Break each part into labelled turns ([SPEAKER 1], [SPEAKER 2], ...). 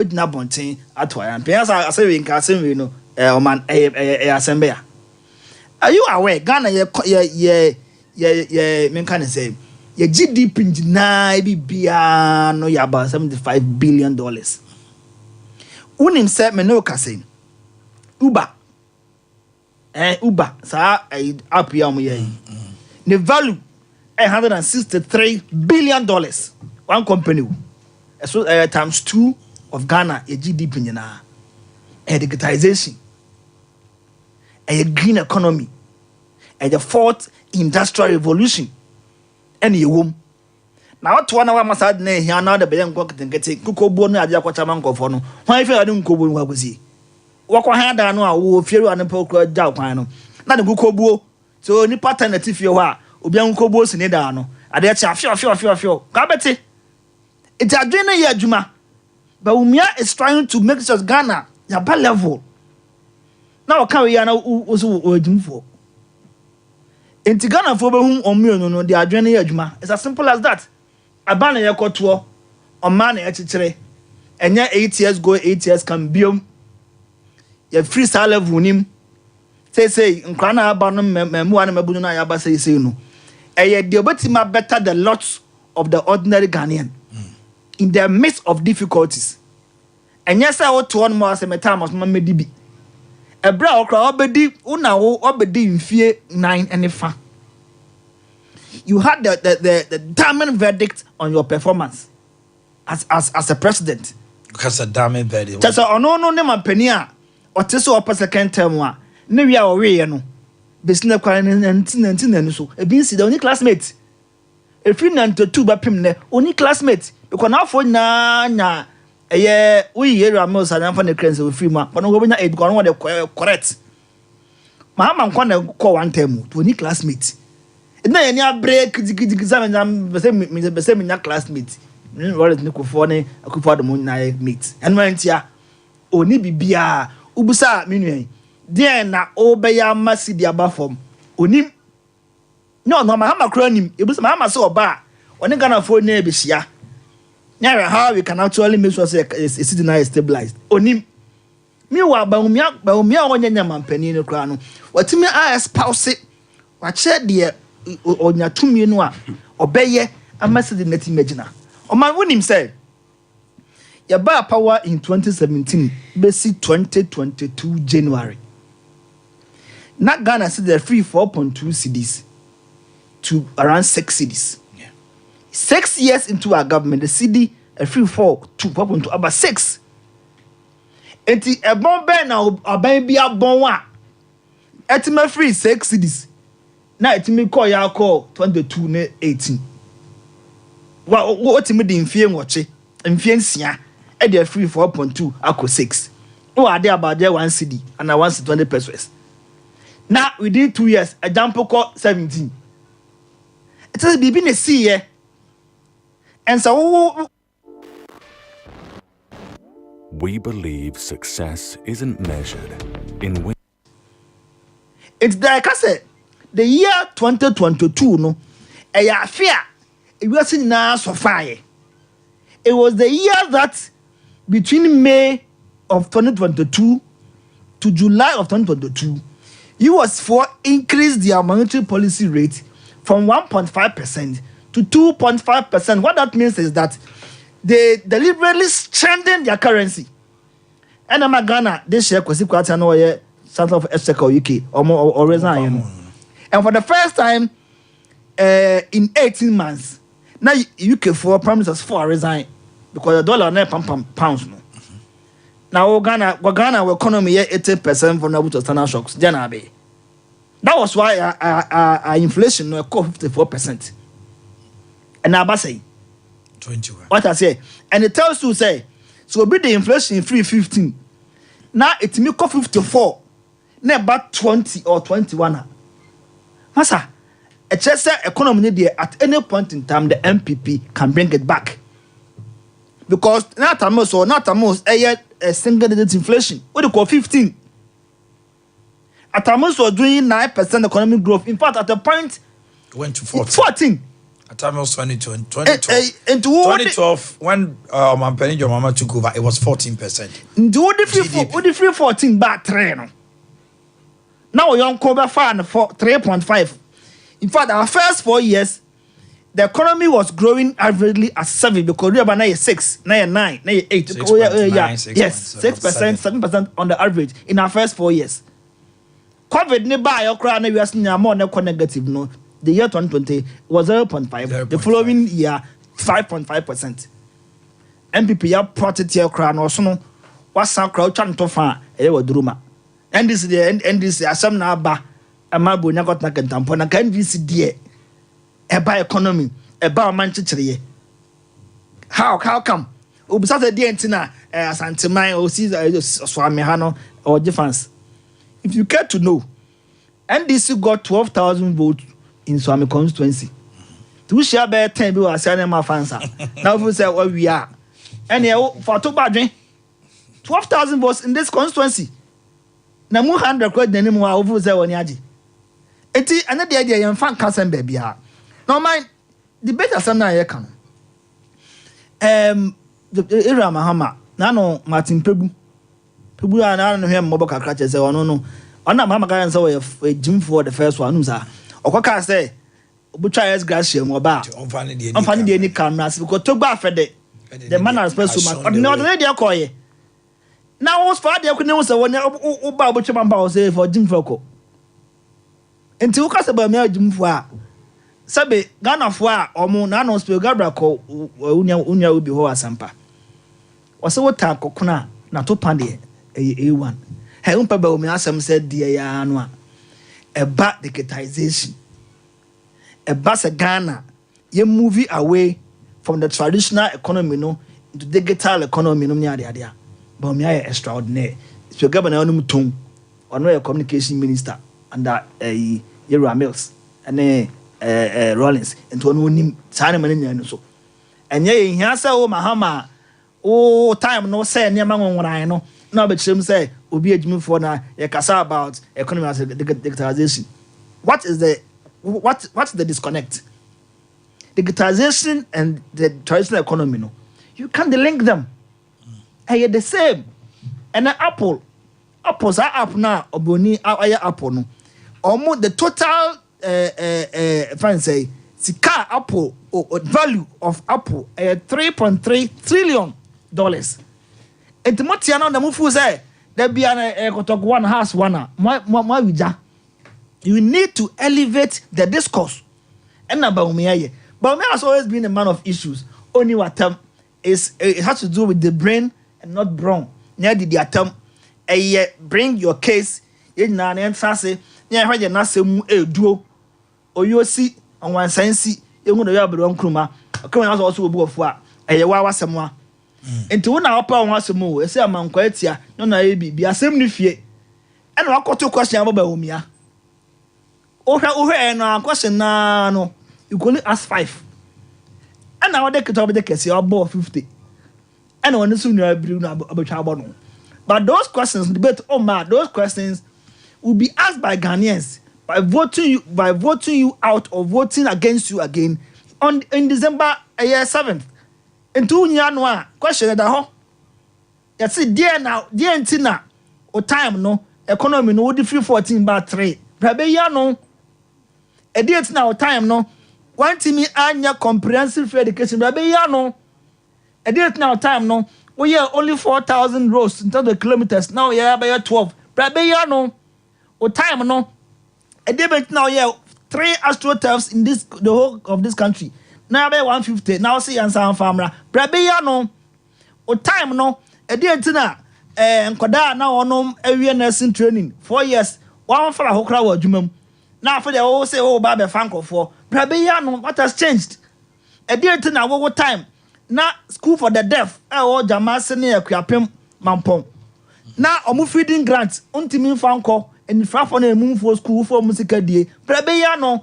[SPEAKER 1] na bonten atwa and players are saying Kasim, you know, man, assembly. Are you aware? Ghana, men can say, your GDP in Nigeria, no, you about $75 billion. Unim said, me no Kasim. Uber, sir, up here, the value $163 billion. One company, so times 2 of Ghana, a GDP in a digitization, a green economy, and the 4th industrial revolution. And you womb. Now, what 1 hour must add here now the Bayan Cock and get a cocoa bone at Yaquachamanco for no. Why if I don't go with what was he? Walk a hand down who fear and poker Jalpano. Not a good so any pattern that if you are, Ubian Cobos in Edano. I dare few. Cabety. It's a dinner year, Juma. But Umia is trying to make us Ghana, your bad level. Now, carry was urging for. In Tigana for whom or no, they are joining Juma. It's as simple as that. A banner your court or man at it, and yet 8 years go, 8 years can be your free salary wunim. Say, in Krana Banum, Memuana Mabuna Yabasa say no. And yet the Obetima better the lots of the ordinary Ghanaian in the midst of difficulties. And yes, I ought to one more as a time of Mamma Dibi. A brow crowd obedi una obedi in fear 9 and fa. You had the damning verdict on your performance as a president.
[SPEAKER 2] Because a damning verdict.
[SPEAKER 1] Just no name penia or teso upper second term one. No, we are away, no. Business quarantine and so. A being the only classmate. If you none to 2 by Pimne, only classmate. You can now for na. We hear our most and for the cranes of free man, but no one aid gone correct. Mamma can call one term to any classmate. And then any break examine the same in that classmate. What is Nicofone, a coup for the moon night meet. And went ya only be beer, Ubusa, meaning. Dear na obey ya massy the above form. Onim no, my acronym, it was mamma so bad. When you gonna afford neighbors, ya. Now, how we can actually make sure a city is stabilized. Onim. Meanwhile, Baumia on your man penny in the crown. What to me, I espouse it. What said dear on your 2 million obey ye a message in net imaginer. O man winning said, your bar power in 2017, basic 2022 January. Not Ghana said they're free 4.2 CDs to around 6 CDs. 6 years into our government, the CD a free 4.2 about 6. And a bomb now, a baby a bon one. At me free 6 CDs. Now it me call 22 18. What me the infame watch it? Infiancia at the free 4.2 ako 6. Oh, are there about there 1 CD and I want 20 pesos. Now within 2 years, a jump call 17. It has been a C year. And so
[SPEAKER 3] we believe success isn't measured in
[SPEAKER 1] it's like I said, the year 2022 no a fear it wasn't now so fire. It was the year that between May of 2022 to July of 2022 US for increased their monetary policy rate from 1.5% to 2.5%. What that means is that they deliberately strengthen their currency. And I'm Ghana, they share Kwasi no South of Africa or UK or resign. And for the first time in 18 months, now UK for Prime Minister 4 resign because the dollar now pounds no. Now Ghana economy 80% vulnerable to external shocks. That was why our inflation no 54%. And now say
[SPEAKER 2] 21.
[SPEAKER 1] What I say, and it tells you say, so be the inflation free 15. Now it may go 54. Now about 20 or 21. Masa, a just economy there at any point in time the MPP can bring it back. Because not a most a single digit inflation. What do you call 15? At a most was doing 9% economic growth. In fact, at a point
[SPEAKER 2] went to 14.
[SPEAKER 1] 14.
[SPEAKER 2] At time was 2012 when Mampeni your mama took over, it was 14%.
[SPEAKER 1] Do the free 14 back train. Now young cover fan for 3.5. In fact, our first 4 years, the economy was growing averagely at 7 because we have now 6, now 9, now 8.
[SPEAKER 2] 6.
[SPEAKER 1] Yes, 6%, 7% on the average in our first 4 years. COVID nearby your crown, we are seeing more negative. No, the year 2020 was 0.5. The following year, 5.5%. MPP ya protect your crown or so. What's some crowd trying to find a druma. And this is the end. This is some now ba. A mabu na got na kentampo na can be see about economy, about Manchester. How come? Ubisata the antenna Santimai or Caesar Swamihano or difference. If you care to know, NDC got 12,000 votes in Swami constituency. Two share bear 10 people are saying my fans. Now we say where we are. And for two badge 12,000 votes in this constituency. Now 100 quid the name of say one yaji. Eti another idea young fan cousin baby. No mind debate as na ye kan. The era Mahama nano Martin Pebu na no hwem mobo kakra che say ono no ona Mahama kan say we gym for the first one sir. Okoka say obutwa yes gracia mo ba. Onfane de ni cameras because to gba afede. The man respect so much. No the dey koye. Now was for dey kunu say won oba obutwa mamba say for gym for ko. Enti ukase ba me gym for a sabe Ghana fo a omo na no spell gabra ko unya obi ho asampa wose wota kokona na to pande A1 he umpa ba omi asem said die ya no a eba digitization eba se Ghana ye movie away from the traditional economy no into digital economy no nya ade ba omi aye extraordinary so gabana onum tom ono ye communication minister under Yera Mills and Rollins and to onim sane mane so enye hia say o Mahama o time no say niam nwanwan no na be chirem say obi adwumi for na ye kasa about economy as digitalization. What's the disconnect? Digitalization and the traditional economy no, you can't link them. Are the same? And Apple's app now oboni Apple no almost the total say sika Apple or value of Apple $3.3 trillion. And the motiano the mufu say there be an one house one you need to elevate the discourse. And about me, but me has always been a man of issues. Only what is it has to do with the brain and not brawn. Near the attempt bring your case in an answer. Yeah, I heard you duo. Or you see on one sense, you want to have a kruma. Come on, also a book of what a wawa somewhere. And to one upper once more, I say among quiet here, no, be a same fear. And I'll got to question about Umia. Oh, and question no, you can only ask 5. And now they could have the case, you're about 50. And when soon you're about Chabon. But those questions, debate, those questions will be asked by Ghanaians. By voting you out or voting against you again in December 7th. And 2 January question that ho. You see dear antina o time no economy no the free 14 bar 3. Brabe ya no. E dear antina o time no want me anya comprehensive free education brabe ya no. E dear antina o time no we are only 4,000 rows in terms of kilometers now yeah by 12. Brabe ya no. O time no a debate now, 3 astroturfs in the whole of this country. Now be 150. Now see and sound farmer. Brabe no. O time no. A day tina nkoda na onom area nursing training 4 years. One for a hokra wa dwumam. Now for the all say ba be fanko for. Brabe no. What has changed? A day tina wo time. Na school for the deaf. O jamase ne akuapem mampon. Na omu feeding grants. Untimi fanko. And if I move for school for music day, Prebayano,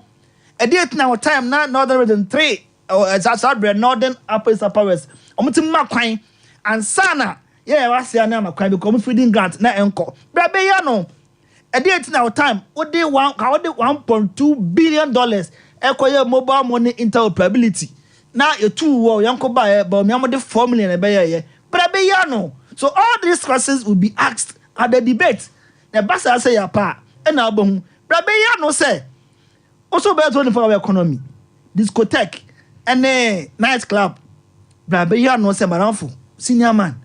[SPEAKER 1] a date now time not northern than 3 or as I northern upper west. Omutim Maquine and Sana, I say I'm a crime become feeding grant, na uncle. Prebayano, a date now time, what they want, how they $1.2 billion Ekoye mobile money interoperability. Now you two wo yanko ba but me amode 4 million e be ye. Brabe no. So all these questions will be asked at the debate. Na basa say ya pa e na abohu. Brabe no say also be 24-hour economy. Discotheque and night club. Brabe no say maranfo senior man.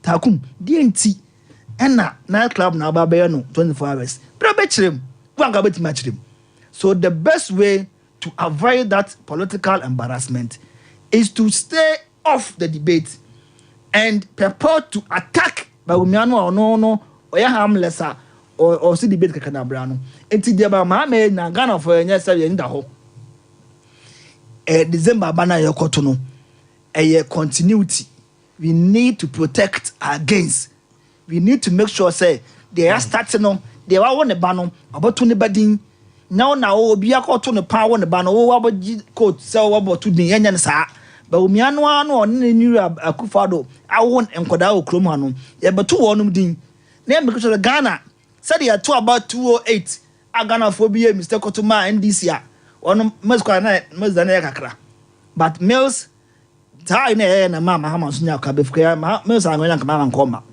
[SPEAKER 1] Takum DNT and night club na ba no 24 hours. Brabe chirem. Wanga beti matchim. So the best way to avoid that political embarrassment is to stay off the debate and purport to attack Bawumiano or no or ya harmless or see debate kakana brano. Enti dia ba ma me na Ghana for enya say nda ho. December bana yokoto no. Continuity. We need to protect our gains. We need to make sure say they are starting on they wa won the bano about to ne badin. Now obi akoto ne pa won the bano wo abogi coat sell about to the enya ne saa. Bawumiano ano ne niru akufado awon enkoda okrom hanu ye beto wonum din na make sure Ghana said they are to about 208 Ghana for be Mr. Kotuma NDC a wonum mesko na mezana kakra but mills tai na mama ha manso nya ka befuka mills anwenya kama nkoma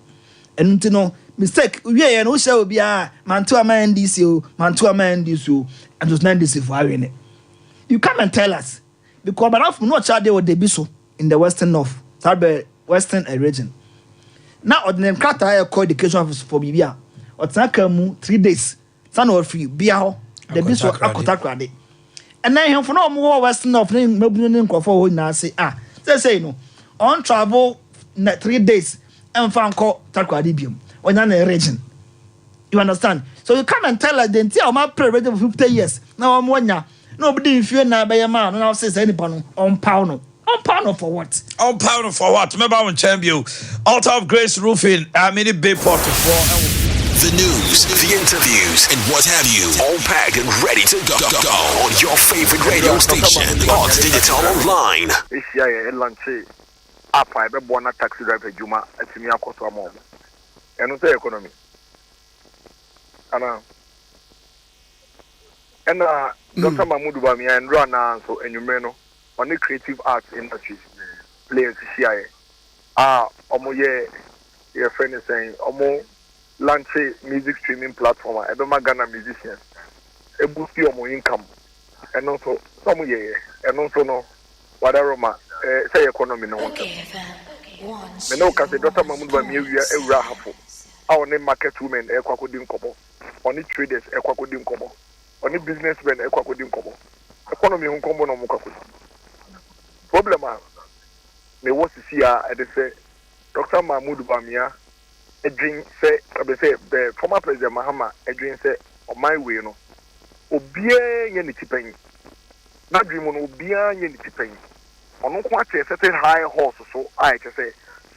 [SPEAKER 1] enu no mistake we ye no sha obi a manto ama NDC o manto ama NDC o and just NDC for awene you come and tell us because but no child they be so in the western north Tarbe western region now ordinary krata call education office for bibia or tanka mu 3 days san or free bia ho the be so akota krade and then him for no more western north mebu ne nkofo ho na say say no on travel 3 days and fan call takrade biom onya na region you understand so you come and tell us then tell my pray for 50 years now am wonya nobody if you na be man now say anybody on pound for what?
[SPEAKER 2] On pound for what? Remember when champion Altar of Grace Roofing, mini big pot for
[SPEAKER 4] the news, the interviews, and what have you, all packed and ready to go on your favorite radio station, Hotdigitalonline.
[SPEAKER 5] This year, lunch, I be born a taxi driver, Juma, at Timia Costa Mom. And the economy. And Dr. Mahmoud Bamia and Rana, so and you know, on the creative arts industries, players here. Omo your friend is saying, Omo launch music streaming platform. I don't Ghana musicians. A boost your income. And also, some and also no, whatever, say economy no one. Me no can say Dr. Mahmoud Bamia, a rahafo. Our name market women, a quacodim kobo. Only traders, a quacodim kobo. Only businessmen, a quacodim kobo. Economy hon combo no mukaku. Problem me was see at the Dr. Mahmoud Bamia a dream say the former president Mahama a dream say on my way no obia yen tipen na dream no obia yen tipen ono ko ate certain high horse so I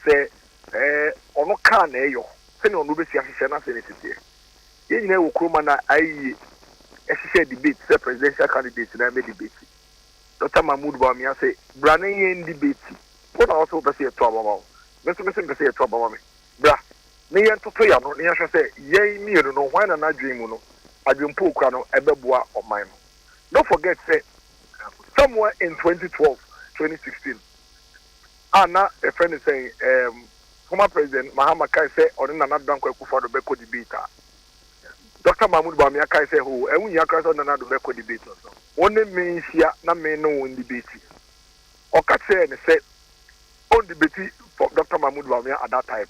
[SPEAKER 5] say ono kan e yo se no be si ahihye na se ne tete yen nyina wo kroma na ayi e debate say presidential candidate na me debate Dr. Mahmoud Bamia say Branian debate. What also be say trouble. Mr. Be say trouble me. Bra. Me yen to ya no, ne say ye me no why na dream no. Adwempo kra no ebeboa o man. Don't forget say somewhere in 2012, 2016. Anna a friend is saying former president Mahama Kai say on na Danko Akufo-Addo be debate. Dr. Mahmoud Bamia Kai say who and we yakra on na do be debate so. One means here, na me no in debate. Or catch say and say on debate for Dr. Mahmoud Bamia at that time.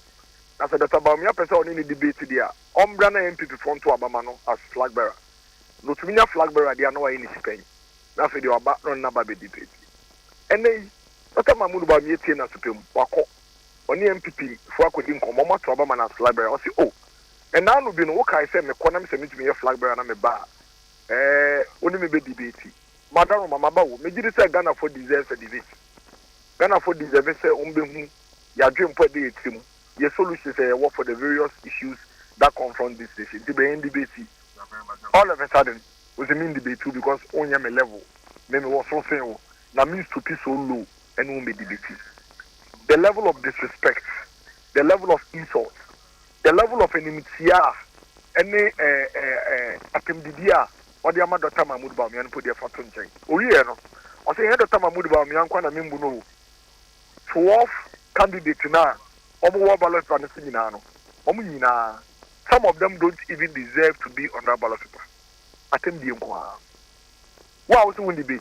[SPEAKER 5] As a Dr. Bamia person on any debate there. Umbrana MP to front to Abamano as flag bearer. No to me flag bearer they are no in Spain. That's why they are back on number debate. And then Dr. Mahmoud Bamia tina supreme wako. Oni MPP for could come mama to Abamano as flag bearer. I say oh. And now no be no work I say me kwana me say me to flag bearer na me ba. Only me be debate. Madam Mama Bawo, me did say Ghana for deserves a debate. Ghana for deserves say hu ya dream for the team. Your solution say work for the various issues that confront this nation. The be debate. All of a sudden, was a mean debate too because on your level, me was so saying na means to be so low and won't be debate. The level of disrespect, the level of insult, the level of enmity, any atemdidia. or the Amado Tamamud Bamian put their fortune check. Oh, yeah, no. I say, Head of Tamamud Bamian, Kwana Mimbuno. 12 candidates now. Omo ballot Panasinano. Omina. Some of them don't even deserve to be on that ballot paper. Attend the inquiry. Why was win debate?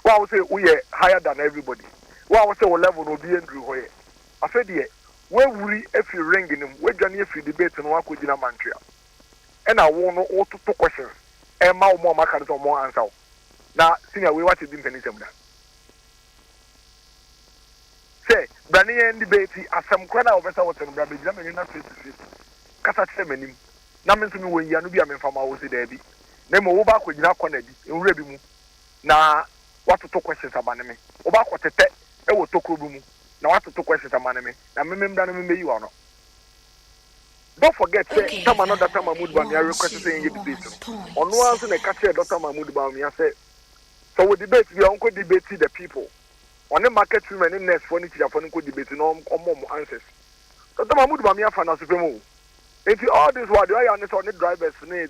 [SPEAKER 5] Why was it we are higher than everybody? Why was it level will be Andrew Hoye? I said, yeah, where we if you ring in him, where Johnny if you debate and work with Montreal. And I want all two questions. And more markers or more answer. Now, senior, we watch it in Penny. Say, Ghanaian debate as some corner of us out and Rabbi German in a face to face. Cassatemenim. Namen to me when Yanubiam from our Debbie. Name over with Nakonedi in Rebimu. Now, what to talk questions about me? About what a tete, I will talk room. Now, what to talk questions about me? Now, remember, you are not. Don't forget, say, some another time I moved by me, I requested saying you debate. On once in a catcher, Dr. Mahmoud Bami, I said, so we debate, we uncle debate the people. On the market women in next furniture for uncle debate, no more answers. Dr. Mahmoud Bami, I found a supreme. If you all this, what do I understand? The drivers need,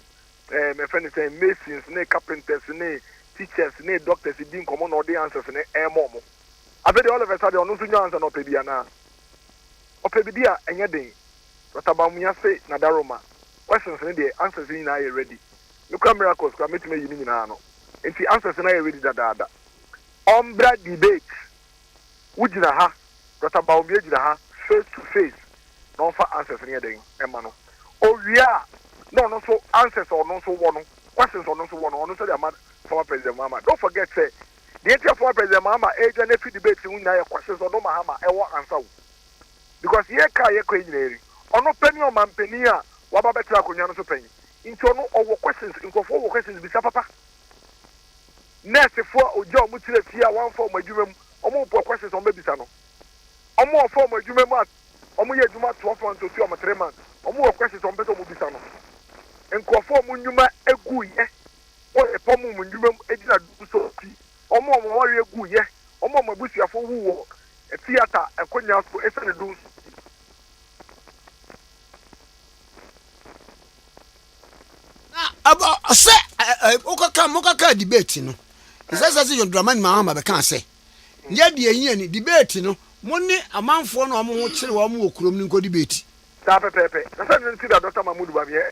[SPEAKER 5] my friend saying, masons, need carpenters, need teachers, need doctors, it didn't come on all the answers in air more. I bet all of us are the only answer, no pebiana. Or pebidia, and your day. What about me? I say, Nadaroma. Questions in the answers in I ready. Look at miracles, come to me in Nano. And the answers in I ready that. Ombra debate. Would you ha? What about me? Face to face. No for answers in your day, Emano. Oh, yeah. No, so answers or no so one. Questions or no so one. Or no so the man former President Mama. Don't forget, say, the entire former President Mama, agent, if you debate, you know, questions or no Mahama, I want answer. Because here, Kaya Queen. Ono penny o man penny a waba betra akonya no so penny nti ono owo questions nkofo owo questions bisa papa nurse fo ojo mu tire fia one form adwuma mu omo po questions o mebisa no omo form adwuma mu omo ye adwuma 12 months to 3 months omo questions o mbeso mo bisa no nkofo mu nnwuma egu ye o e pom mu nnwuma edina du so ti omo wori egu ye omo mabusuafo wuwo theater akonya so esene du
[SPEAKER 6] about say okaka debate no say your Dramani Mahama be kan say nya de yin ni debate no mo ni amanfo no mo ho kire wo mo okurom ni nko debate
[SPEAKER 5] ta pepe na say nti da Dr. Mahmoud Bamiye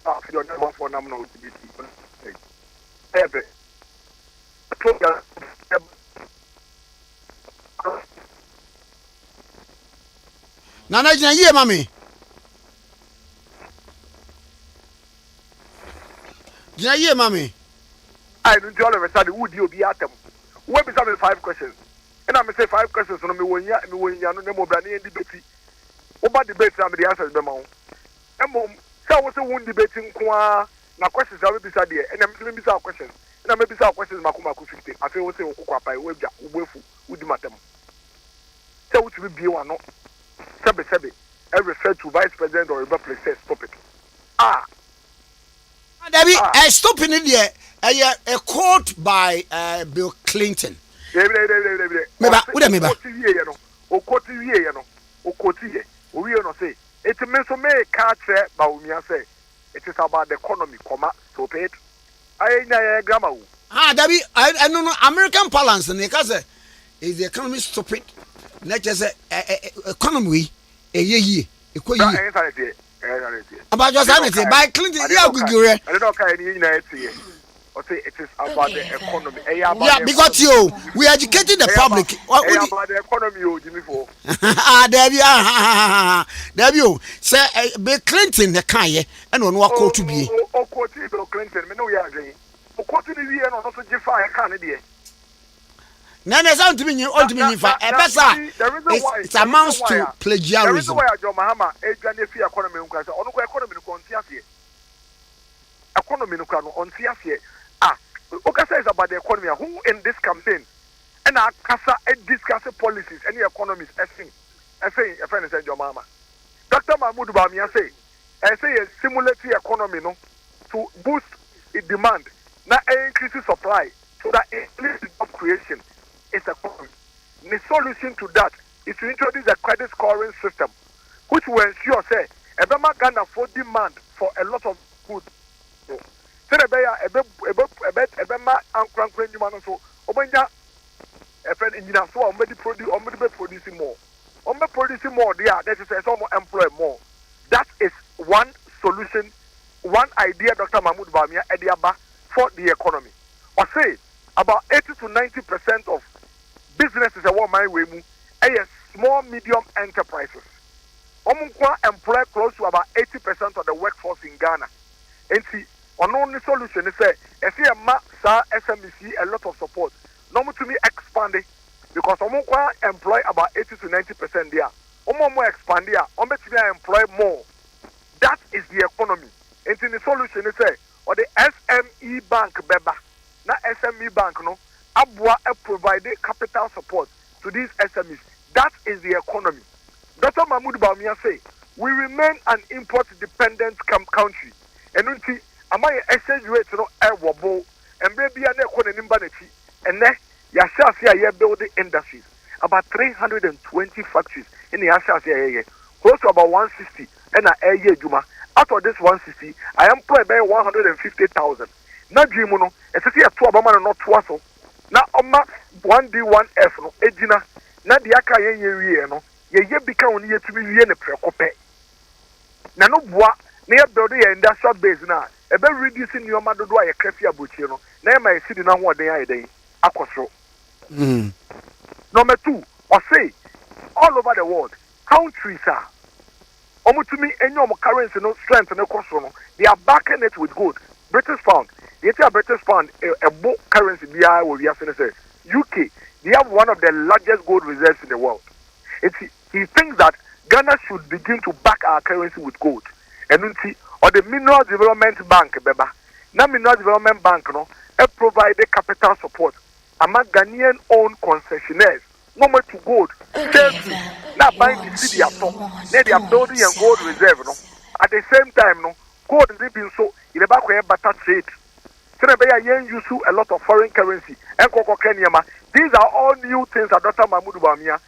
[SPEAKER 5] fi your number for nam no debate pepe
[SPEAKER 6] nana jina ye mami Jina ye mami.
[SPEAKER 5] I don't all of a sudden would you be at them? What is 5 questions? And I'm say 5 questions on me when you no more branding debate. About debate, I'm the answers the mount. And mom, so I was a wound debating qua na questions I will be said here, and I'm going to be questions. And I may be questions Makumaku 50. I feel say Okuapa, Webu, Udimatem. So which will be one, no? Sebe, I refer to Vice President or Rebel Place, stop it.
[SPEAKER 6] Debbie, stop in there. A quote by Bill Clinton.
[SPEAKER 5] Meba, say it means to make catch say it is about the economy, so paid. I grammar.
[SPEAKER 6] Debbie, I don't know American balance and because is the economy stupid. Not just economy a year. About your sanity by Clinton,
[SPEAKER 5] I don't know say it is about the economy.
[SPEAKER 6] Yeah, because we educated the public.
[SPEAKER 5] What about the economy you Jimmy for?
[SPEAKER 6] There you say Bill Clinton the Kanye and on what quote to be.
[SPEAKER 5] Quote Bill Clinton, me know you are saying. Quote the year and also Jeffy Kennedy.
[SPEAKER 6] Nana sound to me ultimately for it amounts to plagiarism.
[SPEAKER 5] The reason why John Mahama agent fi economy nkwasa onu ko economy ko ntiasie. Economy no kan on tiasie. Okasa is about the economy. Who in this campaign and Akasa discuss policies and the economies I say a friend said John Mahama. Dr. Mahmoud Bamiye say a stimulate the economy no to boost the demand, not increase the supply so that increase job creation. It's economy. The solution to that is to introduce a credit scoring system, which will ensure, say, a Ghana for demand for a lot of goods. Say the bear, ma ankran kran so obenya a friend engineer so on be producing more. On be producing more there, that is some employ more. That is one solution, one idea Dr. Mahmoud Bawumia Ediaba for the economy. Or say about 80 to 90% of businesses are my way mu small medium enterprises. Omunkwa employ close to about 80% of the workforce in Ghana. And see, on only solution is say if you ma sa SMEC a lot of support. No to me expand it because omunkwa employ about 80 to 90% there. Omo expand there, omo employ more. That is the economy. And the solution is say or the SME bank beba. Na SME bank no abua provide capital support to these SMEs. That is the economy. Dr. Mahmoud Bawumia say we remain an import-dependent country. And unti amay exchange rate no wobo and baby an economy banechi and ne yashafia ye building industries about 320 factories in the yashafia close to about 160 and a year juma. Out of this 160, I employ by 150,000. Na dream no esese ya to abama no to aso na oma 1D1F no ejina na de aka ye wie no ye bika woni ye tumi wie ne prekope na no boa na ye build ye industrial base na e be reduce nioma dodo a ye kafi abochie no na ye ma ye sidi na ho oden aye den akosoro. Number 2, or say all over the world countries are omutumi enyo mo currency no strength no kosoro no they are backing it with gold. British pound. Yet a British pound, a book currency BI will be say UK. They have one of the largest gold reserves in the world. He thinks that Ghana should begin to back our currency with gold. And or the Mineral Development Bank, beba. Now Mineral Development Bank no, provide capital support among Ghanaian owned concessionaires. No more to gold. Now buying the city at top. Now they are building a gold reserve. No. At the same time, no gold is being so in the back where better trade. Use a lot of foreign currency. These are all new things that Dr. Mahmoud Bawumia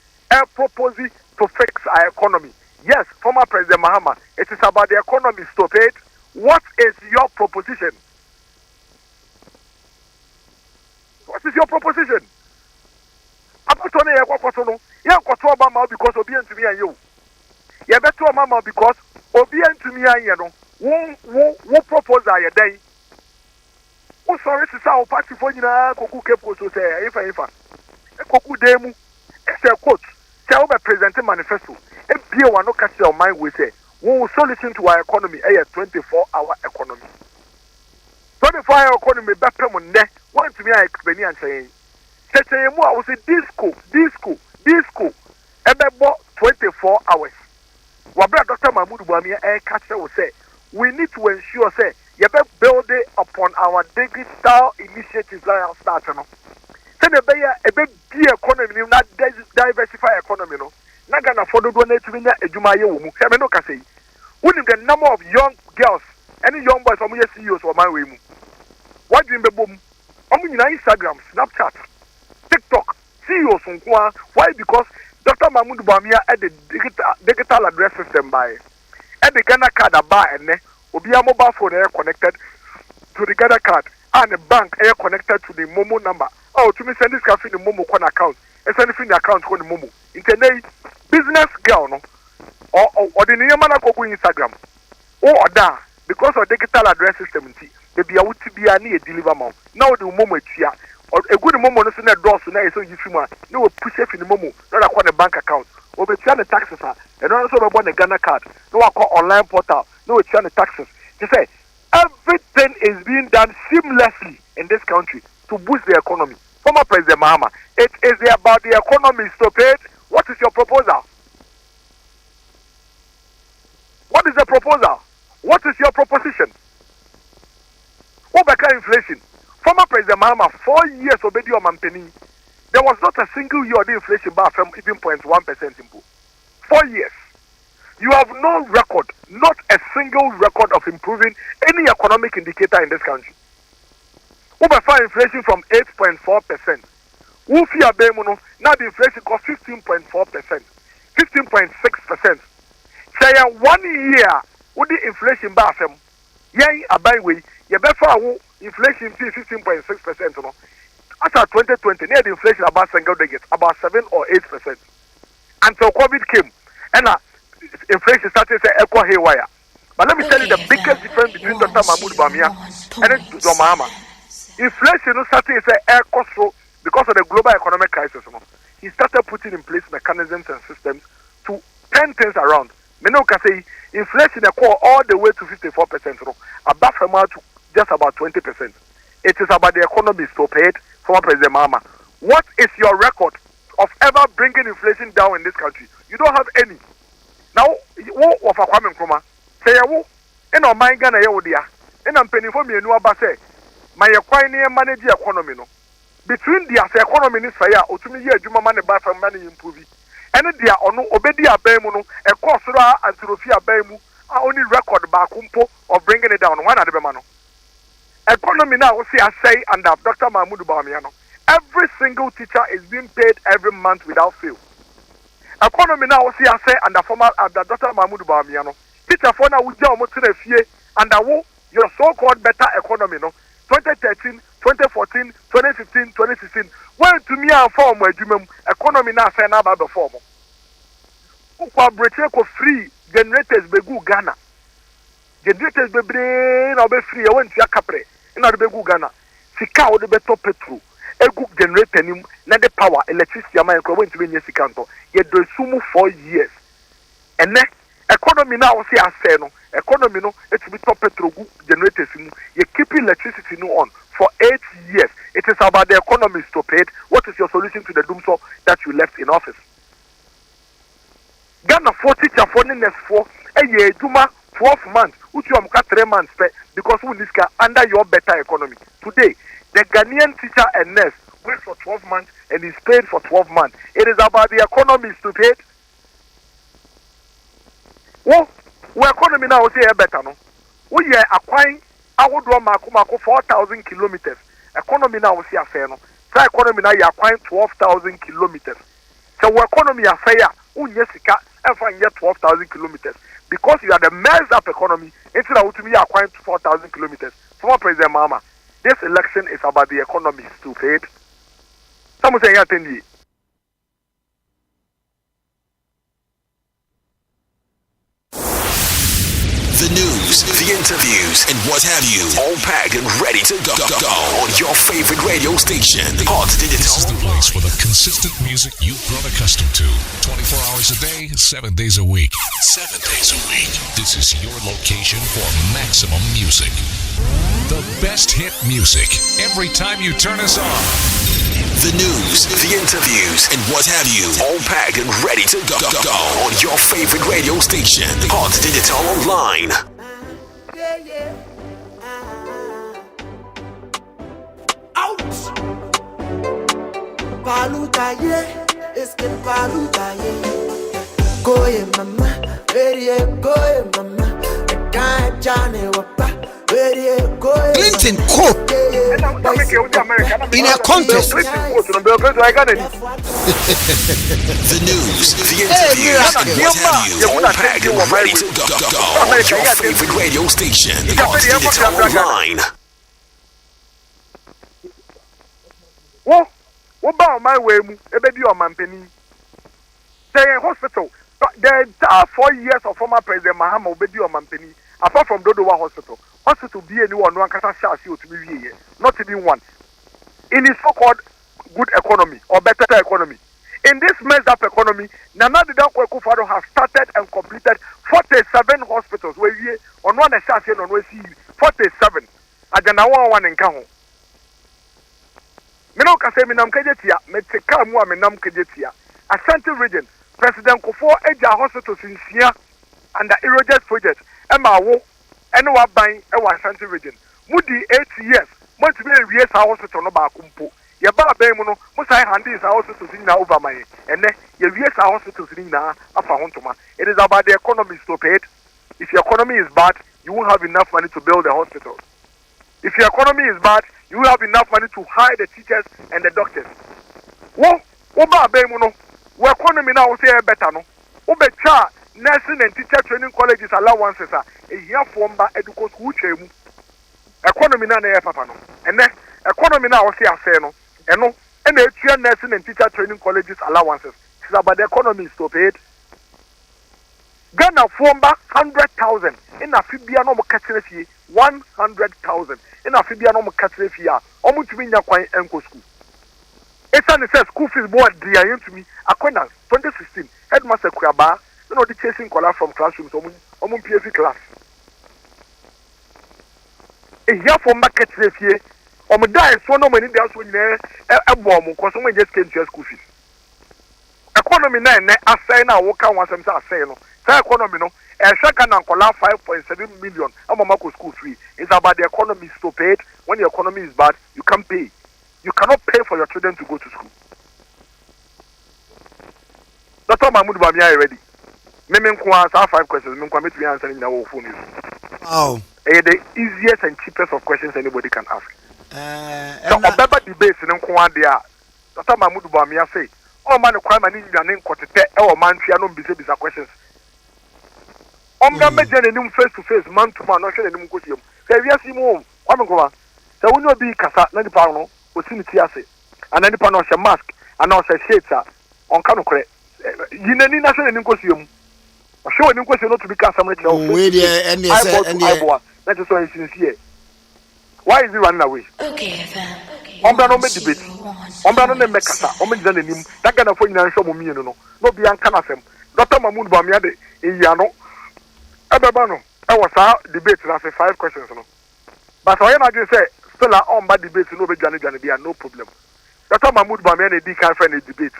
[SPEAKER 5] proposing to fix our economy. Yes, former President Mahama, it is about the economy. Stop it. What is your proposition? What is your proposition? About because obedient to me and you. You better mama because obedient to me and you know. What proposal are you doing? Oh, sorry, sister, I'll pass you for you now. Koku Kepo, so say, if Koku Demu, it's a quote. Tell me, presenting manifesto. If you want to catch your mind, we say, we will solution to our economy, a 24-hour economy. 24-hour economy, better than that. One to me, I explain and say, I will say, disco, about 24 hours. What Dr. Mahmoud Bawumia, catcher will say, we need to ensure, say, you better build it upon our digital initiatives like our start. Send a big economy, not diversify economy. No, not gonna afford to donate to me a Jumayo. Semeno Kasi. Wouldn't the number of young girls, any young boys from your CEOs or my way? What do you boom? Instagram, Snapchat, TikTok, CEOs. Why? Because Dr. Mahmoud Bawumia at the digital address system by at the Ghana card bar and Obi a mobile phone air connected to the Ghana card and the bank air connected to the Momo number. Oh, to me send this cafe the Momo con account and send it in the account on the Momo. Internet business girl no or the name man go Instagram or that because of digital address system they be able to be a near deliver mount. Now the Momo here or a good Momo no send a door so now so you see man no push it in the Momo not a con a bank account or be the taxes and also about the Ghana card no I call online portal. No, it's on the taxes. They say everything is being done seamlessly in this country to boost the economy. Former President Mahama, it is about the economy. Stop it. What is your proposal? What is the proposal? What is your proposition? What about inflation? Former President Mahama, 4 years obeyed your mampeni. There was not a single year of the inflation bar from even 0.1% improve. 4 years. You have no record, not a single record of improving any economic indicator in this country. We find inflation from 8.4%. We fear bemuno now the inflation cost 15.4%, 15.6%. Say 1 year with the inflation bar from yay abai way You better inflation 15.6%. No, after 2020, near the inflation about single digits, about 7 or 8%. Until COVID came, and inflation started to echo haywire. But let me tell you the biggest difference between Dr. Mahmoud Bawumia and John Mahama. Inflation started to echo so because of the global economic crisis. He started putting in place mechanisms and systems to turn things around. Many can say inflation equal all the way to 54%, above to just about 20%. It is about the economy to pay it for President Mahama. What is your record of ever bringing inflation down in this country? You don't have any. Now, what of a Kwame Nkrumah? Say, in our mind, Ghana, and I'm penny for me, and you are say, my equine manage the economy. No. Between the economy is fair, or to me, you money back from money improving. And they are on Obedia Bemuno, a Kosra and Turofia Bemu are only record back of bringing it down one at the Bemano. Economy now, see, I say, under Dr. Mahmoud Bawumia. Every single teacher is being paid every month without fail. Economy now, see, I say, under Dr. Mahmoud Bawumia. Teacher for now, we almost in a fear, and your so-called better economy, 2013, 2014, 2015, 2016. When to me and form where you economy now say now about the form. Who free generators be good Ghana. Generators be brain or be free. I went to Capre. In order to be good Ghana. Sika or the better petrol. A good generator nim na the power electricity am I went to be near Sikanto. Yet do sumu 4 years. And then economy now say I say no. Economy no it will be top petrol good generators. You keep electricity no on for 8 years. It is about the economy to pay it. What is your solution to the doomsday that you left in office? Ghana 40 teacher for a year, 12 months, which you have 3 months because we need under your better economy. Today, the Ghanaian teacher and nurse wait for 12 months and is paid for 12 months. It is about the economy to pay it. Well, economy now say better no. We are acquiring our Mako 4,000 kilometers. Economy now see a fair no. So economy now you acquiring 12,000 kilometers. So economy a fair. Unyesika and find 12,000 kilometers because you are the messed up economy. Instead of to me acquiring 4,000 kilometers. Former President Mahama, this election is about the economy, stupid. Someone say attend.
[SPEAKER 4] The news, the interviews, and what have you, all packed and ready to go on your favorite radio station, Hotdigitalonline.
[SPEAKER 7] This is the place for the consistent music you've grown accustomed to. 24 hours a day, 7 days a week. 7 days a week. This is your location for maximum music. The best hit music every time you turn us on.
[SPEAKER 4] The news, the interviews, and what have you, all packed and ready to go on your favorite radio station, Hotdigitalonline.
[SPEAKER 8] Ouch! Palutaye, esken palutaye. Goye mama, ready goye mama. Can't jane wapa.
[SPEAKER 6] Clinton Cope in a contest.
[SPEAKER 4] The news, the interviews, and what have you, all packed and ready to go on your favorite radio station, Hotdigitalonline.
[SPEAKER 5] What about my way? A baby or man penny. Say hospital. The entire 4 years of former President Mahama Obedi or Mampeni, apart from Dodowa Hospital be anyone one can to be here, not even one. In his so-called good economy or better economy. In this messed up economy, Nana Didakwe Akufo-Addo has started and completed 47 hospitals where we on one assassin on we 47. Ajanawa one in Kaho. Mino Kase Minam Kejetia, Meteka Mua Minam Kejetia. Ashanti region. President Kofo Eja hospitals in Sia and the Eroges project, Emma Wo, and what buying a Ashanti region. Moody 8 years, much be a years hospital no Bakumpo. Yaba Bemono, Musai Handis hospitals in over my, and then your years hospitals in Afahontoma. It is about the economy to pay it. If your economy is bad, you won't have enough money to build the hospitals. If your economy is bad, you will have enough money to hire the teachers and the doctors. Wo, Oba Bemono. We economy now say better no. Obecha nursing and teacher training colleges allowances are a year form by educate school chemu. economy na na papa no ene economy na wo se afa no eno ena etua nursing and teacher training colleges allowances it's about the economy is to paid Ghana fomba 100,000 in afibia no mo kakyere fie 100,000 in afibia no mo kakyere fie a omo tumi nya kwan enko school esa ne say school fees board dia yentumi akona 2016 headmaster Kuaba no the chasing color from classrooms omo PhD class ehia fomba kakyere fie omo dai so no mani dia so nyina ebo omo ko so mo just came to school fees economy na asay na wo kan wasem say asay no say economy no shaka na nkola 5.7 million amamako school free. It's about the economy is to pay it. When the economy is bad, you can't pay. You cannot pay for your children to go to school. Dr. Mahmoud Bami, are you ready? Meme kwa 5 questions. Meme kwa me to answer in our phone.
[SPEAKER 6] Oh.
[SPEAKER 5] The easiest and cheapest of questions anybody can ask. So Obeba debates in kwa dia. Dr. Mahmoud Bami say, "Oh man, kwa mani nyane nkotete e o man fia no bisa questions." Omga mejene nim face to face man to man no hwe nim kosiem. Say we asi mu kwame kwa. Say woni obi kasa na nipa no osini ti ase. Ana nipa no hye mask, ana o hye shades a onka no kore. Yinani na hwe nim kosiem. O hwe nim kosiem no to be kasa mo kire o.
[SPEAKER 6] We dey any say any.
[SPEAKER 5] That is why it's sincere. Why is he running away?
[SPEAKER 9] Okay,
[SPEAKER 5] Omba no me debate. Omba no ne mekasa. Omba jina nim. That kind of thing na show mo mi no. No bi anka na sem. Dr. Mahmoud Bami ade iyano. Ebeba no, I was debate na 5 questions no. But so na just say still on bad debate no be jani be no problem. Dr. Mahmoud Bami na di kan friend debate.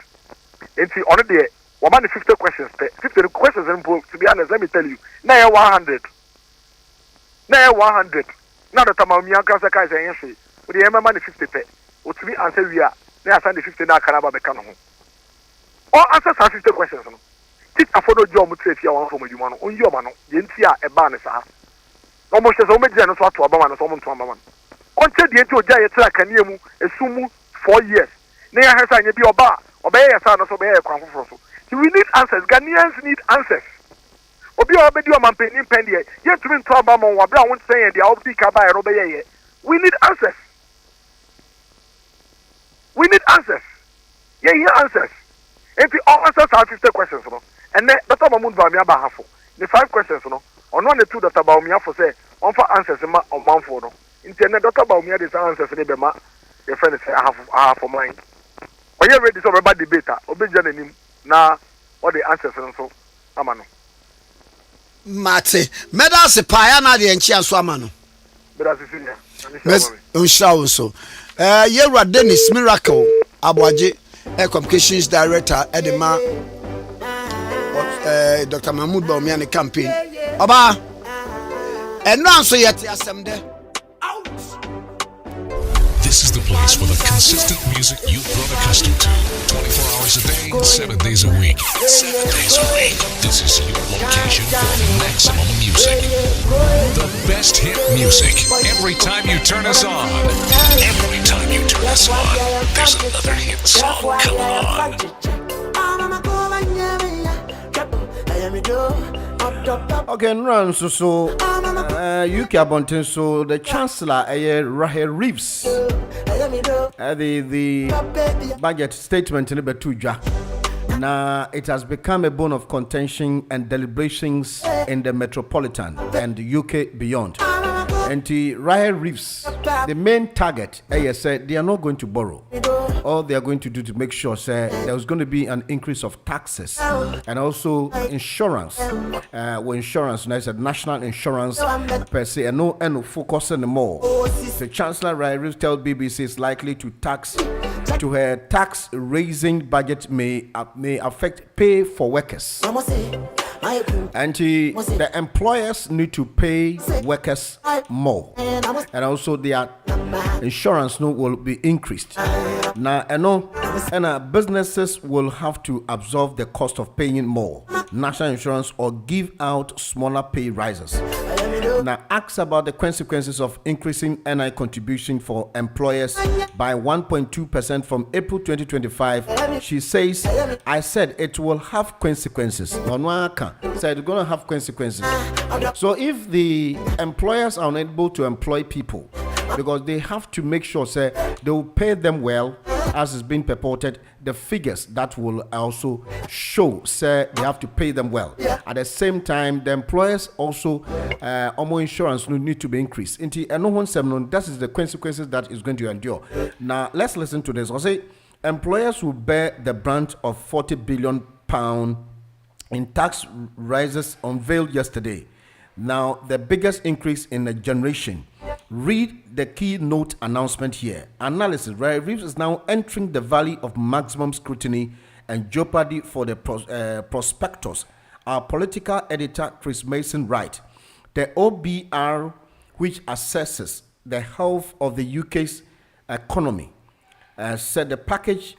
[SPEAKER 5] Enti on there, we man 50 questions. 50 questions to be honest, let me tell you. Na 100. Na 100. Na Dr. Mahmoud Bami say kai say yen we dey man 50 pe. O to be answer we are. Na answer the 50 na kanaba be kan ho. All answers are 50 questions no. Tik afodo jo mu trefia wan from adwuma no onyi oba no ye ntia e ba ne saa no mo hye so me gye no so ato aba ma no so mo nto aba ma onche die nti oja ye tra kanie mu esumu 4 years na ya hesa anya bi oba ye saa no so be ye kwan foforo so we need answers. Ghanaians need answers. Obi oba di o man penin pen die ye tumi nto aba ma wa bra won say ye dia obi ka ba ye no be ye we need answers. We need answers. Yeah, hear answers. If the answers are 50 questions no. And then Dr. Mahmoud Bami aba hafo. The 5 questions no. On one the 2 Dr. Bami hafo say on for answers ma on man for no. Internet Dr. Bami had the answers ni be ma. Your friend say I have for mine. When you ready so about debate obi jana nim na all the answers so ama no.
[SPEAKER 6] Mate, meda se pa na de enchi aso ama no.
[SPEAKER 5] Meda se senior.
[SPEAKER 6] Mes unshaw so. Yewra Dennis Miracle Abwaje Communications Director Edema Dr. Mahmoud Bawumia campaign. Oba eno anso yete asem de.
[SPEAKER 7] This is the place for the consistent music you've grown accustomed to. 24 hours a day, 7 days a week. 7 days a week. This is your location for maximum music. The best hit music. Every time you turn us on. Every time you turn us on, there's another hit song coming on.
[SPEAKER 10] Okay, run so UK Abontin, so the Chancellor Rahel Reeves the budget statement in Betuja. Now it has become a bone of contention and deliberations in the metropolitan and the UK beyond. And to Rahel Reeves, the main target, said they are not going to borrow. All they are going to do to make sure there's going to be an increase of taxes and also insurance. Insurance, I said national insurance per se, and no focus anymore. The Chancellor Rahel Reeves tells BBC is likely to her tax raising budget may affect pay for workers. And the employers need to pay workers more, and also their insurance will be increased. Now, I know And businesses will have to absorb the cost of paying more national insurance or give out smaller pay rises. Now, asks about the consequences of increasing NI contribution for employers by 1.2% from April 2025. She says, I said it will have consequences. Said it's going to have consequences. So if the employers are unable to employ people, because they have to make sure say they will pay them well, as is being purported, the figures that will also show say they have to pay them well. At the same time, the employers also insurance need to be increased. That is the consequences that is going to endure. Now let's listen to this. I'll say employers will bear the brunt of £40 billion in tax rises unveiled yesterday. Now the biggest increase in a generation. Read the keynote announcement here. Analysis. Ryan Reeves is now entering the valley of maximum scrutiny and jeopardy for the prospectors. Our political editor, Chris Mason, writes, the OBR, which assesses the health of the UK's economy, said the package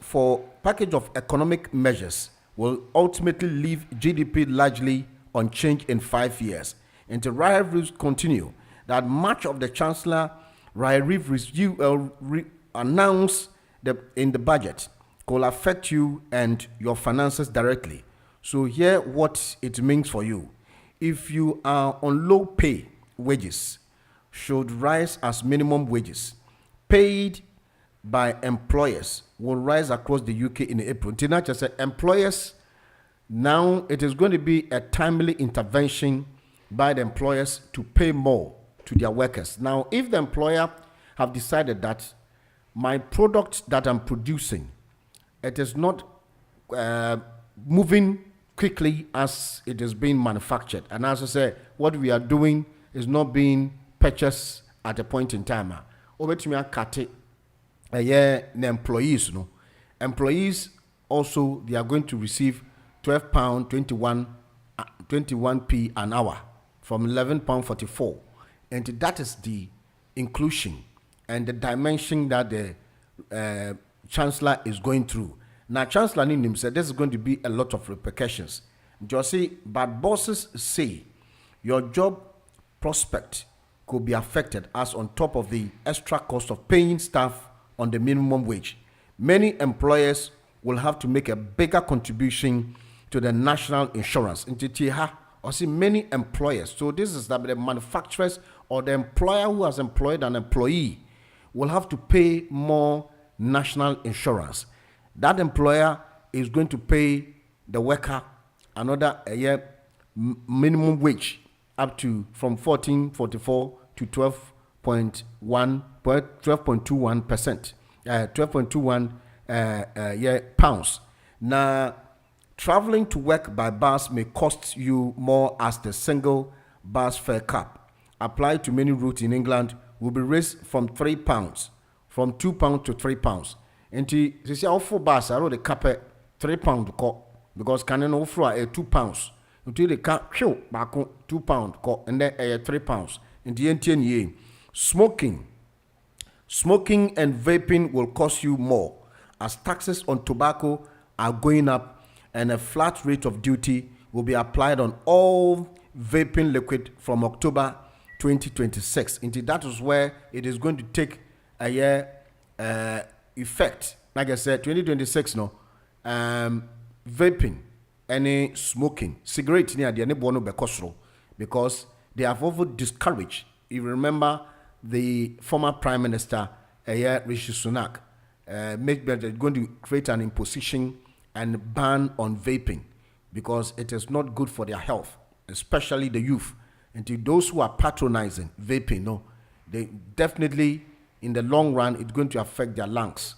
[SPEAKER 10] of economic measures will ultimately leave GDP largely unchanged in 5 years. And the Ryan Reeves continue that much of the Chancellor Ryan Reeves announced in the budget could affect you and your finances directly. So here what it means for you. If you are on low pay, wages should rise as minimum wages. Paid by employers will rise across the UK in April. Tinacha said employers, now it is going to be a timely intervention by the employers to pay more to their workers. Now, if the employer have decided that my product that I'm producing, it is not moving quickly as it is being manufactured, and as I say, what we are doing is not being purchased at a point in time. Employees, employees also they are going to receive £12.21p an hour from £11.44. And that is the inclusion and the dimension that the Chancellor is going through. Now, Chancellor Ninim said this is going to be a lot of repercussions. Josie, but bosses say your job prospect could be affected as on top of the extra cost of paying staff on the minimum wage. Many employers will have to make a bigger contribution to the national insurance. Or see many employers. So this is that the manufacturers or the employer who has employed an employee will have to pay more national insurance. That employer is going to pay the worker another minimum wage up to from 14.44 to 12.21%, 12.21 pounds. Now, traveling to work by bus may cost you more as the single bus fare cap applied to many routes in England will be raised from £3, from £2 to £3. And you see, all for bus, I wrote the cap £3 because can offer £2. Until the cap back £2 and then £3. In the NTN smoking and vaping will cost you more as taxes on tobacco are going up, and a flat rate of duty will be applied on all vaping liquid from October 2026. Indeed, that is where it is going to take a year effect. Like I said, 2026, vaping, any smoking, cigarette near the bono bekosro, because they have over discouraged. You remember the former Prime Minister, Rishi Sunak, they're going to create an imposition and ban on vaping because it is not good for their health, especially the youth. And to those who are patronizing vaping, they definitely, in the long run, it's going to affect their lungs.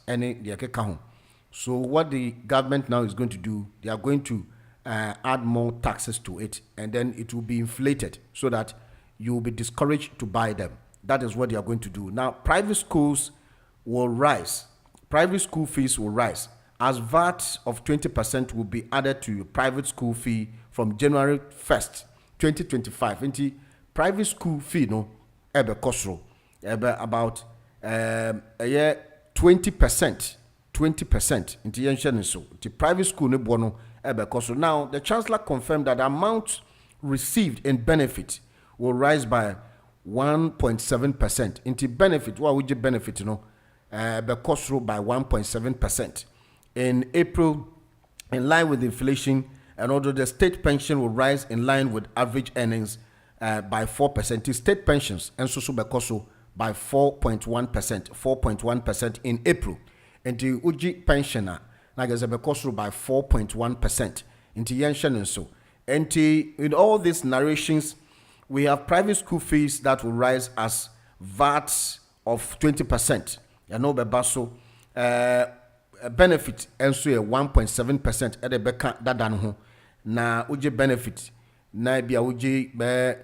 [SPEAKER 10] So what the government now is going to do, they are going to add more taxes to it, and then it will be inflated so that you will be discouraged to buy them. That is what they are going to do. Now, private schools will rise. Private school fees will rise, as VAT of 20% will be added to your private school fee from January 1st, 2025. Into private school fee, about 20% 20%. Into yen so. The private school ne bono so now the chancellor confirmed that the amount received in benefit will rise by 1.7%. Into benefit, what would you benefit, by 1.7%. In April, in line with inflation, and although the state pension will rise in line with average earnings by 4%, the state pensions and social by 4.1% in April. And the Uji pensioner by 4.1% into Yanshan and so. And in all these narrations, we have private school fees that will rise as VAT of 20%. You know, Bebaso benefit and so 1.7% at the back that na Uji benefit na bia Uji £100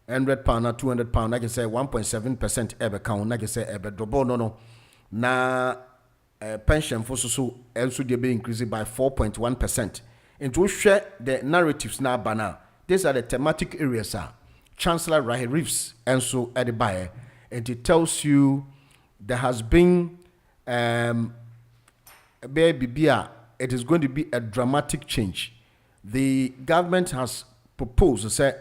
[SPEAKER 10] or £200, like I say 1.7% ebe count, like I say ebe double no na pension for so also they be increased by 4.1%. And to share the narratives now banner, these are the thematic areas Chancellor Rahe Reeves and so at the buyer, and it tells you there has been it is going to be a dramatic change. The government has proposed to say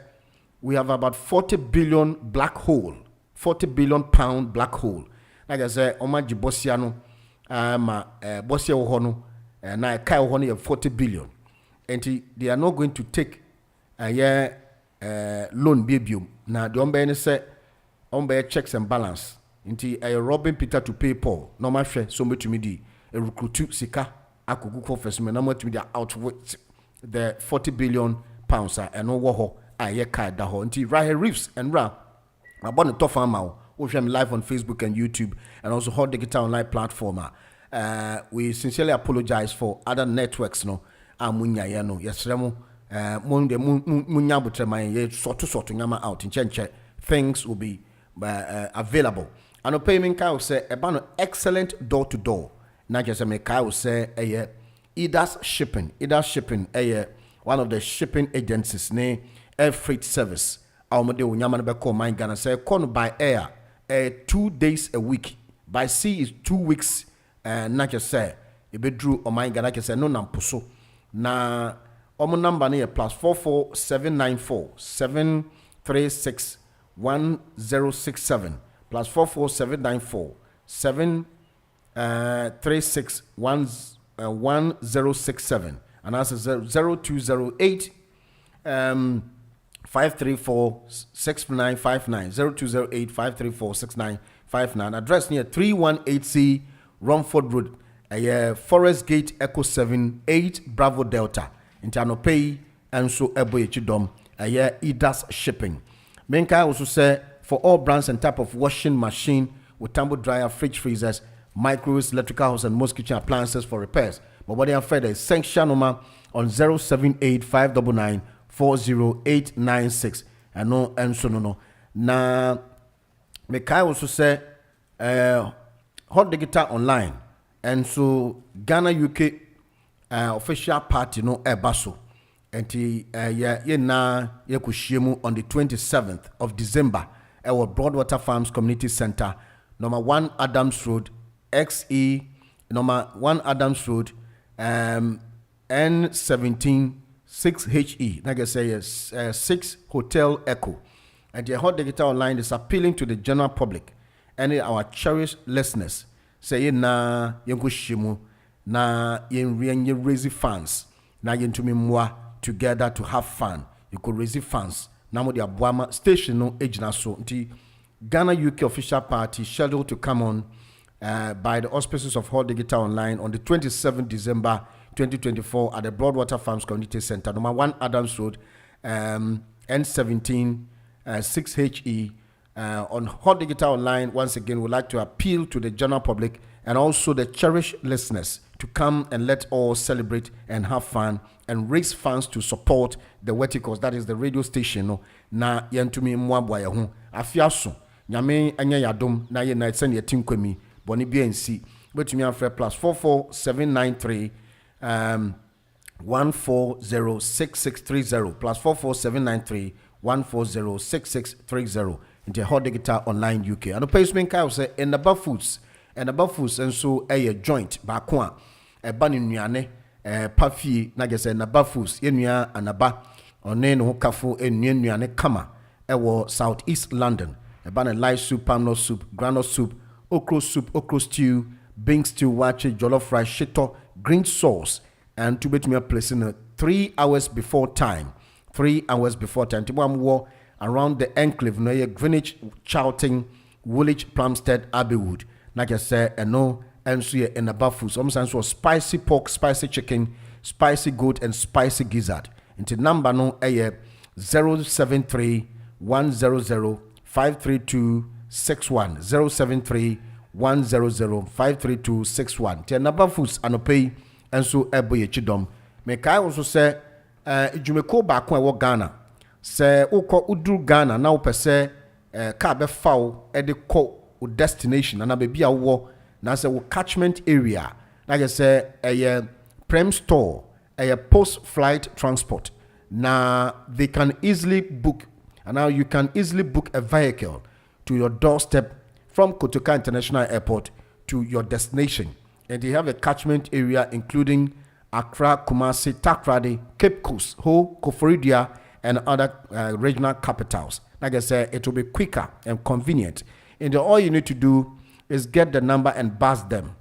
[SPEAKER 10] we have about 40 billion black hole, 40 billion pound black hole. Like I say, Omaji Bosiano, Bosia Ohono, and I Kai Ohoni 40 billion. And they are not going to take a year loan baby. Now, the Ombe say, Ombe checks and balance. Into a Robin Peter to pay Paul. No my friend, so much to me, a recruit Sika, Akuku first, no much to me, outwit the 40 billion pounds and no war. Aye kai da ho nti Rahe Reeves and Ra about the top farmer we share live on Facebook and YouTube and also Hotdigitalonline platform. We sincerely apologize for other networks no amunya ya no yesremo munya butrema ye soto nyama out in chenche things will be available and payment kai say about excellent door to door na just me kai say Idas shipping one of the shipping agencies ne air freight service. Almode unyama be call my Ghana say come by air 2 days a week. By sea is 2 weeks. Not just say it be drew on my Ghana say no nampuso. Na omo number ne +44 794 736 1067 +44 794 736 1067 and that's 0208 534 6959 0208 534 6959. Address near 318C Romford Road, Forest Gate Echo 7 8 Bravo Delta. Intano pay and so Eboye Chidom, Idas shipping. Menka also say for all brands and type of washing machine with tumble dryer, fridge freezers, microwaves, electrical house and most kitchen appliances for repairs. But what they are fed is sanction number on 078 599 40896 and no and so no na me kai also say Hotdigitalonline and so Ghana UK official party no ebaso and ye na ye kushiemu on the 27th of December our Broadwater Farms Community Center number 1 Adams Road XE number 1 Adams Road N17 6HE, like I say, 6 Hotel Echo. And the Hotdigitalonline is appealing to the general public and our cherished listeners. Say na yenkushimu na yen raise funds na yen to me mwa together to have fun. You could raise funds. Now the Abuama station no age so. Ghana UK official party scheduled to come on by the auspices of Hotdigitalonline on the 27th December 2024 at the Broadwater Farms Community Center, number 1 Adams Road, N17 6HE. On Hotdigitalonline, once again, we'd like to appeal to the general public and also the cherished listeners to come and let all celebrate and have fun and raise funds to support the Weticals, that is the radio station. No, na yentumi mwabwa ya hu afiaso nyame anya yadom na ye na send ye tinkwemi boni BNC betumi afre +44 793 1406630 +44 793 1406630 into Hotdigitalonline UK. And the payment Kyle say in the above foods and above foods and so a joint bakwa a banuane pafie na je say na bafus yenua anaba one no kafo enuane kama ewo southeast London a ban light soup, palm soup, groundnut soup, okra stew, bean stew, wache, jollof rice, shito, green sauce, and to bet me a place in 3 hours before time. 3 hours before time. Tibuam war around the enclave near Greenwich, Charlton, Woolwich, Plumstead, Abbeywood. Like I said, and no, and so in the buffalo. Sometimes was spicy pork, spicy chicken, spicy goat, and spicy gizzard. Into number no 073 100 53261 073 100 53261. Tia number foods anopay and so eboye chidom. Me kai also say jumeko baako ewo Ghana. Se ukọ udru Ghana na upese ka be fawo e de kọ o destination na baby a wo na say wo catchment area. Like I say prem store, post flight transport. Now they can easily book. And now you can easily book a vehicle to your doorstep from Kotoka International Airport to your destination. And they have a catchment area including Accra, Kumasi, Takrady, Cape Coast, Ho, Koforidua, and other regional capitals. Like I said, it will be quicker and convenient. And all you need to do is get the number and buzz them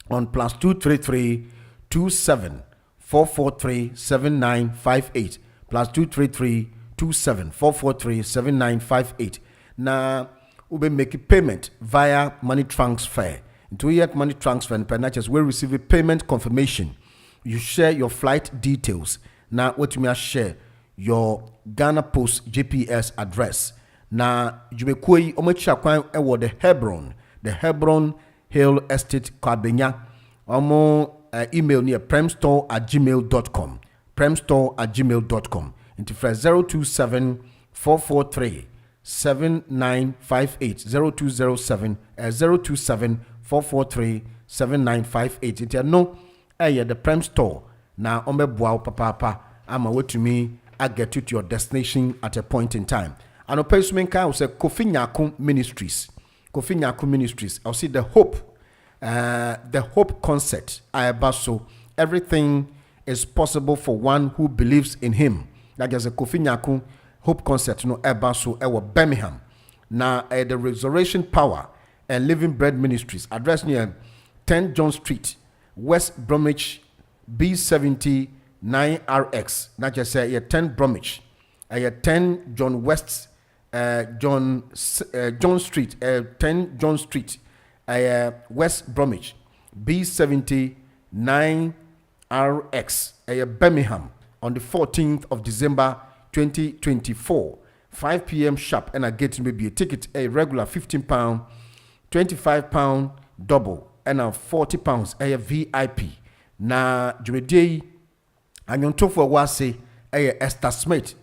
[SPEAKER 10] on +233 27 443 7958 +233 27 443 7958. Now we will make a payment via money transfer. Into yet money transfer and penalties will receive a payment confirmation. You share your flight details. Now what you may share your Ghana Post GPS address. Now you may koi omecha kwan ewo the Hebron Hill Estate Kabenya. Omo email near premstore@gmail.com. premstore@gmail.com. Into fresh 027 443 7958 0207 027 443 7958. It's no the Prem Store. Now ombe boa papa ama wetumi I get you to your destination at a point in time. And a person can say Kofi Nyako Ministries. Kofi Nyako Ministries. I'll see the hope concept. So everything is possible for one who believes in him. Like as a Kofi Nyako Hope Concept, so Birmingham. Now the Resurrection Power and Living Bread Ministries, address near 10 John Street, West Bromwich, B70 9RX. Not just say 10 Bromwich, 10 John West, John Street, 10 John Street, West Bromwich, B70 9RX, Birmingham, on the 14th of December 2024, 5 p.m. sharp, and I get maybe a ticket, a regular £15, £25 double, and a £40 a VIP. Na Jumedei, and on top of what say a Esther Smith,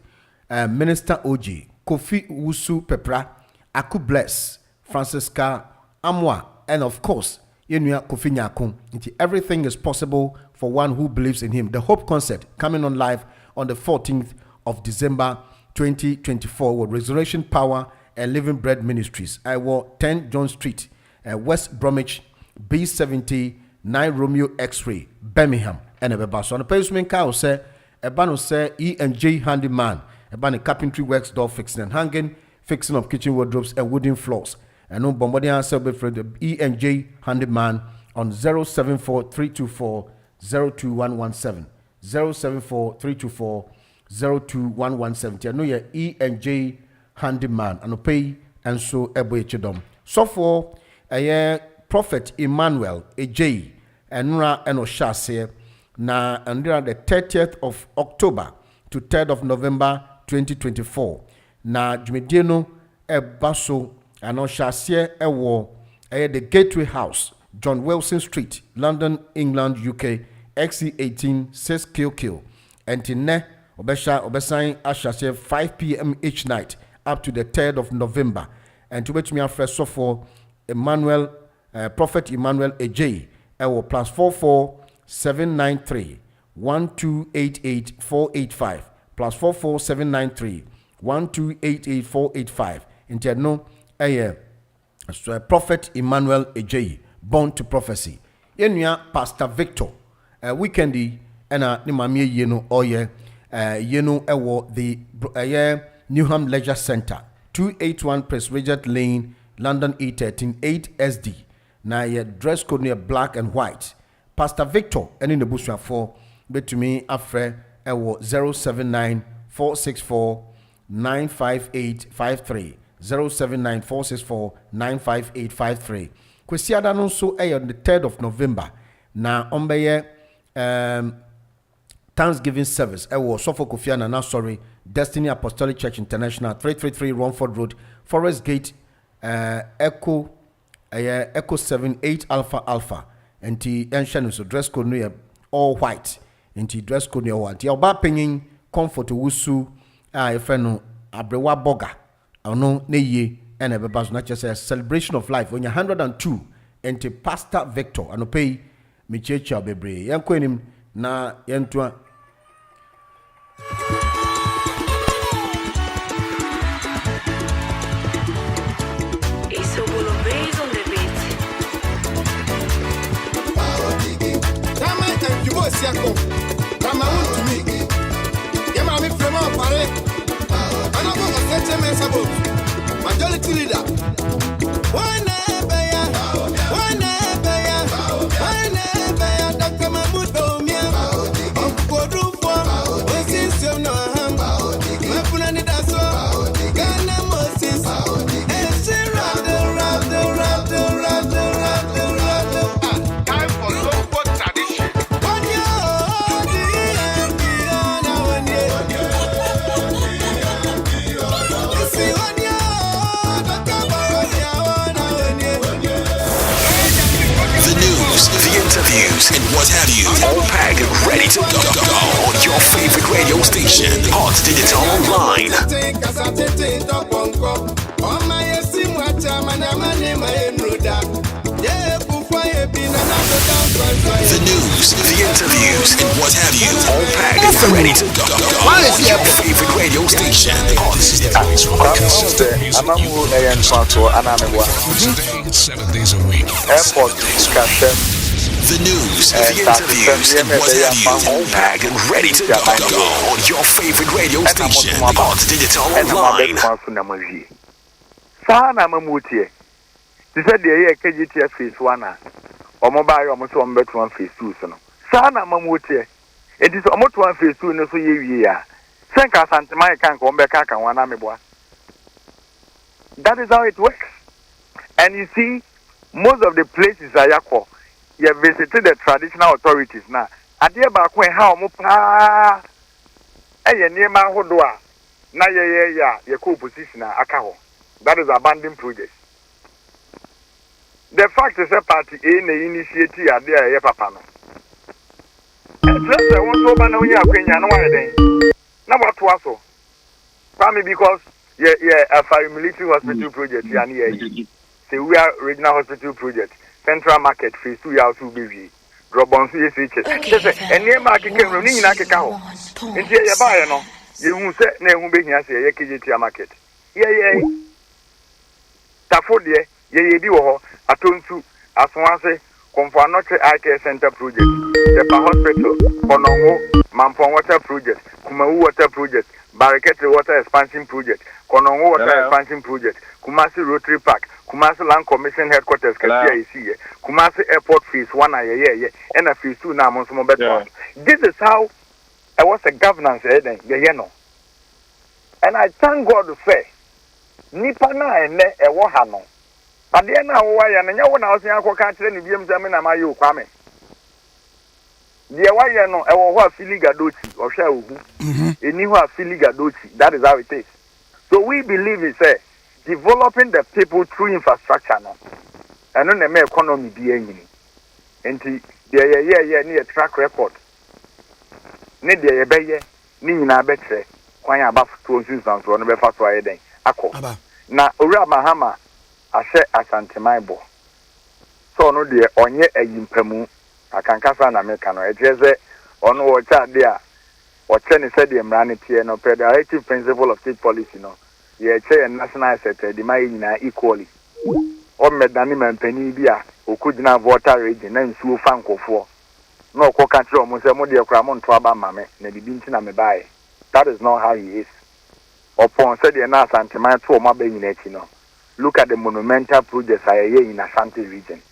[SPEAKER 10] Minister OG, Kofi Wusu Pepra, Aku Bless, Francisca Amwa, and of course, Yenuya Kofi Nyako. Everything is possible for one who believes in him. The Hope Concert coming on live on the 14th of December 2024 with Resurrection Power and Living Bread Ministries. I was 10 John Street, West Bromwich, B70 9 Romeo X-Ray, Birmingham. And a so on the pavement car say a ban say E&J handyman, a ban carpentry works, door fixing and hanging, fixing of kitchen wardrobes and wooden floors. And no Bombardier celebrate for the E&J handyman on 074 02117 074 02117. I know your E&J handyman and pay and so ebo chedom. So for a Prophet Emmanuel AJ and Nura and Oshase na under the 30th of October to 3rd of November 2024 na jumedieno baso and Oshase ewo the Gateway House, John Wilson Street, London, England, UK, XC18 6QQ. And tine Obesign Ashase 5 p.m. each night up to the 3rd of November. And to which me a fresh so for Emmanuel, Prophet Emmanuel AJ, +44 793 1288 485 +44 793 1288 485. Into no Prophet Emmanuel AJ born to prophecy. Yenua Pastor Victor, weekendi, ena ni mamie yeno oye, yeno ewo the Newham Leisure Center, 281 Presbyterian Lane, London E13, 8SD. Na ye dress code near black and white. Pastor Victor, eni nebusua for, betumi afre ewo 079 464 95853. 079 464 95853. Kwesiada no so on the 3rd of November. Na ombeye Thanksgiving service. Ewo Sofo Kofi Anana sorry. Destiny Apostolic Church International, 333 Romford Road, Forest Gate, Echo 78 Alpha. And the ancient so dress code no all white. And the dress code no white. The oba pengin comfort wusu friend abrewa boga. Ono ne ye and a bebas not just a celebration of life. When you're 102 and the Pastor Victor and pay me checha bebre. Yan kwenim na yentua.
[SPEAKER 9] Siako, kama to me. Yama mi from our pare. Another was such a mess about majority leader. One beya, Dr. Mahmoud Omia. Uncle Rufo, was in some no ham. My friend that's all. Ghana Moses. And she time for local tradition.
[SPEAKER 4] The interviews, and what have you, all packed and ready to go on your favorite radio station, Hotdigitalonline. The news, the interviews, and what have you, all packed and ready to go on your favorite radio station,
[SPEAKER 7] Consistent music you today, 7 days a week.
[SPEAKER 4] The news, the interviews, and what have you, all packed and ready to go on your favorite radio station, Hotdigitalonline.
[SPEAKER 5] Sana mamutie. She said the year KGTS phase 1. Or mobile almost 1 bet 1 phase 2. Sana mamutie. It is almost 1 phase 2 no so year. Senka Santamai can't come back and 1 ameboa. That is how it works. And you see, most of the places I yako, you have visited the traditional authorities now. At the back when how mupa a near my hodua. Na your co-position akaho. That is abandoned project. The fact is a party in the initiative at their papano. And just I want to open on your opinion. Now what was so? Probably because a fire military hospital project say we are regional hospital project, central market phase 2 years to be drop on CSH. And near market came running in Akao. And here you buy no. You who say name who be here say a KGT market. Yeah. Tafodie, ye bi wo atontu asonase Konfanoche Eye Care Center project, Depa Hospital, Konongo, Mampong Water project, Kumawu Water project, Barricade Water Expansion project, Konongo Water Expansion project, Kumasi Rotary Park, Kumasi Land Commission Headquarters, Kumasi Airport phase 1 and a phase 2 now Monsomo Bedford. This is how I was a governance and I thank God to say Nipa na ene ewo ha no. Ade na wo ya na nya wo na osia akoka kire ni biem zame na mayo kwame. Die wa ye no ewo ho afili gadochi ohwa ohu. Eni ho afili gadochi. That is how it is. So we believe in say developing the people through infrastructure no. Eno na me economy bi anyini. Enti die ye ni a track record. Ne die ye beye ni nyina betre kwan ya bafuto nsunsan so no be fa so ayeden. Na Ura Mahama ashe asantemaibo. So no de onye ayimpamu akankasa na meka no ejeze ono wocha de a woche ne said the emrane tie no pe directive principle of state policy no ye che national asset de mai nyina equally o medani mampani bi a okudina voter region na nsuo fa nkofo na okoka kire omo se mo de kra mo nto aba mame na bibi nti na me bae. That is not how he is. Upon said the na Santiman to omo ba nyina chi no. Look at the monumental projects aye in Ashanti region.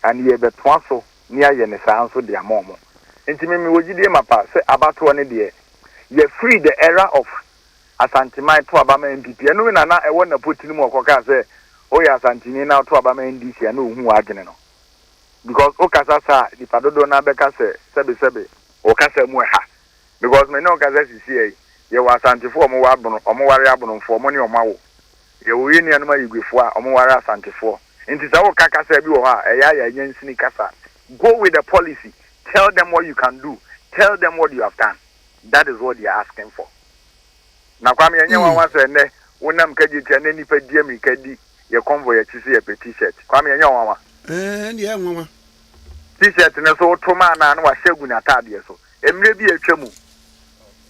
[SPEAKER 5] And ye betwa so near ye ne san so de amomo. Enti me wogide mapa say abato ne de ye free the era of Asantiman to Abama MPP. Enu na e wona potini mu okoka say o ya Asantini na to Abama NDC na ohu agene no. Because okasa sa di padodo na beka say sebe okasa mu ha. Because me no okasa sisi ye wa Asantifo omo wa abono omo ware abono fo omo ne omawo. Ye wo yeni anuma yigwefo a omo ware Asantifo. Nti sa wo kasa bi wo ha ya nyansini kasa. Go with the policy. Tell them what you can do. Tell them what you have done. That is what they are asking for. Na kwame yenye wan say ne wonam kaji tane nipa die mi kadi ye convoy ya chisi ye t-shirt. Kwame yenye wan
[SPEAKER 6] ye nwa
[SPEAKER 5] t-shirt ne so to ma na wa shegu na atade so. Emre bi atwam.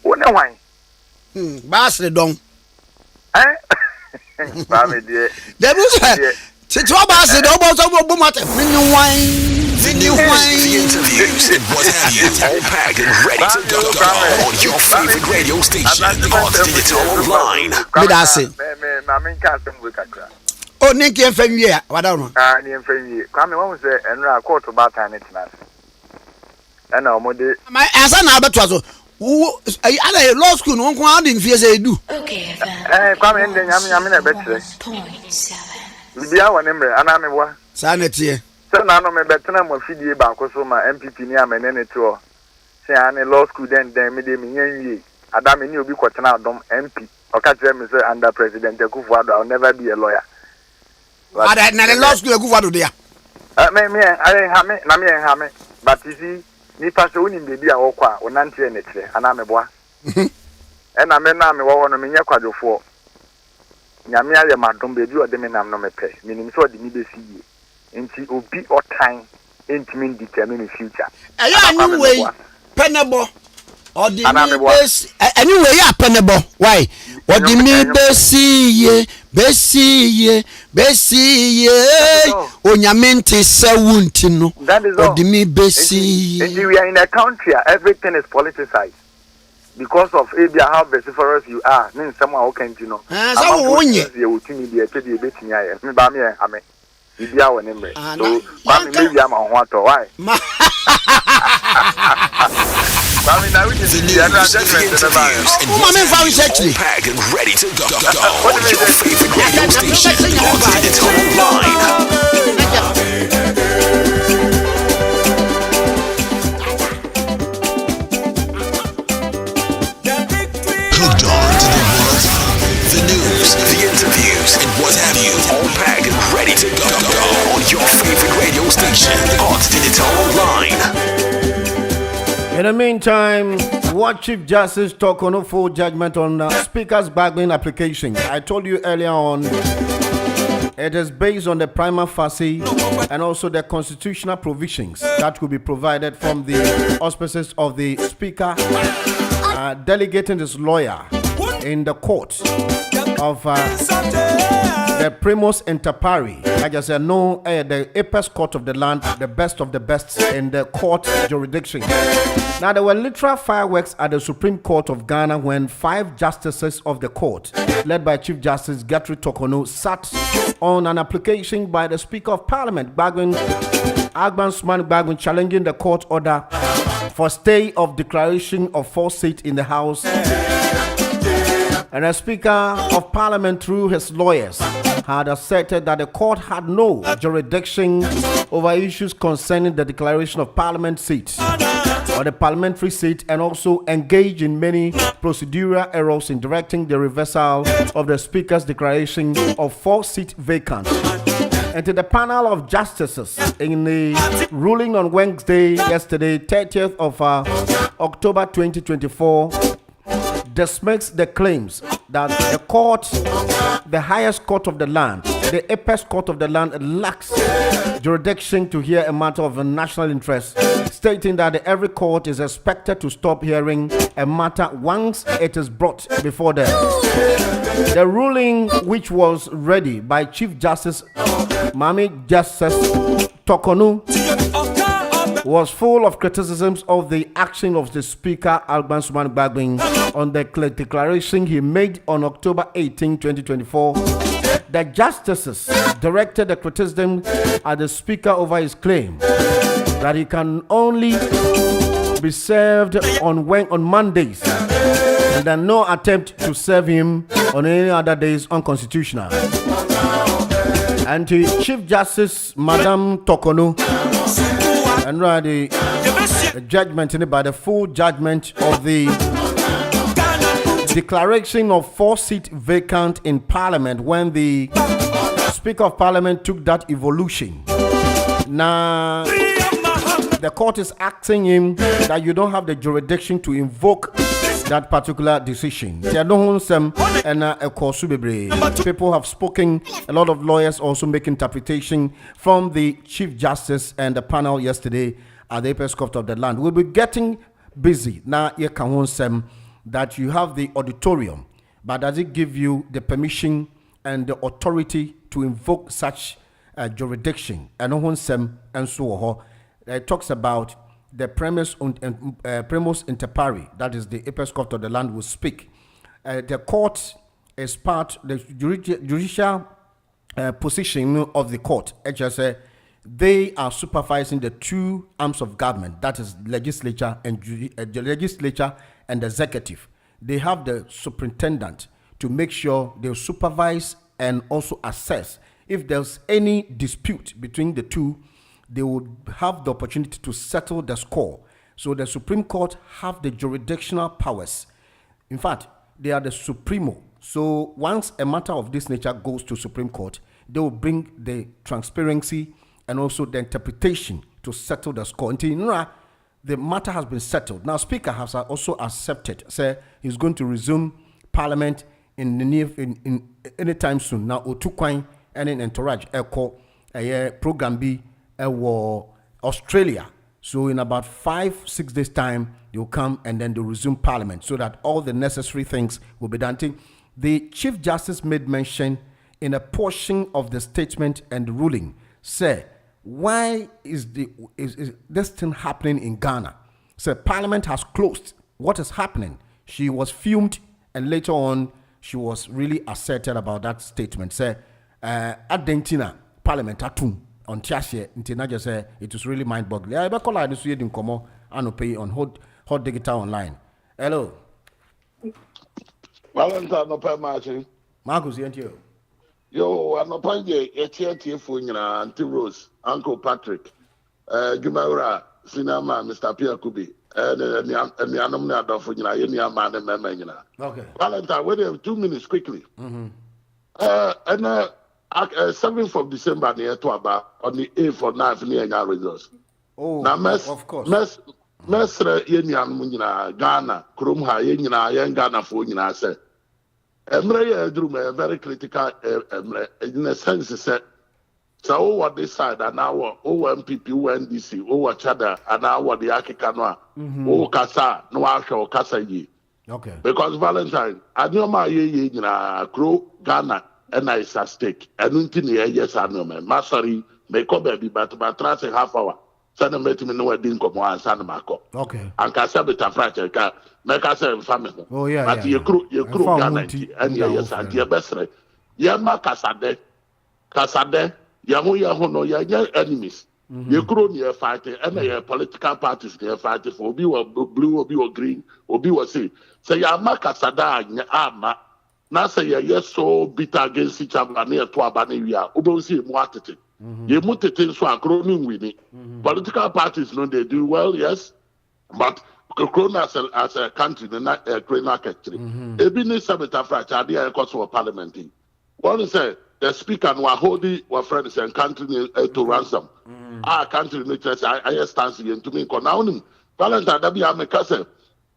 [SPEAKER 5] Wona wan?
[SPEAKER 6] Basre don.
[SPEAKER 5] Kwame die.
[SPEAKER 6] Debu say tito basre don bo so bo mate. Mini wan.
[SPEAKER 4] The news, the interviews, and what have you, all packed and ready to go on your favorite radio station, Hotdigitalonline.
[SPEAKER 6] Oh, Nick and Fenway, what I don't know.
[SPEAKER 5] Near Fenway. Kwame won't say, and I caught about time it's not. And now,
[SPEAKER 6] my answer now, but was I law school, no one in fears they do.
[SPEAKER 11] Okay,
[SPEAKER 5] Kwame, and then I'm in a better. We are one number, and I'm a one.
[SPEAKER 6] Sanity.
[SPEAKER 5] Na no me betena mo fidie ba ko so ma MPP ni amenene to se ane law school den me de me nyanwie adame ni obi kwotena adom MP oka tell me say under President Akufo-Addo I'll never be a lawyer.
[SPEAKER 6] But na the law school Akufo-Addo there.
[SPEAKER 5] Me I ha me but you see ni pass woni bebi a wo kwa wonante ne kire ana me boa e na me wo ho no me nya kwadofo nyame aye madom bebi o de me nam no me pe minim so de mi be siye nti obi or time intimate determine the future.
[SPEAKER 6] Anyway, penable or the best anyway, yeah, penable. Why? What the me Bessie, Onyamente Sawuntino.
[SPEAKER 5] That is all.
[SPEAKER 6] The me Bessie.
[SPEAKER 5] We are in a country, everything is politicized. Because of Abia, how vociferous you are, means someone who can, you know. You will see me be a teddy bit in your me. Ibia won emre. So, kwame maybe am on what why? Kwame na we just the interviews
[SPEAKER 4] and packed and ready to go on your favorite radio station, Hotdigitalonline. Hooked on to the world, the news, the interviews, and what have you, all packed and ready to go on your favorite radio station, Hotdigitalonline.
[SPEAKER 10] In the meantime, what Chief Justice talk on a full judgment on Speaker's bargaining application. I told you earlier on, it is based on the prima facie and also the constitutional provisions that will be provided from the auspices of the Speaker delegating his lawyer in the court of the primus inter pares, like I said, no, the apex court of the land, the best of the best in the court jurisdiction. Now, there were literal fireworks at the Supreme Court of Ghana when 5 justices of the court, led by Chief Justice Gertrude Tokono, sat on an application by the Speaker of Parliament, Agban Sumani Bagwin, challenging the court order for stay of declaration of 4 seats in the House. And the Speaker of Parliament, through his lawyers, had asserted that the court had no jurisdiction over issues concerning the declaration of Parliament seats or the parliamentary seat, and also engaged in many procedural errors in directing the reversal of the Speaker's declaration of 4 seats vacant. And to the panel of justices in the ruling on Wednesday, yesterday, 30th of October 2024, dismissed the claims that the court, the highest court of the land, the apex court of the land, lacks jurisdiction to hear a matter of a national interest, stating that every court is expected to stop hearing a matter once it is brought before them. The ruling, which was ready by Chief Justice Mami Justice Tokonu, was full of criticisms of the action of the Speaker Alban Suman Bagbin on the declaration he made on October 18, 2024. The justices directed the criticism at the Speaker over his claim that he can only be served on Mondays, and that no attempt to serve him on any other days unconstitutional. And to Chief Justice Madam Tokonu, and the judgment by the full judgment of the declaration of 4 seats vacant in Parliament when the Speaker of Parliament took that evolution. Now, the court is asking him that you don't have the jurisdiction to invoke that particular decision. People have spoken, a lot of lawyers also make interpretation from the Chief Justice and the panel yesterday at the apex court of the land. We'll be getting busy now. That you have the auditorium, but does it give you the permission and the authority to invoke such jurisdiction? And so on. It talks about the premise inter pari, that is the apex court of the land, will speak. The court is the judicial position of the court. HSA, they are supervising the 2 arms of government, that is legislature and the legislature and the executive. They have the superintendent to make sure they supervise and also assess. If there's any dispute between the two, they would have the opportunity to settle the score. So the Supreme Court have the jurisdictional powers. In fact, they are the supremo. So once a matter of this nature goes to Supreme Court, they will bring the transparency and also the interpretation to settle the score. Until the matter has been settled. Now, Speaker has also accepted, say he's going to resume Parliament in the near in anytime soon. Now, Otukwan and in entourage a program B Australia. So in about 5-6 days time, they'll come and then they'll resume Parliament so that all the necessary things will be done. The Chief Justice made mention in a portion of the statement and the ruling, say, why is this thing happening in Ghana? So Parliament has closed. What is happening? She was fumed, and later on, she was really asserted about that statement. Say, Argentina Parliament atum on Tiashe, Intina just say it was really mind-boggling. I call I this in Como and pay on Hot Digital Online. Hello.
[SPEAKER 11] Valentine no pay marching.
[SPEAKER 10] Marcus, you.
[SPEAKER 11] Yo, I'm not paying a for Auntie Rose, Uncle Patrick, Gumaura, Sinama, Mr. Pierre Kubi, and the Anamna for any man and Mamma. Okay. Valentine, wait 2 minutes quickly. And 7th of December near to about on the 8th or 9th near results. Oh, now, of course. Mestre Yenian Munina, Ghana, Krumha, Yena, Ghana for Yena said. Emre drew me a very critical in a sense said so over this side an hour over MPP NDC over Chada an hour the Akikanoa oh Kasa no Asha Kasa ye. Okay. Because Valentine I know my ye Crow Ghana and I is at stake and until yes I know man Masari may come baby but trans a half hour. Sana met me no didn't come on San Marco. Okay. And Casabita Frater make us a family. Oh, yeah. But you crew Ghana and yes, and your best. Yama Casade, Yamu no your enemies. You crew near fighting, and your political parties near fighting for be or blue or be or green or be or say. Say Yama Casada, Yama. Now say yes, so bitter against each other near to Abania, Ubosi Muatiti. You put it in so a crowning with it. Political parties know they do well, yes, but Corona as a country, they're not a great market. Ebini Sabita Fracha, the cost of parliament. One is the speaker and Wahodi were friends and country to ransom. Our country, I stand to me, Valentine, that be a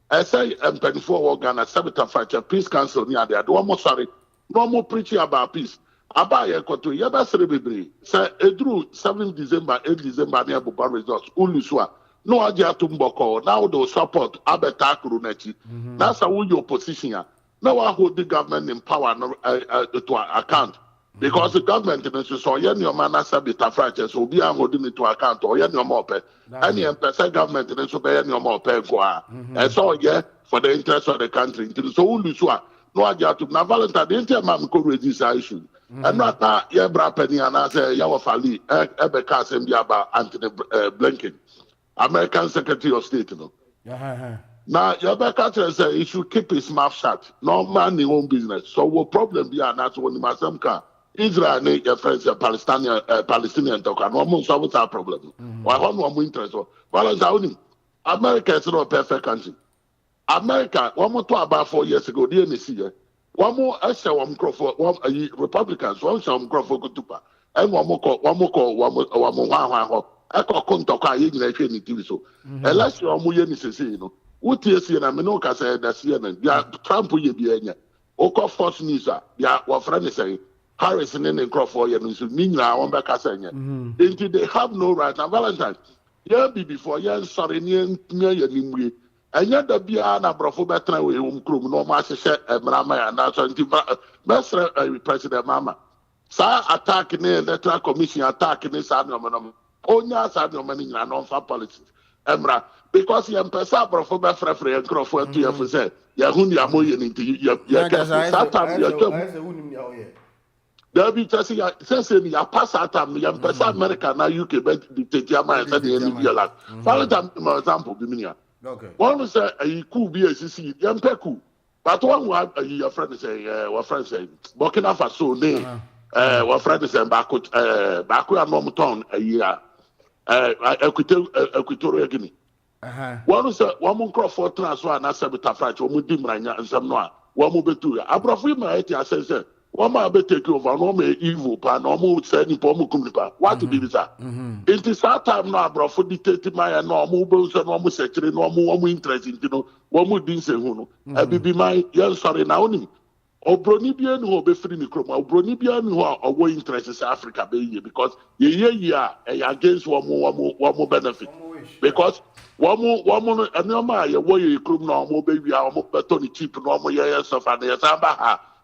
[SPEAKER 11] I say M24 Ghana Sabita Fracture Peace Council near there. Do one more sorry. No more preaching about peace. Abaya Koto Yaba Serebri. Say Edru 7 December, 8 December near Buban results. Uluswa. No idea to Mboko. Now they'll support Abeta Kurunechi. That's how your opposition. Now I hold the government in power to account. Because the government is so yen your man as a bit of fractures will be holding it to account or yen your more pay. Any percent government is so pay your more pay for. And so yeah, for the interest of the country. So Uluswa. No idea to now Valentine the entire man could raise this issue. And not that yeah, Penny and I say Yawafali, Ebeka Sembiaba, Anthony Blinken, American Secretary of State. You know. Now Yabeka says he should keep his mouth shut. No man in own business. So what problem be and that's when the Masamka Israel need your friends Palestinian talk and one solve our problem. Why one more interest? Valentine America is not a perfect country. America, one more talk about 4 years ago, the NC. One more I say one Crawford, one Republicans, one some Crawford Kutupa, and one more I call Kontoka in the TV so. Unless you are Muyen is you know. What is in Aminoka said that CNN, Trump will be in Oko Force Nisa, ya what friend say, Harrison and Crawford, and Nina, one back until they have no right. Now, Valentine, yeah, be before, yeah, sorry, near your and yet the Biana Brofo better way no master Brahma and that's best President Mama. Sa attacking the electoral commission attacking this anomaly. Onya Sadomaning and non-far policies. Emra, because you Pesa Brofo Befrefrey and Crawford to your say, Yahuni Amoyan into your there be testing ya pass at time, ya Pesa America now UK bet dictate Yama and said the end of your life. Valentine, for example, Biminia. Okay. One was a cool BSC, young Peku. But one was your friend say, what friend say, Burkina Faso, name, what friend say, Baku and Momuton a year, Equatorial Guinea. One was a woman Crawford transfer and I said, Fracture, Mudim and some noir, one move to you. I brought him, I said, one might be take over, no me evil, pan, no more sending Pomu Kumipa. What to be this? It is our time now, bro, for dictating my normal bills and almost actually no more interest in, you know, one more didn't say who. I be my, yes, sorry, now. Or Bronibian who be free in Chroma, or Bronibian who are away interests in Africa, because yeah, against one more benefit. Because one more, and no matter where you come no more, baby, I'm more cheap, no more years of an year.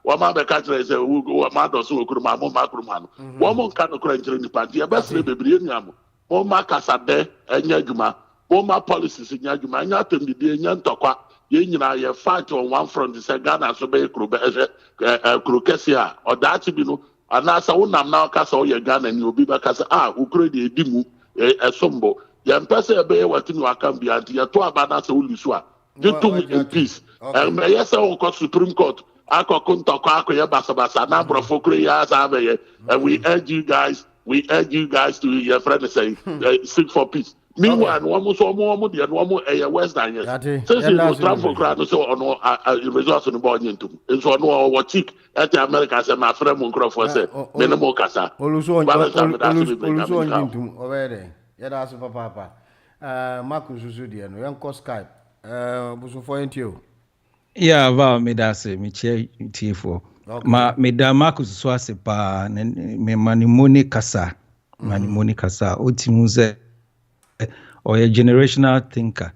[SPEAKER 11] One man the country is a man or so Kurma, Macruman. One more kind of crunch in the party, a best baby, one Macasa de, and Yaguma, one more policies in Yaguma, and nothing the Yan Tokwa, Yin and I fight on one front, the Sagana, so be Krukesia, or that you know, and that's a one now castle your gun and you'll be back as who created a dimu, a sombo. Yan Pesa Bay, what you can be anti a 2 bananas Uluswa. You took me in peace. And yes, I will Supreme Court. And we urge you guys to your friend say seek for peace. Meanwhile, one more West Nile. Since you Trump for crowd so on resource in the body into it's on what chick at the Americans and my friend Muncroft said minimal casa.
[SPEAKER 10] That's Papa. Marcus Zudian, young Skype. Busu
[SPEAKER 12] Yeah, va me da se me che tifo. Ma me da Marcus so ase pa me manimoni kasa. Manimoni kasa otimu ze or a generational thinker.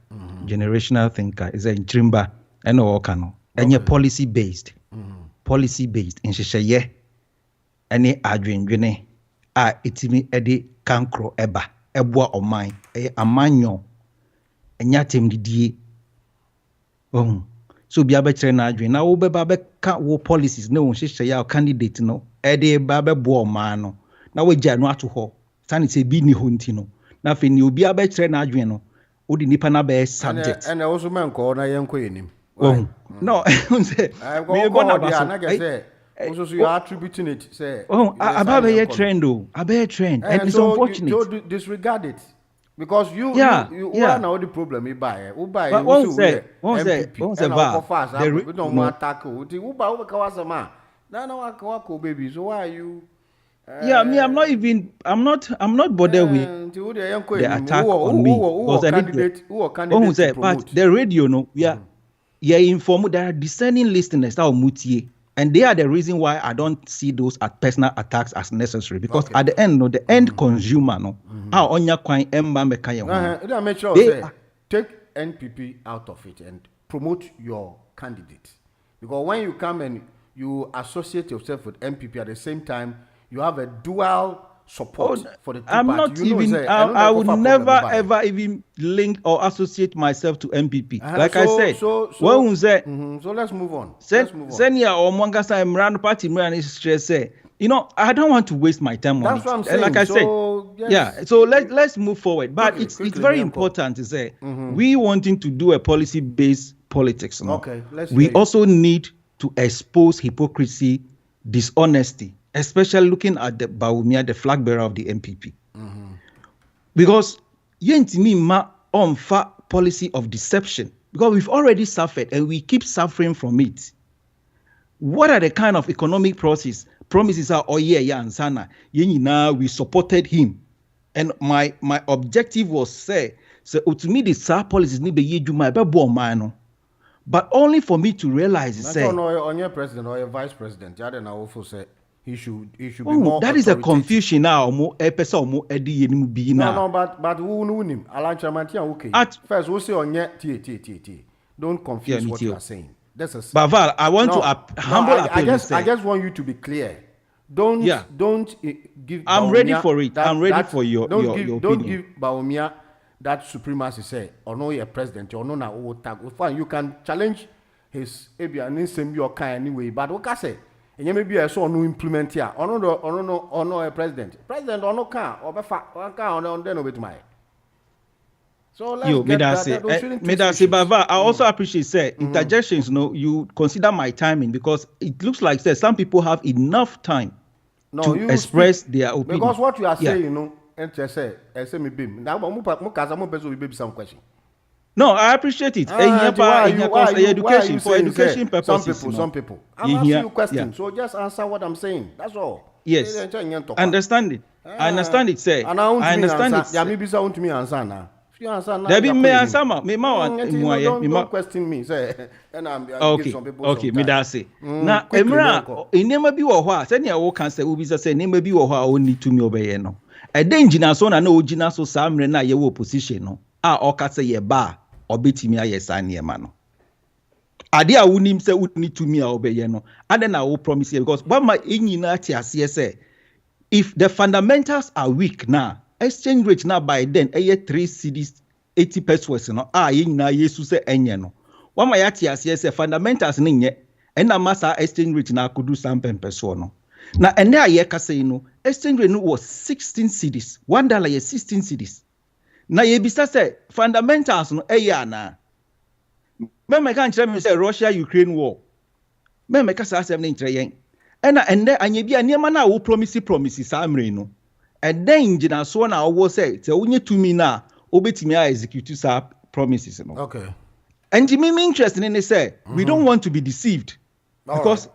[SPEAKER 12] Generational thinker is a trimba and all kano. And you're policy based. Policy based in sheye. Any adwendwene a itimi ede kankro eba eboa o man e amanyo enya tem didie. So be able to na adwin na wo be ba be ka wo policies na wo hyehyɛ ya candidate no e de ba be bo man no na wo gya no ato ho sane se bi ni ho nti no na fe ni obi aba kyerɛ na adwin no wo di nipa na be subject
[SPEAKER 10] and also man ko na yen ko yenim
[SPEAKER 12] no say me go na ba
[SPEAKER 10] na get say also you are attributing it say
[SPEAKER 12] aba be trend o aba trend and it's unfortunate
[SPEAKER 10] you disregard it. Because you are now the problem. You buy won't say we don't want tackle. No, baby. So why are you?
[SPEAKER 12] Me, I'm not bothered with the attack on me. But the radio, no, informed. There are discerning listeners that are mutie, and they are the reason why I don't see those personal attacks as necessary. Because at the end, the end consumer,
[SPEAKER 10] take NPP out of it and promote your candidate. Because when you come and you associate yourself with NPP at the same time, you have a dual support for the two
[SPEAKER 12] I'm
[SPEAKER 10] parties.
[SPEAKER 12] not even. I would never ever even link or associate myself to MPP. Like I said,
[SPEAKER 10] so let's move on.
[SPEAKER 12] Senior or Mwangasa Imran party say, I don't want to waste my time on it.
[SPEAKER 10] That's what I'm saying.
[SPEAKER 12] Like I said,
[SPEAKER 10] yes.
[SPEAKER 12] So let's move forward. But it's very important to say we wanting to do a policy-based politics.
[SPEAKER 10] Okay,
[SPEAKER 12] we also need to expose hypocrisy, dishonesty, especially looking at the Bawumia, the flag bearer of the MPP. Because yentimi ma onfa policy of deception, because we've already suffered and we keep suffering from it. What are the kind of economic promises are ansana we supported him, and my objective was say to me the policies need be yejuma but only for me to realize say
[SPEAKER 10] on your president or your vice president say he should be more
[SPEAKER 12] that is a confusion now but who
[SPEAKER 10] him okay at first we'll say on don't confuse what you are saying.
[SPEAKER 12] Baval, I want to humble appeal.
[SPEAKER 10] I just want you to be clear. Don't give.
[SPEAKER 12] I'm ready for it. I'm ready for your opinion.
[SPEAKER 10] Don't give Bawumia that supremacy. Say, or no, you're president, or no, now fine. You can challenge his your kind anyway. But what I say, and you maybe I saw no implement here. Or no, a president, or no car, or on then over to my. So let's
[SPEAKER 12] Bava, I also appreciate interjections. You consider my timing because it looks like some people have enough time to express their opinion.
[SPEAKER 10] Because what you are saying, some question.
[SPEAKER 12] No, I appreciate it. Education purposes.
[SPEAKER 10] Some people. I'm asking you questions, so just answer what I'm saying. That's all.
[SPEAKER 12] Yes, I understand it. I understand it. Say, I understand it.
[SPEAKER 10] Me answer now.
[SPEAKER 12] There be me answer
[SPEAKER 10] don't question me. Say, and I'm
[SPEAKER 12] okay. Me that say. Now, Emra, never be wo hwa. Say na wo kan say obi say never be wo hwa oni tumi obeye no. E den jina so na ojina so samre na ye wo opposition no. O ka say ye ba obetimi ayesa na ema no. Ade a wonim say oni tumi a obeye no. Ade na wo promise because what my enyina ti ase say if the fundamentals are weak now, exchange rate now by then 3 cedis 80 pesos no yina yesu se enye no wa ma ya ti ase se fundamentals ne nye na masa exchange rate na akudu sampen peso no na ene aye kase no exchange rate no was 16 cedis $1 is 16 cedis na ye bisa se fundamentals no ana me kan kire me say Russia Ukraine war me ka sa asem ne nkire yen ena ende anye bia niema na wo promise sa amre no. And then jina so na owo say te unye to me na obetimi execute sa promises no.
[SPEAKER 10] Okay.
[SPEAKER 12] And me interest in say we don't want to be deceived because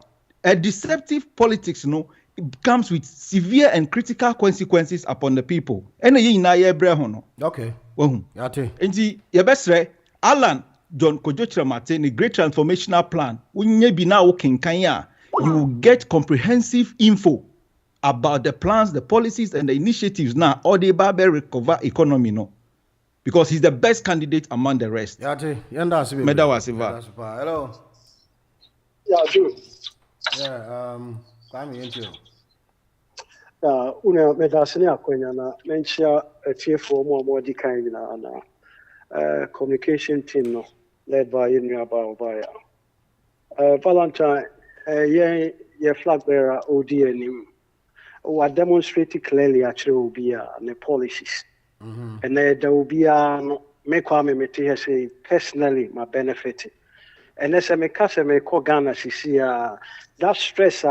[SPEAKER 12] a deceptive politics it comes with severe and critical consequences upon the people. And ye na ye bre ho no.
[SPEAKER 10] Okay.
[SPEAKER 12] Yate. Enti ye besre Alan John Kojo Chramate ni great transformational plan. Unye bi na wo kenkan a you will get comprehensive info about the plans, the policies, and the initiatives now, or the Babe recover economy, because he's the best candidate among the rest.
[SPEAKER 10] Hello.
[SPEAKER 13] Yeah, good.
[SPEAKER 10] Yeah,
[SPEAKER 13] una medasini akwenya na menchia TF4 more kind na communication team no led by Yenya Baobaya. Valentine, ye flag bearer ODN. Were demonstrated clearly actually will be the policies. And there will be make say personally my benefit. And as I make Ghana see that stress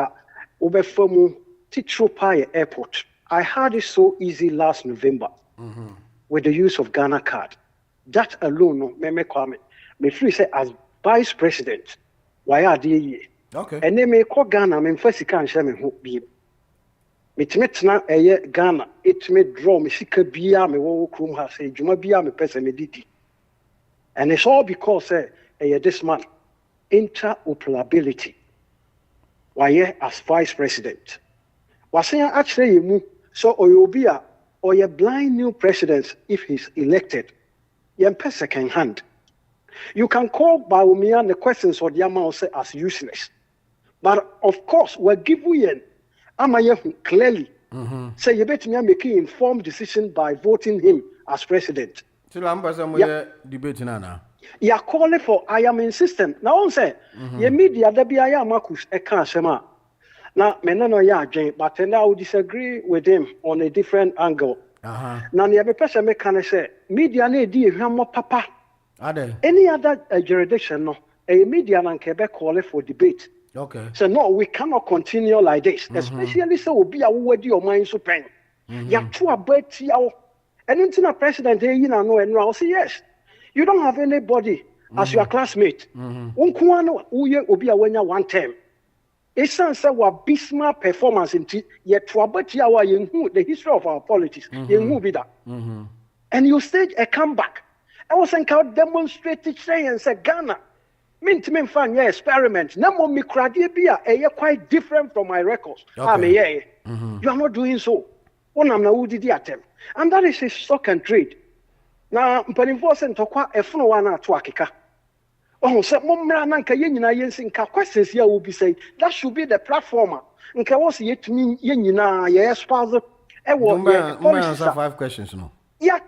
[SPEAKER 13] over from Titropai airport. I had it so easy last November with the use of Ghana card. That alone me free say as vice president why are they
[SPEAKER 10] okay
[SPEAKER 13] and then me call Ghana me first can share me hope be metmetna Ghana it me draw me sika bia me wo krum ha say juma bia me pese me didi and it's all because this man interoperability. Why as vice president? Was actually you so Oyobia or a blind new president if he's elected? Yempe second hand. You can call Baumia the questions or the amount as useless. But of course, we're giving Amaye clearly. Say you bet me make an informed decision by voting him as president.
[SPEAKER 10] So I'm debating now.
[SPEAKER 13] You are calling for I am insistent. Now on say your media there be I am Marcus Ekashema. Now menano ya Jane, but I would disagree with him on a different angle. Now the person me can say media ne di more papa. Any other jurisdiction no a media and Quebec call for debate.
[SPEAKER 10] Okay.
[SPEAKER 13] So no, we cannot continue like this. Especially so will be a word your mind so pen. You two are bet you and into president you know and I'll say yes. You don't have anybody as your classmate. Unkuano uye will be a winner one time. It's say what Bismarck performance in yet to about the history of our politics. And you stage a comeback. I was demonstrated say and said Ghana. Mint fan experiment. Namo mikradibia quite different from my records. You are not doing so. One am na did the attempt. And that is a stock and trade. Now Penifosent Tokwa F1 to Akika. Oh, so Mumra Nanka Yenina Yensinka questions here will be saying that should be the platform. And was yet to mean Yenina, yes, father. I
[SPEAKER 10] will 5 questions no.
[SPEAKER 13] Yeah,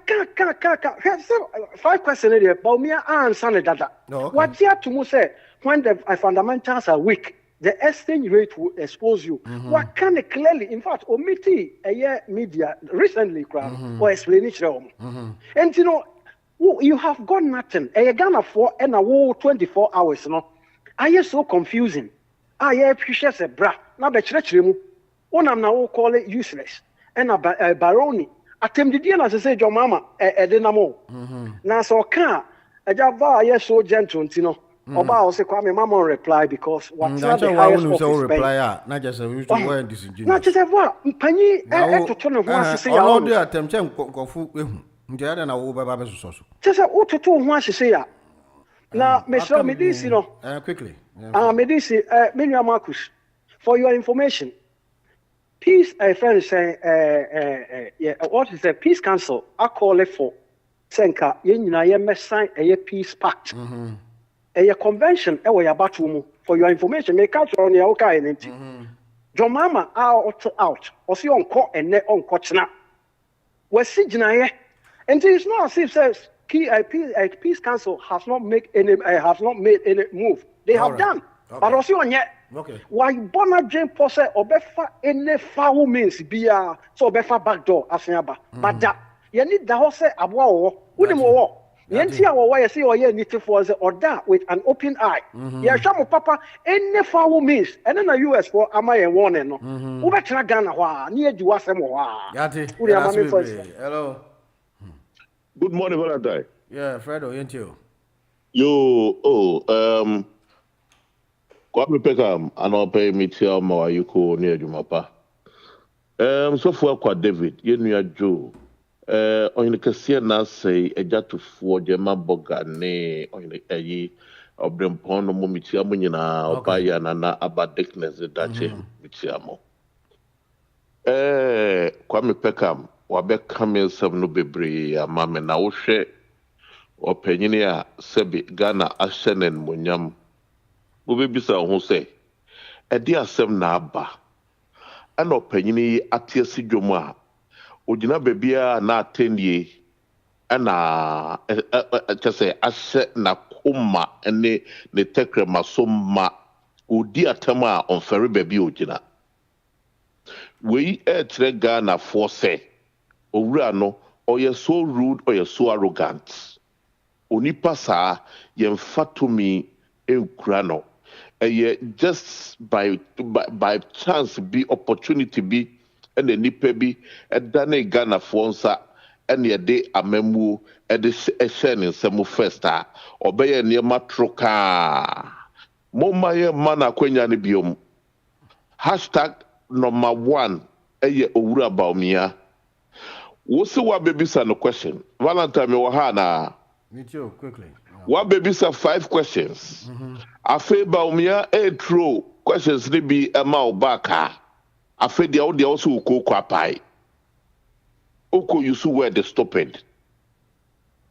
[SPEAKER 13] five questions here. Baumia answer that. What you have to say when the fundamentals are weak, the exchange rate will expose you. What can it clearly, in fact, omiti a media recently or explanation. And you know, you have got nothing. A Ghana for and a war 24 hours. No, I am so confusing. I appreciate a bra. Now the church room. One am now call it useless. And a baroni. Attempted as I say, your mama, a dynamo. Now, so can a Java, yes, so gentle, you know. About say, Kwame, Mama reply because what's not the highest reply, not just a usual word, not just a what, Penny, to turn of once to say, all the attempt, go full, the other now over Babas. Just a auto to once to say, now, Miss Medici,
[SPEAKER 10] quickly,
[SPEAKER 13] Medici, Minia Marcus, for your information. Peace, a friend saying, what is the Peace Council? I call it for Senka, Yen sign a peace pact. A convention, for your information, make out on your okay and John Mama out, or see on court and net on court now. We're sitting here, and it is not as if says Peace Council has not made any move. They have done, but also on yet.
[SPEAKER 10] Okay.
[SPEAKER 13] Why Bona Jane Posse or Befa any foul means be so Befa backdoor as Yaba. But that you need the horse abwa wouldn't war. Yentia or why I see or ye need to force or that with an open eye. Yeah, Shamu Papa any foul means and then the US for am I a warning no. Ubetra Ghana near you was some
[SPEAKER 10] hello.
[SPEAKER 11] Good morning, Valentine.
[SPEAKER 10] Yeah, Fredo, ain't you?
[SPEAKER 11] Yo, Kwame Pekam, and I'll pay me tell my you call near Jumapa. So for Kwa David, you know Joe. On the Cassiana say a jet to for Gemma Bogane on the Aye of them Pono Mumichiamunina or Payanana about Dickness the Dache Michiamo. Kwame Pekam, Wabek Camille Sam Nubebre, a mamma now share or Peninia Sebi Ghana Ashenen Munyam. Bubisa who say, a dear sem na ba, and opinion at your sigma, Ujina bebia na 10 ye, and just say, I said na kuma and ne tekre masoma, Udia Tama on ferry baby Ujina. We Ghana for say, Urano, or you're so rude or you're so arrogant. Unipasa, yen fatumi, Ukrano. Just by chance be opportunity be and the nipe be and dane Ghana fonsa and ye de amemu and the shen in semu festa obey near matroka moma ye mana kwenya ni biom #1 eye owura baumia wo se wa baby san question Valentine me wa ha na
[SPEAKER 10] me too quickly
[SPEAKER 11] What baby say 5 questions. Afe ba umia true questions ni bi ema obaka. Afe dia o dia also uko kwapai. Oko yusu word the stupid.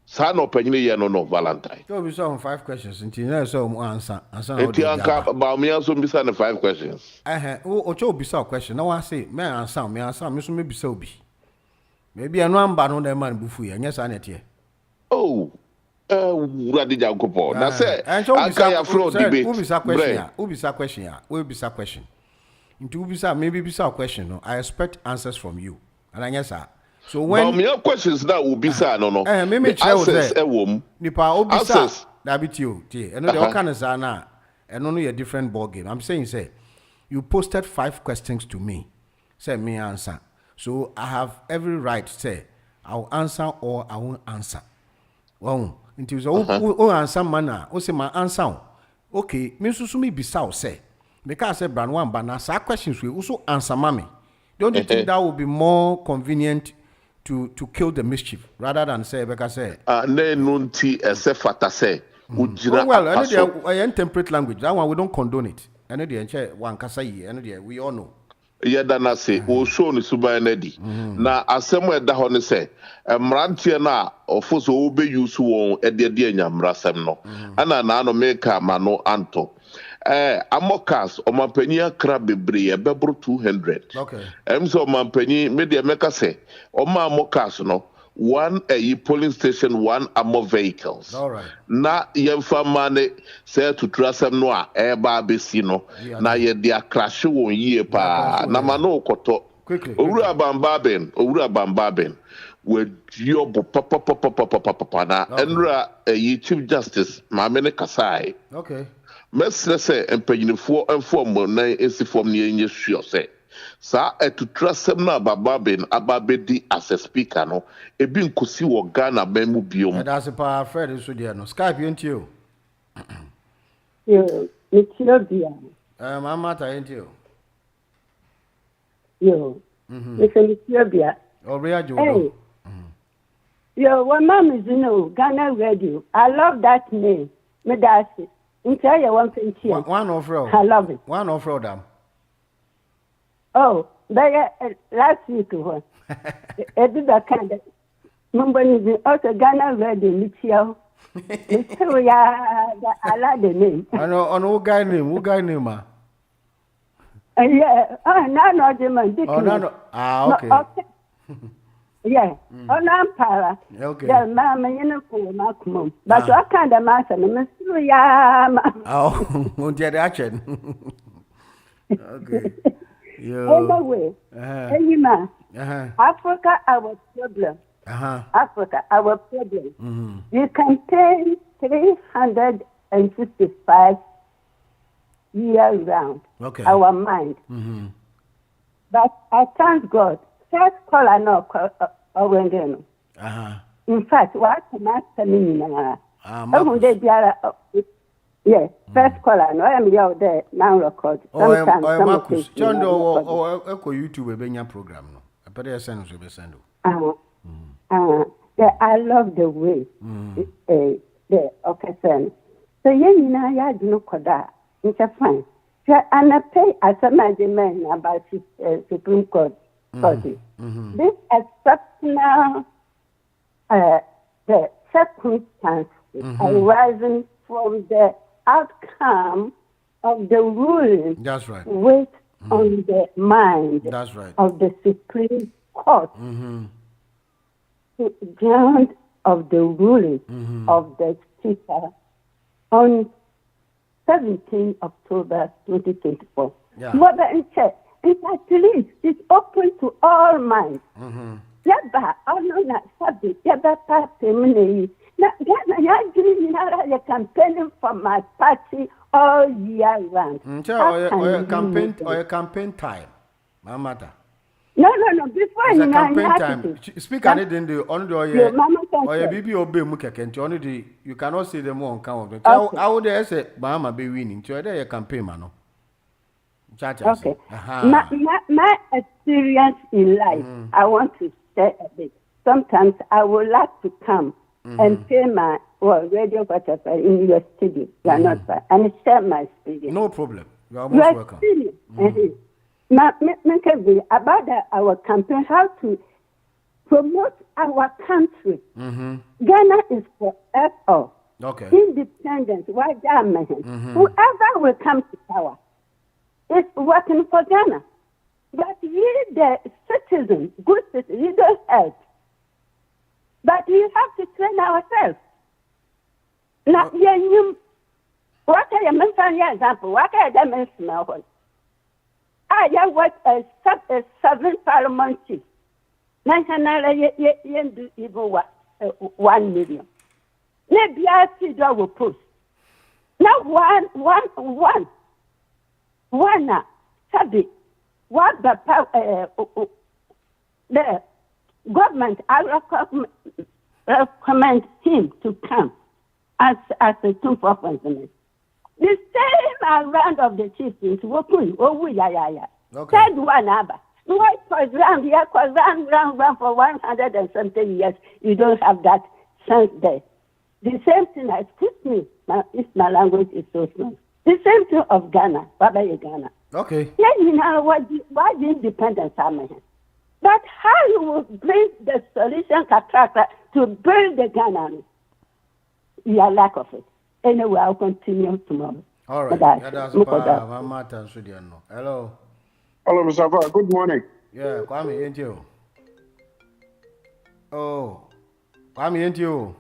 [SPEAKER 11] Sa no panyine ye no Valentine.
[SPEAKER 10] So we saw 5 questions until now so answer.
[SPEAKER 11] Eti anka ba umia so bisa na 5 questions.
[SPEAKER 10] O cho bisa question. Now I say me answer me so me bisa obi. Maybe anu amba no na man bufu ye. Nya sa na tie.
[SPEAKER 11] Oh. Uradi Jacopo. Na say anka ya flow debate.
[SPEAKER 10] Ubisa question. Into ubisa maybe bisa question no. I expect answers from you. And anya sa. So when
[SPEAKER 11] me questions now ubisa no.
[SPEAKER 10] Me
[SPEAKER 11] answers ewom.
[SPEAKER 10] Nipa ubisa da bitio tie. Eno de o kan sa na. Eno no a different ball game. I'm saying say you posted 5 questions to me. Say me answer. So I have every right to say I'll answer or I won't answer. Well, until so answer manner, o say my answer. Okay, me susu me bisa o say. Because I say brand one but na sa questions we also answer mommy. Don't you think that would be more convenient to kill the mischief rather than say because say
[SPEAKER 11] ne nunti ese fata say ujira
[SPEAKER 10] well, I temperate language. That one we don't condone it. I know the enche one kasa yi, I know we all know.
[SPEAKER 11] Yeda na se o show ni suba enedi na asem eda ho ne se mrantie na ofoso obe use won ede enyamrasem no ana na no make ma no anto amokas omampani akra bebre e bebro 200
[SPEAKER 10] okay
[SPEAKER 11] so omampani me de meka se amokas no one polling station, 1 armor vehicles.
[SPEAKER 10] All right.
[SPEAKER 11] Na yemfa mane say to trasem no a eba besi no na ye dia crash won yie pa na ma no koto.
[SPEAKER 10] Quickly.
[SPEAKER 11] Owura bambaben we diobo papa na enra chief justice ma me ne kasai.
[SPEAKER 10] Okay.
[SPEAKER 11] Mesre say empanyinfo enform na esifom ne enye sure say sa etutrasem na bababen ababedi as a speaker no ebi nkosi wo Ghana memu biom
[SPEAKER 10] and as a pa Fred so there no Skype yentio
[SPEAKER 14] yo Ethiopia
[SPEAKER 10] mama ta yentio
[SPEAKER 14] yo Ethiopia
[SPEAKER 10] Oria Jodo
[SPEAKER 14] yo one mom is Ghana radio. I love that name me that's it entire one thing here
[SPEAKER 10] one of row
[SPEAKER 14] I love it
[SPEAKER 10] one of row them.
[SPEAKER 14] Oh, last week one. Did that kind of number also Ghana radio Michio. So yeah, I like the name.
[SPEAKER 10] I know on who guy name ma.
[SPEAKER 14] Yeah, no the man.
[SPEAKER 10] Oh no. Okay.
[SPEAKER 14] Yeah. Oh no para.
[SPEAKER 10] Okay.
[SPEAKER 14] Yeah, mama mom. But what kind of master me so yeah.
[SPEAKER 10] Oh, on the action. Okay.
[SPEAKER 14] Anyway, Africa, our problem. Africa, our problem. You can pay 365 years round.
[SPEAKER 10] Okay.
[SPEAKER 14] Our mind. But I thank God. First call I know. In fact, what am I telling you? Yes, first call I know. I'm out there now record.
[SPEAKER 10] Sometimes Marcus, John Eko YouTube benya program no. Apere send so be send.
[SPEAKER 14] I love the way. Okay, son. So you ya do no koda. It's fine. And I pay as a man about Supreme Court. This exceptional the circumstances arising from the outcome of the ruling.
[SPEAKER 10] That's right.
[SPEAKER 14] Weight on the mind.
[SPEAKER 10] That's right.
[SPEAKER 14] Of the Supreme Court. To ground of the ruling of the Speaker on 17 October 2024.
[SPEAKER 10] Yeah.
[SPEAKER 14] More than check. It's at least it's open to all minds. Yaba, I know not subject. Yaba, party, you're campaigning for my party all year round.
[SPEAKER 10] Or campaign time. My matter.
[SPEAKER 14] No. Before
[SPEAKER 10] it's
[SPEAKER 14] you
[SPEAKER 10] a campaign time. Speak on it in the on the or your baby obey Mukakent. Only the you cannot see them on count. How would they say Mama be winning? To a campaign, man.
[SPEAKER 14] Okay. My experience in life, I want to share a bit. Sometimes I would like to come and pay my well, radio whatever in your studio. You are not far. And share my experience.
[SPEAKER 10] No problem. You are most welcome.
[SPEAKER 14] About our campaign, how to promote our country. Ghana is for us all.
[SPEAKER 10] Okay.
[SPEAKER 14] Independence. Whoever will come to power is working for Ghana. But we, the citizens, good citizens, we don't help. But we have to train ourselves. Now, what are you mentioning? Example, what are you mentioning? I was a 7 parliament chief. National, you do even 1 million. Maybe I see double post. Now, one, Sabi, what the government, I recommend him to come as a two for president. The same round of the chieftains, third one, Abba. Why for round for 100 and something years, you don't have that sense there. The same thing as me, if my language is so small. The same thing of Ghana, Baba Ghana.
[SPEAKER 10] Okay.
[SPEAKER 14] Yeah, you know why the independence are made. But how you will bring the solution to build the Ghana? We are lack of it. Anyway, I'll continue tomorrow.
[SPEAKER 10] All right. Hello.
[SPEAKER 15] Hello, Mr. Fa. Good morning.
[SPEAKER 10] Yeah, Kwame, ain't you? Oh, Kwame, ain't you?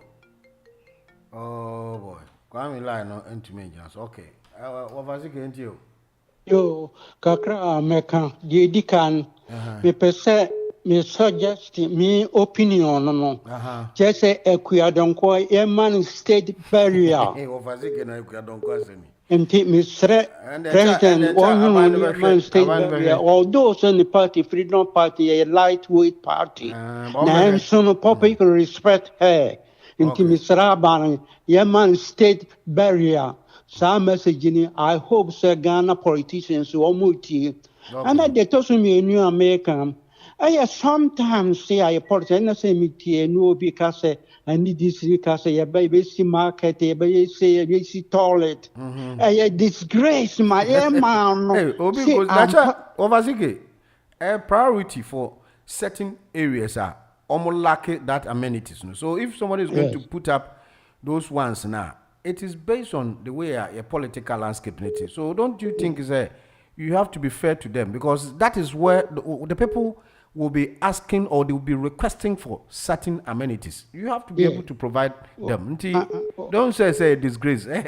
[SPEAKER 10] Oh boy, Kwame line no into me just okay. What was it ain't you?
[SPEAKER 16] Yo, kakra American, the can me pese me suggest me opinion no. Just say Ecuador a man state barrier.
[SPEAKER 10] What was it na Ecuador say me?
[SPEAKER 16] Enti Mr. President one man state barrier. Although in the party Freedom Party a lightweight party. Now some public respect her. Enti Mr. Aban man state barrier. Some message I hope Sir Ghana politicians will multi. And that they told me a new American. I sometimes say I politician and say me no because I need this because a baby see market, a baby say a see toilet. I disgrace my man.
[SPEAKER 10] Hey, a priority for certain areas are almost lacking that amenities. So if somebody is going to put up those ones now, it is based on the way a political landscape is. So don't you think you have to be fair to them because that is where the people will be asking or they will be requesting for certain amenities. You have to be able to provide them. Don't say disgrace. And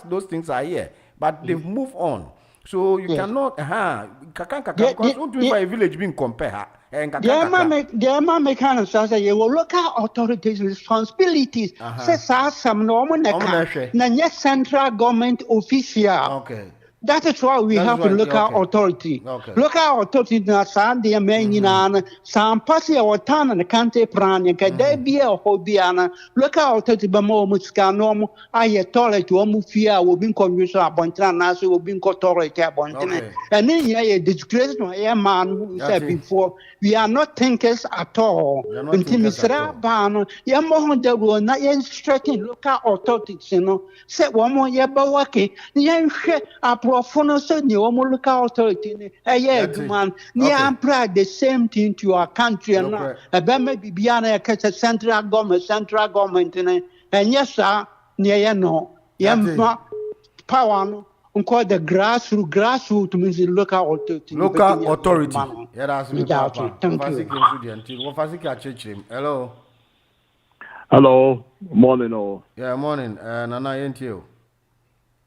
[SPEAKER 10] those things are here, but they've moved on. So you cannot because don't do it for a village being compared.
[SPEAKER 16] The American say you will look at authorities' responsibilities. Says some normal central government official.
[SPEAKER 10] Okay.
[SPEAKER 16] That is why we have to look at authority. Look at authority na Sunday men some passy or town and the country plan and there be a hobiana. Look at authority bamo muscanom. I tolerate to Omufia will be convinced about Nasu will be tolerate about and then a disgrace no a man who said before we are not thinkers at all. Until Mr. Ban, Yamon de will not stretching look at authorities, say one more yabawaki, young Profono said you almost look authority. Man, near the same thing to our country and now. Maybe beyond a central government, and yes, sir, near no, power. Call the grassroots means local authority.
[SPEAKER 10] Local authority. Yeah, that's me. Hello.
[SPEAKER 17] Hello. Morning, all.
[SPEAKER 10] Yeah, morning. Nana, ain't you?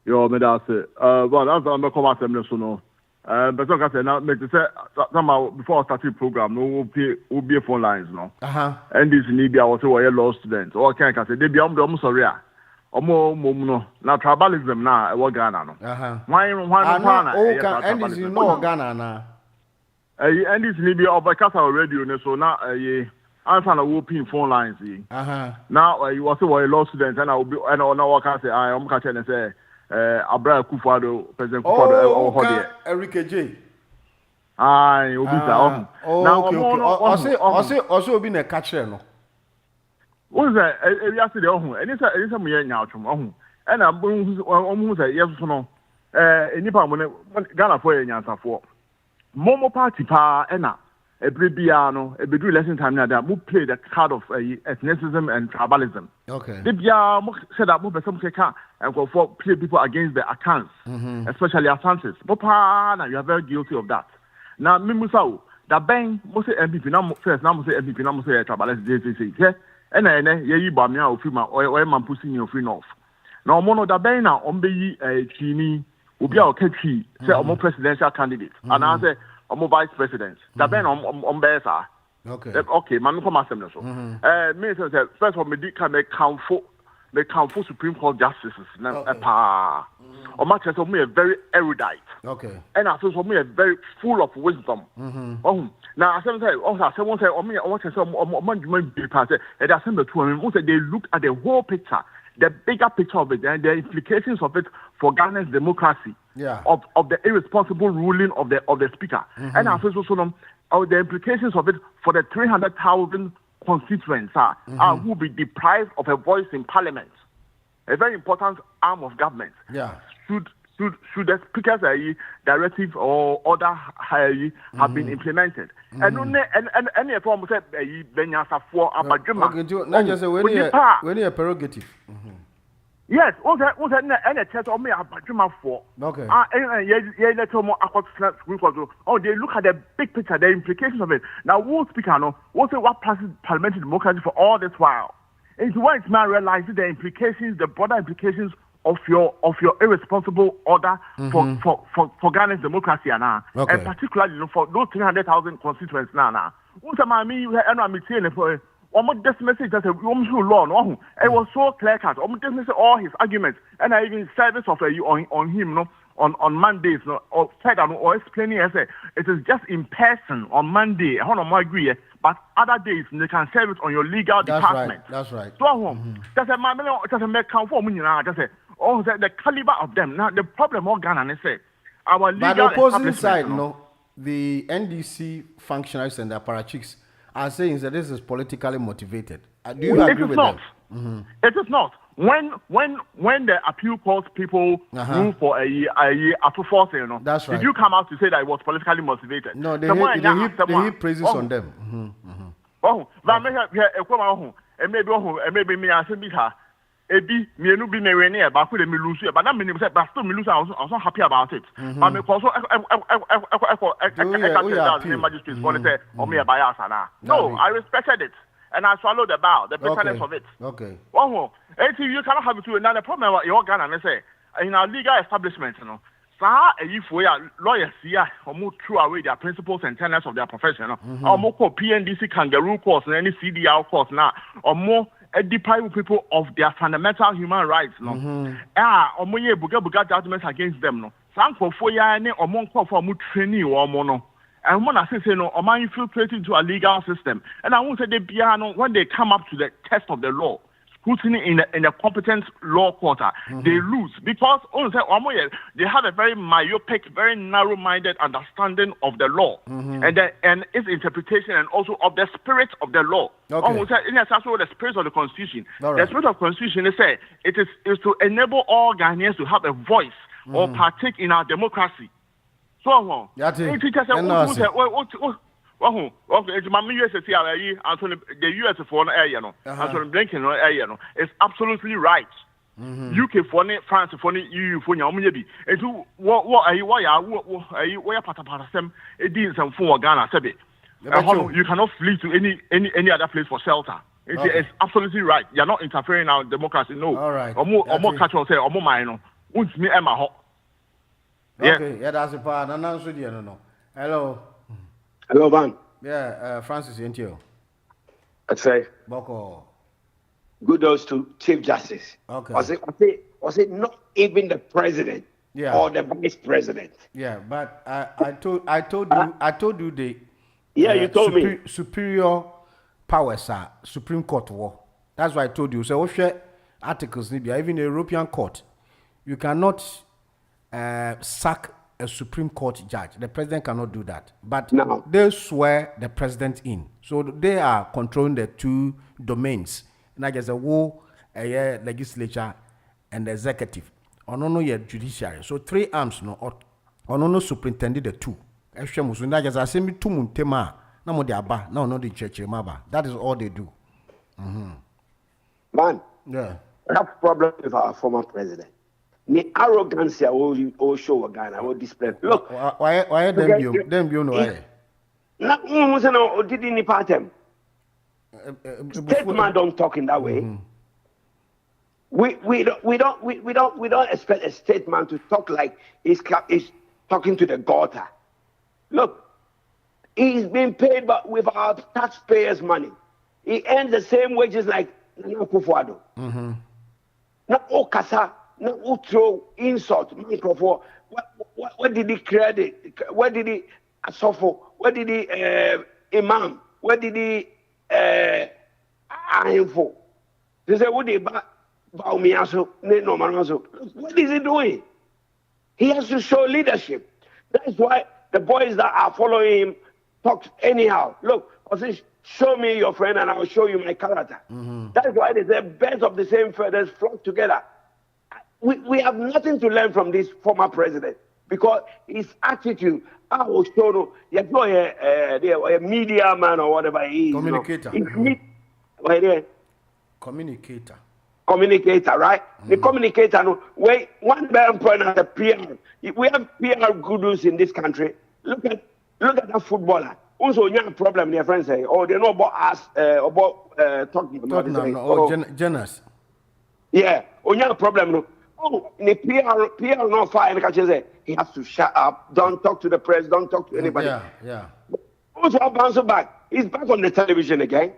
[SPEAKER 17] Yo, me that's it. Well, that's I'm come at them so no. But like I said, now make say somehow before I start the program, no will be phone lines no. And this need be I was a law student. Or can I say they be almost sorry. Omo no. Now tribalism now we Ghana no. Why
[SPEAKER 10] and this is no Ghana na.
[SPEAKER 17] And this need be over Casa radio so now answer na open phone lines. Now you was a law student and I will be and now I can say I am catching and say Abraham Kufado, President Kufado,
[SPEAKER 10] Enrique J.
[SPEAKER 17] Aye, obisa.
[SPEAKER 10] Now, okay. Also, be a catcher, no.
[SPEAKER 17] What is that? Yesterday, and it's a mere nyachum. And I'm almost a yes, no. Nipa when Ghana for a for Momo party pa ena a bribiano a bedroom lesson time that who play the card of ethnicism and tribalism.
[SPEAKER 10] Okay.
[SPEAKER 17] Libya said that move some checker and go for play people against the accounts, especially Asantes. Bopa, now you are very guilty of that. Now Mimusao, the bank must say MP now first now say MP now say tribalist JCC. And then ye bamia of film or man pushing your free north. Now mono da bank now on be chini. Obi a oketwi say omo presidential candidate and I say omo vice president that ben on besa okay man come asem no so me say first of me can make count for Supreme Court justices na pa o ma say me very erudite and I say me very full of wisdom now asem say someone say o say omo be pass and asem the two me say they look at the whole picture, the bigger picture of it and the implications of it for Ghana's democracy, of the irresponsible ruling of the speaker, and also the implications of it for the 300,000 constituents who will be deprived of a voice in parliament, a very important arm of government. Should the speaker's directive or order have been implemented? And any form of
[SPEAKER 10] when a prerogative.
[SPEAKER 17] Yes, any church or me a for.
[SPEAKER 10] Okay.
[SPEAKER 17] They look at the big picture, the implications of it. Now, who speaker no? What say what passes parliamentary democracy for all this while? And when it's man realizing the implications, the broader implications of your irresponsible order for Ghana's democracy and particularly for those 300,000 constituents now. What am I mean? I'm saying for almost this message that law no. It was so clear cut. Almost this message all his arguments and I even service of on him no on Mondays no or said or explaining as it is just in person on Monday. I don't agree. But other days they can serve it on your legal department.
[SPEAKER 10] That's right.
[SPEAKER 17] So just a man, just a make count for me now. Just say, the caliber of them. Now the problem of Ghana is say our legal.
[SPEAKER 10] But the opposing side, no, the NDC functionaries and the apparatchiks are saying that this is politically motivated. Do you agree with that?
[SPEAKER 17] It is not. When the appeal court people move for a force,
[SPEAKER 10] that's right.
[SPEAKER 17] Did you come out to say that it was politically motivated?
[SPEAKER 10] No, they heap praises on them.
[SPEAKER 17] But maybe me I said ebi mienu bi me rene ba ko de me lose but that mean say but still me lose I was not happy about it. But me also magistrate for say o me bias na. No, I respected it. And I swallowed the bow, the bitterness of it.
[SPEAKER 10] Okay.
[SPEAKER 17] You cannot have it too. Now the problem with your Ghana, they say in our legal establishment, if we are lawyers here, or move through away their principles and tenets of their profession, or more PNDC kangaroo course and any CDR course now, or more deprive people of their fundamental human rights, or more buga judgments against them, no. Some for ya or more for more training or more. And when I say no, or man infiltrate into a legal system, and I won't say the piano when they come up to the test of the law, scrutiny in a competent law court, they lose because they have a very myopic, very narrow-minded understanding of the law and its interpretation and also of the spirit of the law. It's also the spirit of the Constitution. The spirit of the Constitution is say it is to enable all Ghanaians to have a voice or partake in our democracy. So, okay, it's my US the US for an area, Anthony Blinken area, it's absolutely right. UK for France for EU for Yamubi. And what are you? Why are Patapatasem? It is some for Ghana, Sebi. You cannot flee to any other place for shelter. It's absolutely right. You're not interfering in our democracy. No.
[SPEAKER 10] All right.
[SPEAKER 17] Or more catch on say, or more mine. Won't me Emma Hawk.
[SPEAKER 10] Okay, that's the part. No. Hello.
[SPEAKER 18] Hello, Van.
[SPEAKER 10] Yeah, Francis, into you.
[SPEAKER 18] I'd say.
[SPEAKER 10] Boko.
[SPEAKER 18] Kudos to Chief Justice.
[SPEAKER 10] Okay.
[SPEAKER 18] Was it not even the president or the vice president?
[SPEAKER 10] Yeah, but I told you the.
[SPEAKER 18] Yeah, you told me.
[SPEAKER 10] Superior powers are Supreme Court war. That's why I told you. So, articles, even the European Court, you cannot sack a Supreme Court judge. The president cannot do that. But they swear the president in. So they are controlling the two domains. Not just a legislature and the executive. Ono ye judiciary. So 3 arms no. Ono superintended the two. Not just a semi two muntema. Na mo de aba. Na ono de church maba. That is all they do.
[SPEAKER 18] Man.
[SPEAKER 10] Yeah.
[SPEAKER 18] I have a problem with our former president. The arrogance I will show again. I will display. Look,
[SPEAKER 10] why them you know why?
[SPEAKER 18] No, didn't part them. Statesman don't talk in that way. We don't expect a statesman to talk like he's talking to the gutter. Look, he's being paid with our taxpayers' money. He earns the same wages like Nana Akufo-Addo. Not all kasa. No, throw insult, microphone. What did he credit? What did he suffer? What did he imam? What did he info? They say, what did what is he doing? He has to show leadership. That's why the boys that are following him talk anyhow. Look, I say, show me your friend and I'll show you my character. That's why they say birds of the same feathers flock together. We have nothing to learn from this former president because his attitude, I will show you, a media man or whatever he is.
[SPEAKER 10] Communicator.
[SPEAKER 18] Communicator, right? The communicator, wait, one better point at the PR. We have PR gurus in this country. Look at that footballer. Also, you have a problem, their friends say, oh, they know about us, about talking about
[SPEAKER 10] Jonas.
[SPEAKER 18] Yeah, oh, you have a problem. Oh, the PR not fire and catch say he has to shut up. Don't talk to the press. Don't talk to anybody.
[SPEAKER 10] Yeah.
[SPEAKER 18] Also, I'll bounce back. He's back on the television again.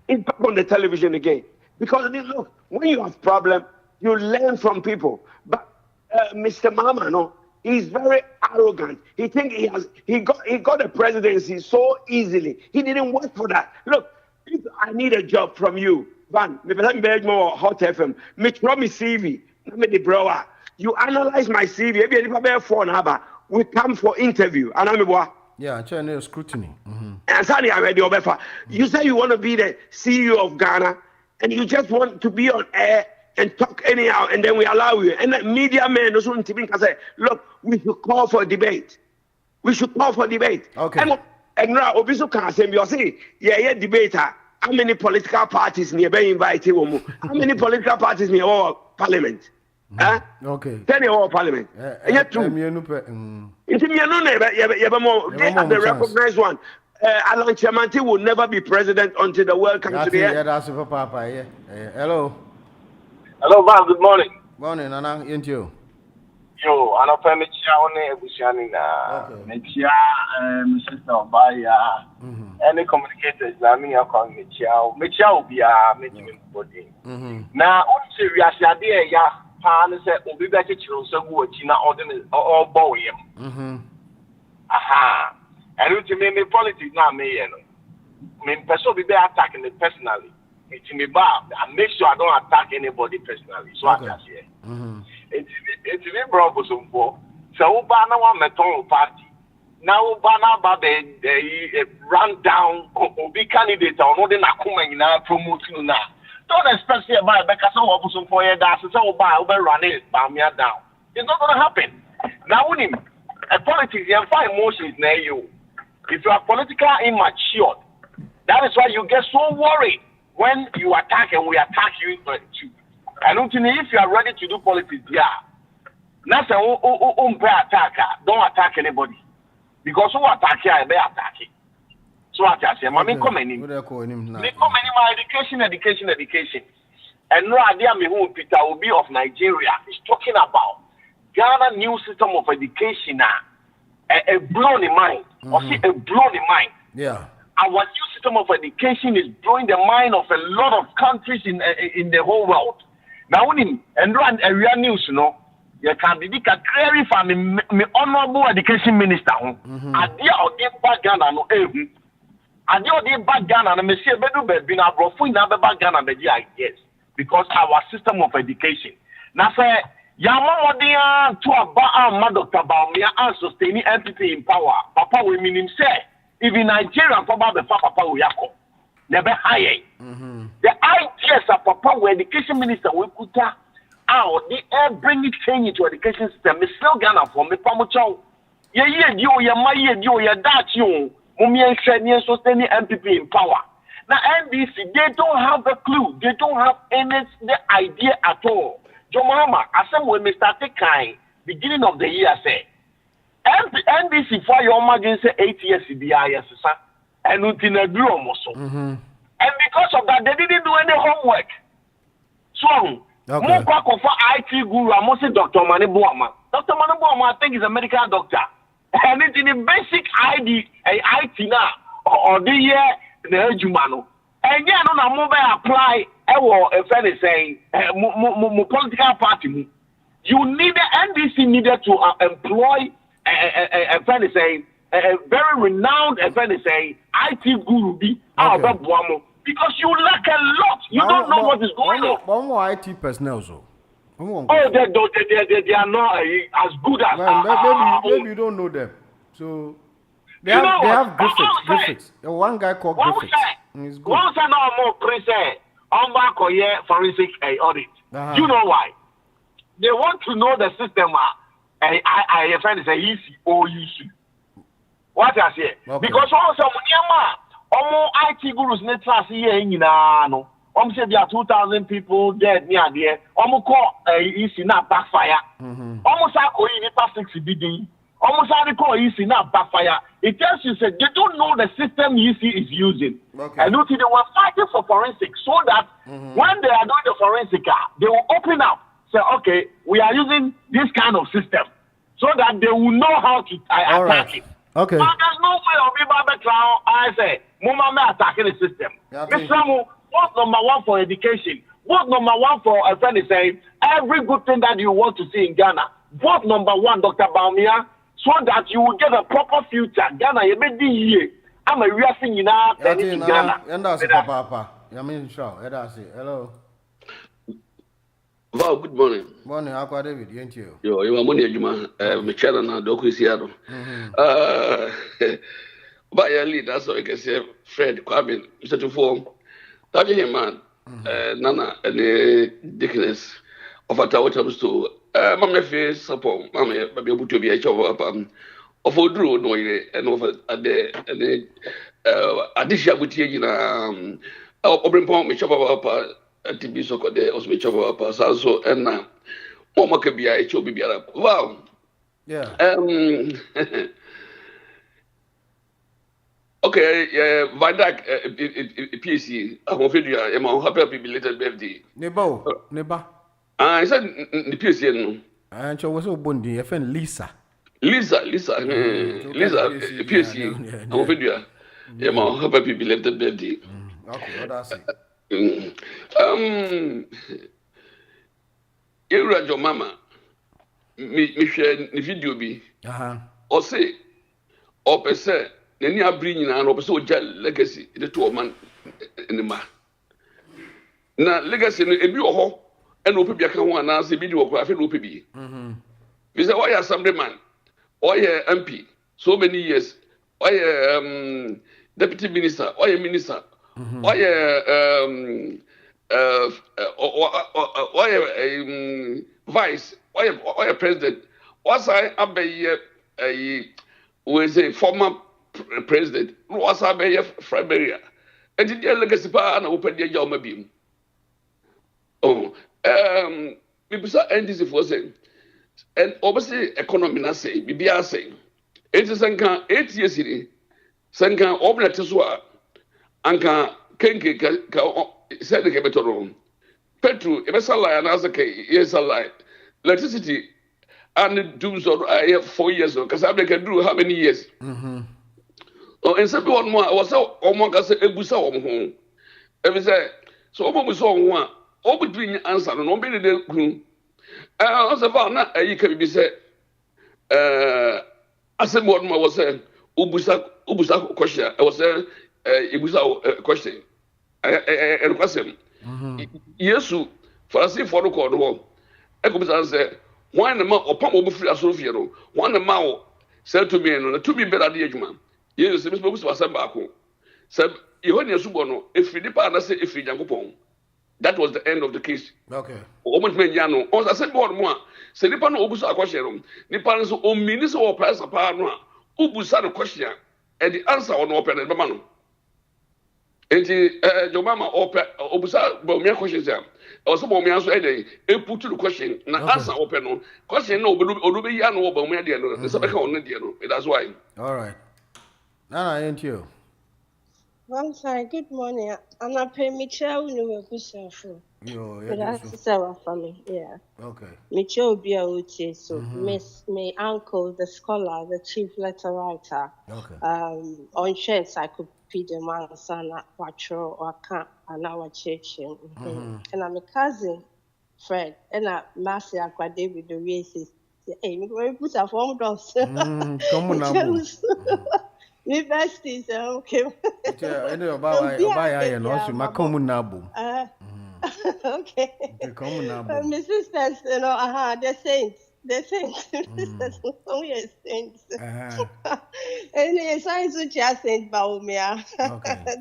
[SPEAKER 18] He's back on the television again because look, when you have problem, you learn from people. But Mr. Mama, he's very arrogant. He think he got the presidency so easily. He didn't work for that. Look, if I need a job from you. Van, me beg more Hot FM. Me promise CV. Me the brower. You analyze my CV. If you have phone haba, we come for interview. And I'm boy.
[SPEAKER 10] Yeah, China scrutiny.
[SPEAKER 18] And Sunday I read your befa. You say you want to be the CEO of Ghana, and you just want to be on air and talk anyhow, and then we allow you. And the media men also want to say, look, we should call for debate. Okay. And now, Obiso can say, you see, yeah, debater. How many political parties nearby invited? How many political parties near all parliament?
[SPEAKER 10] Okay.
[SPEAKER 18] Tell you all parliament. Yet true. It's me no neighbor. They have the recognized one. Alan Chamanti will never be president until the world comes to the end.
[SPEAKER 10] Yeah, that's for Papa. Yeah. Hello.
[SPEAKER 19] Hello, man. Good morning.
[SPEAKER 10] Morning, Nana. Ain't you?
[SPEAKER 19] Yo, I'm a family chairman. My sister Obaya. Any communicators, I mean, I'm calling me Chow. Me Chow be a management body. Now, only we are there, ya, Pan said, Obi better children, so good, China, or boy. Aha. And you mean politics now, me, person be attacking me personally. It's me bad. I make sure I don't attack anybody personally. So I just here. It's me, bro, some for. So, Obama one meton party. Now, Obama about the run down Obi candidate or no, na promoting now. Don't expect to buy because some of us for you that so buy over run it, buy me down. It's not going to happen. Now, when a politics, you find emotions near you. If you are politically immature, that is why you get so worried when you attack and we attack you too. And if you are ready to do politics, yeah. That's a attacker. Don't attack anybody. Because who attack here, they attack it. So I just say, Mammy, come in. They come in my education. And no idea me who Peter Obi of Nigeria is talking about Ghana new system of education now. A blown in mind. Or see a blown in mind.
[SPEAKER 10] Yeah.
[SPEAKER 19] Our new system of education is blowing the mind of a lot of countries in the whole world. Now, when run a real news, you can be clearly from the honorable education minister. Adia or give back Ghana no even. Adia or give back Ghana and Monsieur Bedu Bebin Abrofu in Abba Ghana, yes, because our system of education. Now, say Yamamodia to a Dr. Baumia and sustaining entity in power. Papa will mean him say, even Nigeria, Papa, the Papa Uyako. Never high. The ideas of Papa, where education minister will put out the air bringing change into education system. Miss Ghana for me, Pamucho. Yeah, you, that you, Mumia and sustaining MPP in power. Now, NBC, they don't have a clue. They don't have any the idea at all. Jomama, as when we started kind, beginning of the year, say, NBC for your margin say 8 years CBIS, and Utina grew almost. And because of that, they didn't do any homework. So, more for IT guru, I must say Dr. Manibuama. Dr. Manibuama, I think, is a medical doctor. And it's in the basic IT now, or the year, the Jumano. And yeah, no, I'm mobile apply. A friend is saying, political party. You need the NDC needed to employ a friend is saying, a very renowned friend is saying, IT guru be out of Buamo. Because you lack a lot. You don't know what is going on.
[SPEAKER 10] One more IT personnel, so.
[SPEAKER 19] Oh, they are not as good as.
[SPEAKER 10] Maybe you don't know them. So they have graphics. One guy called graphics. He's good.
[SPEAKER 19] Once I know more present. Forensic audit. You know why? They want to know the system. I find it's easy or easy. What I say? Because also IT gurus net class here in no. Say there are 2,000 people dead near there. Call easy not backfire. Almost I call it past 6 bidding. Almost I call easy not backfire. It tells you that they don't know the system EC is using. And look, they were fighting for forensics so that when they are doing the forensic, they will open up, say, okay, we are using this kind of system so that they will know how to attack it.
[SPEAKER 10] Okay.
[SPEAKER 19] But there's no way of being clown. I say, Mama attacking the system. What's number one for education? What's number one for a friend is saying, every good thing that you want to see in Ghana, vote number one, Dr. Baumia, so that you will get a proper future. Ghana, you may be here. I'm a real thing in Ghana.
[SPEAKER 10] And that's Papa. I mean, sure. Hello.
[SPEAKER 11] Wow, good morning.
[SPEAKER 10] Morning, Aqua David. You.
[SPEAKER 11] You are money, Juma. Michelle and Doku Seattle. By your lead, that's what I can say. Fred Kwame, Mr. Tuform. That's him, man. Nana and Dickness of a tower to Mamma face support, Mamma, be able to be a chop of Drew, no, and over a day, and addition with you, open point, which of our TB so called the Osmich of our Salso, and now, Mama can be a chop. Wow.
[SPEAKER 10] Yeah.
[SPEAKER 11] Okay, Vidak PC, I'm happy belated birthday.
[SPEAKER 10] Neba.
[SPEAKER 11] I said the PC.
[SPEAKER 10] And so was a bondi, a friend Lisa.
[SPEAKER 11] Lisa, PC. I'm video. I'm happy belated birthday.
[SPEAKER 10] Okay, what I say.
[SPEAKER 11] You read your mama. Me share the video be. Or say, or per se. Any bringing an opposite legacy, the 2 man in the man. Now, legacy in a bio and Opia one as a videography in OPB. Is why are some man or MP so many years, or deputy minister, or a minister, or a vice, or a president. Was I a was a former president was a mayor Friberia. And did your legacy and open your job beam? Oh, maybe so NDC for saying, and obviously, economy, I say, BBR saying, it is 8 years in Sanka open to Swa, Anka Kenke said the Cabeton. Petru, if it's a lie, and as a K, yes, a lie. Electricity and do so I have 4 years, because I can do how many years? Oh, and some one more was so almost a busa on home. Every say, so almost one, all between answer and nobody the groom. I was about not a can be said. I said, what more was saying, Ubusa question. I was saying, Ibusa question. And question. Yes, for us, for the call home. I could say,
[SPEAKER 20] one ma opam obu free asofie no one ma o say to me no to me better dey adwuma yes me so so asem ba ko say yehoni asubo no efiri nipa na say efiri Nyankopɔn. That was the end of the case.
[SPEAKER 10] Okay.
[SPEAKER 20] Almost many years no. On say board mo. Say nipa no obusa question no. Nipa no so o mini so o price pa no. Obusa the question and the answer on open the man no. Enti your mama obusa bo me question say. Also bo me answer e put the question na answer open no. Question no odo be ya no bo me dey no. So be ka on dey no. That's why.
[SPEAKER 10] All right. Nana, ain't you?
[SPEAKER 21] One side, good morning. I'm a pay Michelle Numabusa. That's our family, yeah.
[SPEAKER 10] Okay.
[SPEAKER 21] Michelle Biauti, so Miss my uncle, the scholar, the chief letter writer.
[SPEAKER 10] Okay.
[SPEAKER 21] On chance I could feed the man son at Watcher or can't an hour church. And I'm a cousin, Fred, and a master aqua David the races. Hey, we put a phone doors.
[SPEAKER 10] Come on,
[SPEAKER 21] Me besties, okay.
[SPEAKER 10] Any buy no so makomu nabo.
[SPEAKER 21] Okay.
[SPEAKER 10] Come nabo.
[SPEAKER 21] My sisters, you know, the saints. Sisters, we are saints. And the science which are Saint Baumia.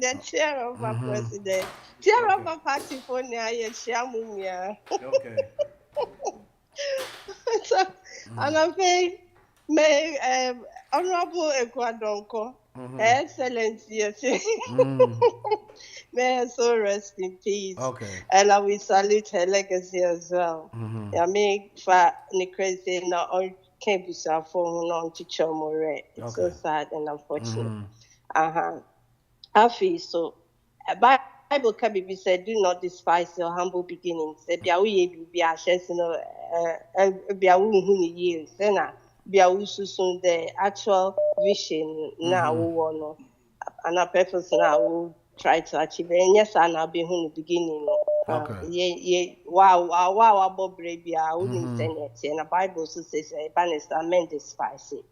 [SPEAKER 21] The chair of our president. Chair of our party for near Shamumia.
[SPEAKER 10] Okay.
[SPEAKER 21] So, and I think may Honorable Ecuadonco, Excellency, may her soul rest in peace.
[SPEAKER 10] Okay.
[SPEAKER 21] And I will salute her legacy as well. I mean, for Nicrazy, not on campus, our phone on teacher more. It's so sad and unfortunate. I feel so. Bible can be said, do not despise your humble beginnings. Be a wee be a chance, be a woman years. Be a soon the actual vision now no and a purpose now will try to achieve and yes and I'll be the beginning wow Bob Rabia wouldn't send it and the Bible says banister men despise it.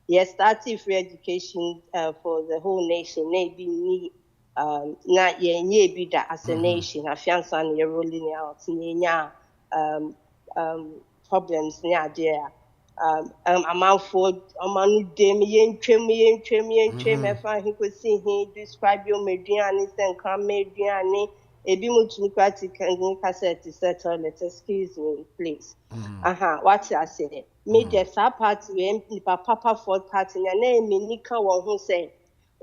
[SPEAKER 21] Yes, starting free education for the whole nation maybe need not ye be that as a nation a fiance and you're rolling out problems near there. I'm out for a man Demi trim, I find he could see he describe your medianis and come mediani, a bimocratic and cassette settle it. Excuse me, please. What I said. Made the party, Papa for party, and name Nika who said,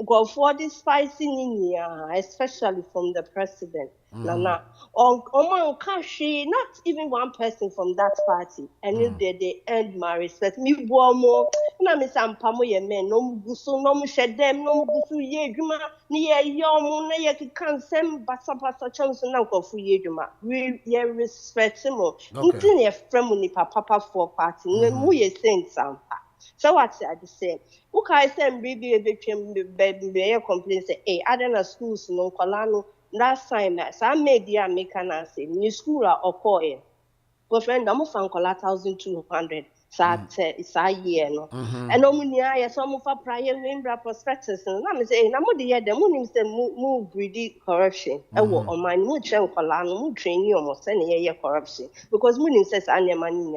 [SPEAKER 21] go for this spicy in especially from the president. Nana, on Kashi, not even one person from that party. And if they end my respect, me more. Na me sampamo ye men, no gusu, no shed them, no gusu ye juma, near yom, na ye can send basa chance and uncle for ye juma. We ye respect him. Nothing ye friend papa for party, no ye saying some. So what's I say? Who can I send baby a victim baby complain say, hey, I don't know schools no colano. Last time that some media make an say new school or coin. Boyfriend, I'm from 1,200. It's a year, no. And I some of our prior member prospectus, and I'm saying, I'm the year the moon say move greedy corruption. I will on my mood train colano, train you almost any year corruption. Because moon says I'm money,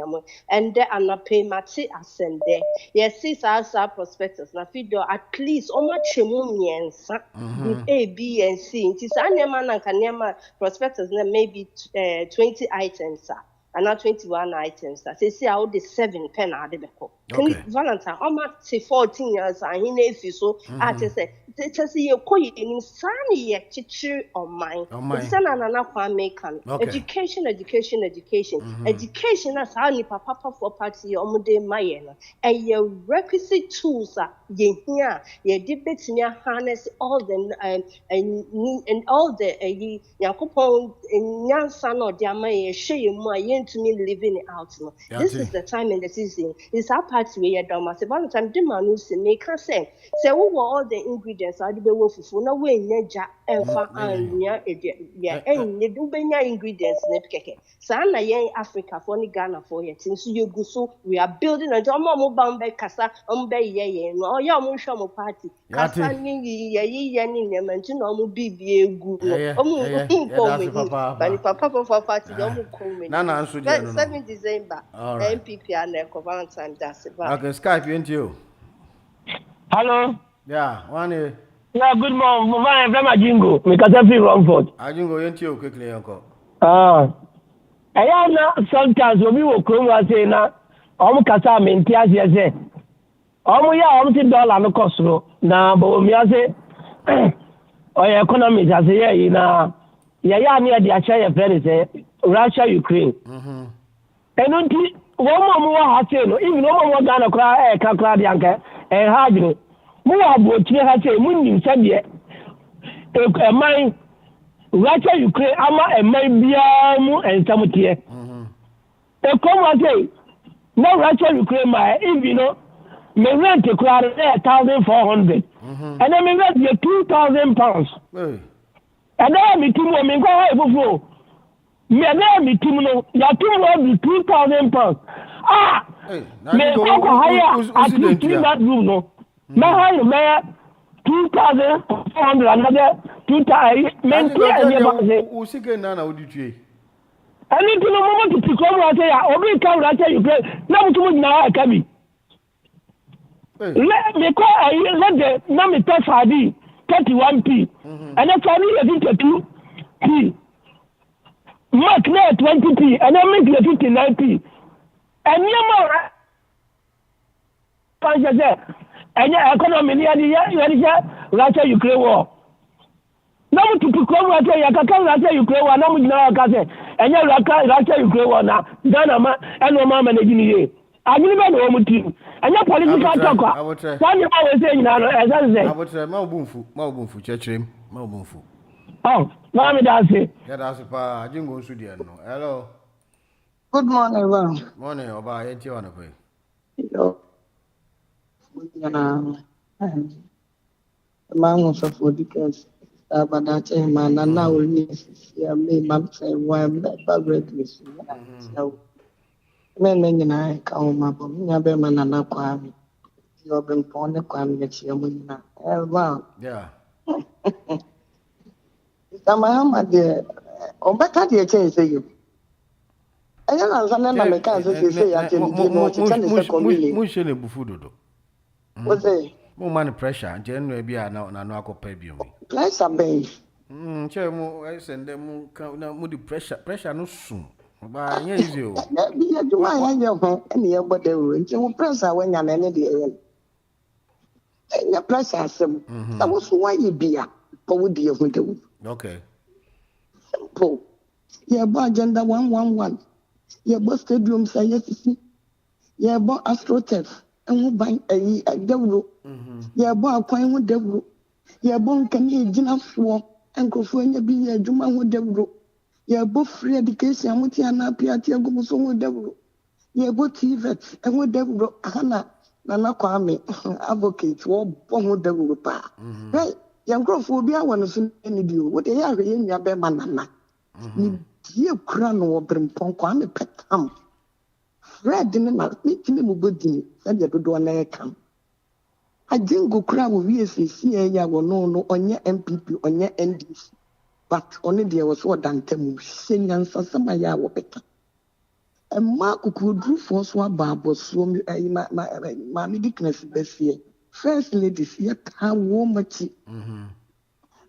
[SPEAKER 21] and there are not pay much as send there. Yes, sis, our prospectus, now feed at least how much moonians with A, B, and C. It is a man and can prospectus, maybe 20 items, and not 21 items. That they say I would 7 pen out of the book. Valentine, how much say 14 years and he knows so I just say, just see your coin in sunny teacher on mine. Son and another maker. Education. Education as only papa for party or Monday Mayan. And your requisite tools are ye here, ye debate in your harness all the and all the Yakupon in young son or Diamay, share my to me living it out. This is the time in the season. It's our party where you're done. One time, the man who say, make her say, who were all the ingredients ingredients ade be wo fufu na we nya ja emfa anya ye enye do be nya ingredients ne keke sa na yen Africa for ni Ghana for ye tin so ye gu so we are building a mo ba be kasa be ye no ya mo hwa mo party kasa ni ye ni nyemanti na mo bibie egu no bani papa ti do mo come
[SPEAKER 10] na nso dia no
[SPEAKER 21] 7 December MPP and Valentine Diaspora.
[SPEAKER 10] Okay, Skype into you.
[SPEAKER 3] Hello.
[SPEAKER 10] Yeah, one here.
[SPEAKER 3] Yeah, good morning. My name is Jingo. Me kata fi Romford.
[SPEAKER 10] Jingo into you quickly uncle.
[SPEAKER 3] I na sometimes obi wo krom wa say na omo kasa me ntia say omo ya omo ti dollar no kosoro na bo mi ase oya economy ase ye na ya ni ade acha ye friend say Russia Ukraine. Enunti wo mo wa ha say no even wo mo Ghana kra ka kra de anka ha adwene mo wa bo tie ha say mo nim sabie mai Russia Ukraine ama mai bia mu ensamutie e come wa say no Russia Ukraine my if you know me rent kra 1,400 and then me rent 2,000 pounds and then me tumo me go ha fufu me na me tumo ya tumo be 2,000 pounds me go hire at least that room no me hire me 2,400 another 2,000 men to any about
[SPEAKER 10] o sige na oditue
[SPEAKER 3] ani tuno mo to pick up what ya obi ka Russia Ukraine na mutumo na aka bi let me call let the na me pay fadi 31p and then fadi is 22p mark na 20p and then make 59p and you more panjase and economy ni ya Russia Ukraine war na mutu pick up what ya ka Russia Ukraine war na mu gina ka say and Russia Ukraine war na Ghana ma eno ma manage ni ye agini be no mutu and political talk what you always say na no exactly
[SPEAKER 10] abotre ma obunfu chechrem ma obunfu
[SPEAKER 3] na me da say
[SPEAKER 10] ya da so pa Jingo nsu dia no hello
[SPEAKER 22] good morning man
[SPEAKER 10] morning oba yenti wana pe
[SPEAKER 22] yo man so for because abadache man na we ya me mam say why ba greatness so men nyina ka o ma bo nya be man na kwa mi yo ben pone kwa mi che mo nyina elwa
[SPEAKER 10] yeah
[SPEAKER 22] Tama de o beta de che say you aya na nsa na me kan say ya che ndi no che kan say komile
[SPEAKER 10] mu she ne bufu dodo
[SPEAKER 22] o say
[SPEAKER 10] mo man pressure je no e bia na no akopa bi o
[SPEAKER 22] pressure be
[SPEAKER 10] che mo I send them na mo di pressure no su ba nya easy o
[SPEAKER 22] bi ya juma ya je ho ene ye bode o nti mo pressure wa nya na ne de ya pressure asem sa wo so wa ye bia po wo di e ho de wo
[SPEAKER 10] okay
[SPEAKER 22] simple yeah ba agenda 111 yeah ba stadium say yes yeah ba astrotef enwo ban ayi dawro yeah ba akwan ho dawro yeah ba nkan ye gina fo enkofo anya bi ye adwuma ho dawro yeah ba free education amuti ana piati agum so ho dawro yeah ba tvet enwo dawro ana na kwame advocate wo bo ho dawro pa right yang grofo bi awon so ni dio wo de ya hwe ye nua be manana ni die kura no wo brempon kwa me petam red ni na mi timi mo bodini se de dodo na e kam Jingo kura wo wi esisi ya wo no onye MPP onye NDC but only there was what dantem shenyan sasama ya wo beta emma kukudu fo so ababo so ma mi dikness besie first ladies ya ka wo machi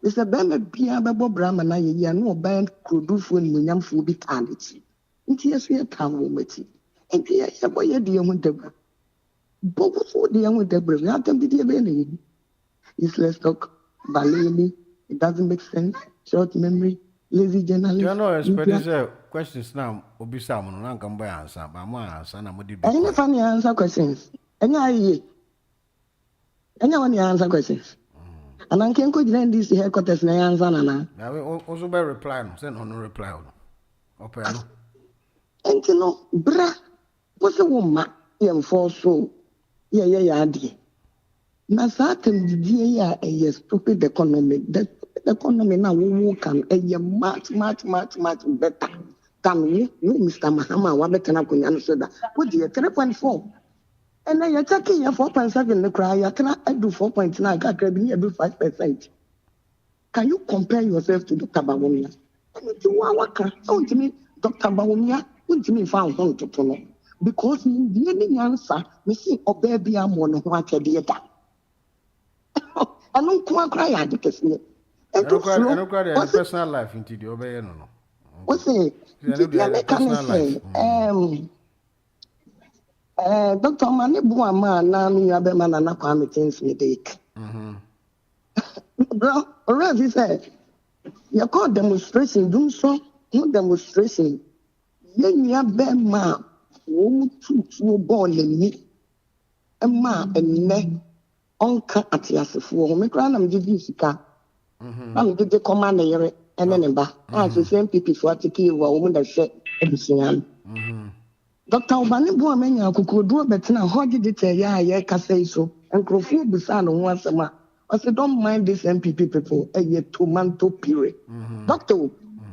[SPEAKER 22] Mr. Ben bia bebo brahma na ye ya no ban kudufu ni munyamfo bi kaneti nti yeso ye kan wo machi nti ye boye de hu debra bobo so de hu debra ya tam bi de be na yi useless talk balini it doesn't make sense short memory lazy journalist
[SPEAKER 10] you know expect questions now obi sam no na kan boy answer ba mo answer na mo di be
[SPEAKER 22] any funny answer questions enya ye enya one answer questions and I can't go to this headquarters na answer na
[SPEAKER 10] na we also be reply no say no reply no open no
[SPEAKER 22] enti no bra wo se wo ma ye mfo so ye ade Na saa temdidie a ɛyɛ stupid economy. The economy na wo kan ɛyɛ much better than you Mr. Mahama wa betena konya no so da. Wo de 3.4. And then you're taking your 4.7 the cry, you cannot do 4.9, got to be 5%. Can you compare yourself to Dr. Bawumia? Don't you mean Dr. Bawumia? Wouldn't you mean found home to know? Because the only answer, missing or baby, I'm one of what I did. I don't quite cry at the case.
[SPEAKER 10] I don't cry the personal life into the obey. No.
[SPEAKER 22] What's it? Personal life. Dr. Mani Buama, Nami Abemana Napami things me take. Bro, already said, you call demonstration, do so, no demonstration. Yen ya bema, woo to born in me, a ma and me, onka at Yasifu, me granam did you sika. I'm the commander here, and then back. As the same people for to kill a woman that said, everything. Dr. Obani Buamenya kukudu betina Hotdigital ya kasa so nkrofo bisa no ho asema. I said don't mind this MPP people a tomato puree. Doctor,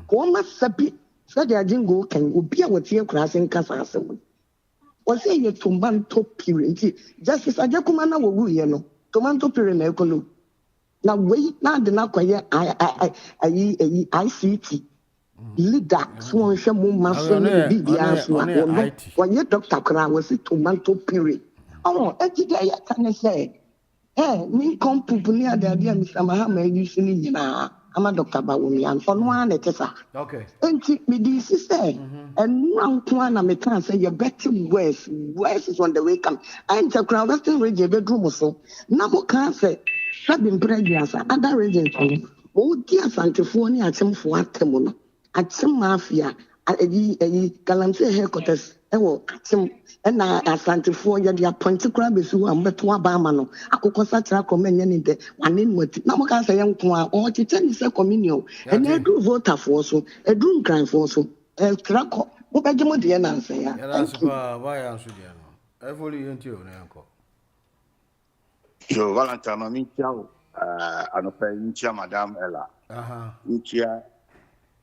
[SPEAKER 22] ko ma sabi said the jingo can obi a wotie krasen kasa asem. O say ye tomato puree. Justice Ajakuma na wo ye no. Tomato puree na ekolo. Na we na de na kwaye ICT. Leader, so shall move my son, when your doctor was a tomato puree. Oh, every day I can say, me come people near the idea, Mr. Mahama, usually, I'm a doctor Bawumi, and for one, it is okay. And keep me this is say, and one one, I can't say you're better worse is on the way come. I'm the crowd, that's the region bedroom or so. Namo can't say, Sabin prejudice, other regions. Oh, dear Santifonia, at some for Temono. At some mafia, at a Galamsey headquarters, at some and I asante for ya the appointed crabs who are met to Abamano. I could consult a communion in the one in what Namoka say young or to 10 communion, and I do vote for so, a doom crime for so, a traco. What I do the answer?
[SPEAKER 10] That's why I answered you. I fully into your uncle.
[SPEAKER 1] So, Valentine, I'm in Chow, and a friend, Madame Ella.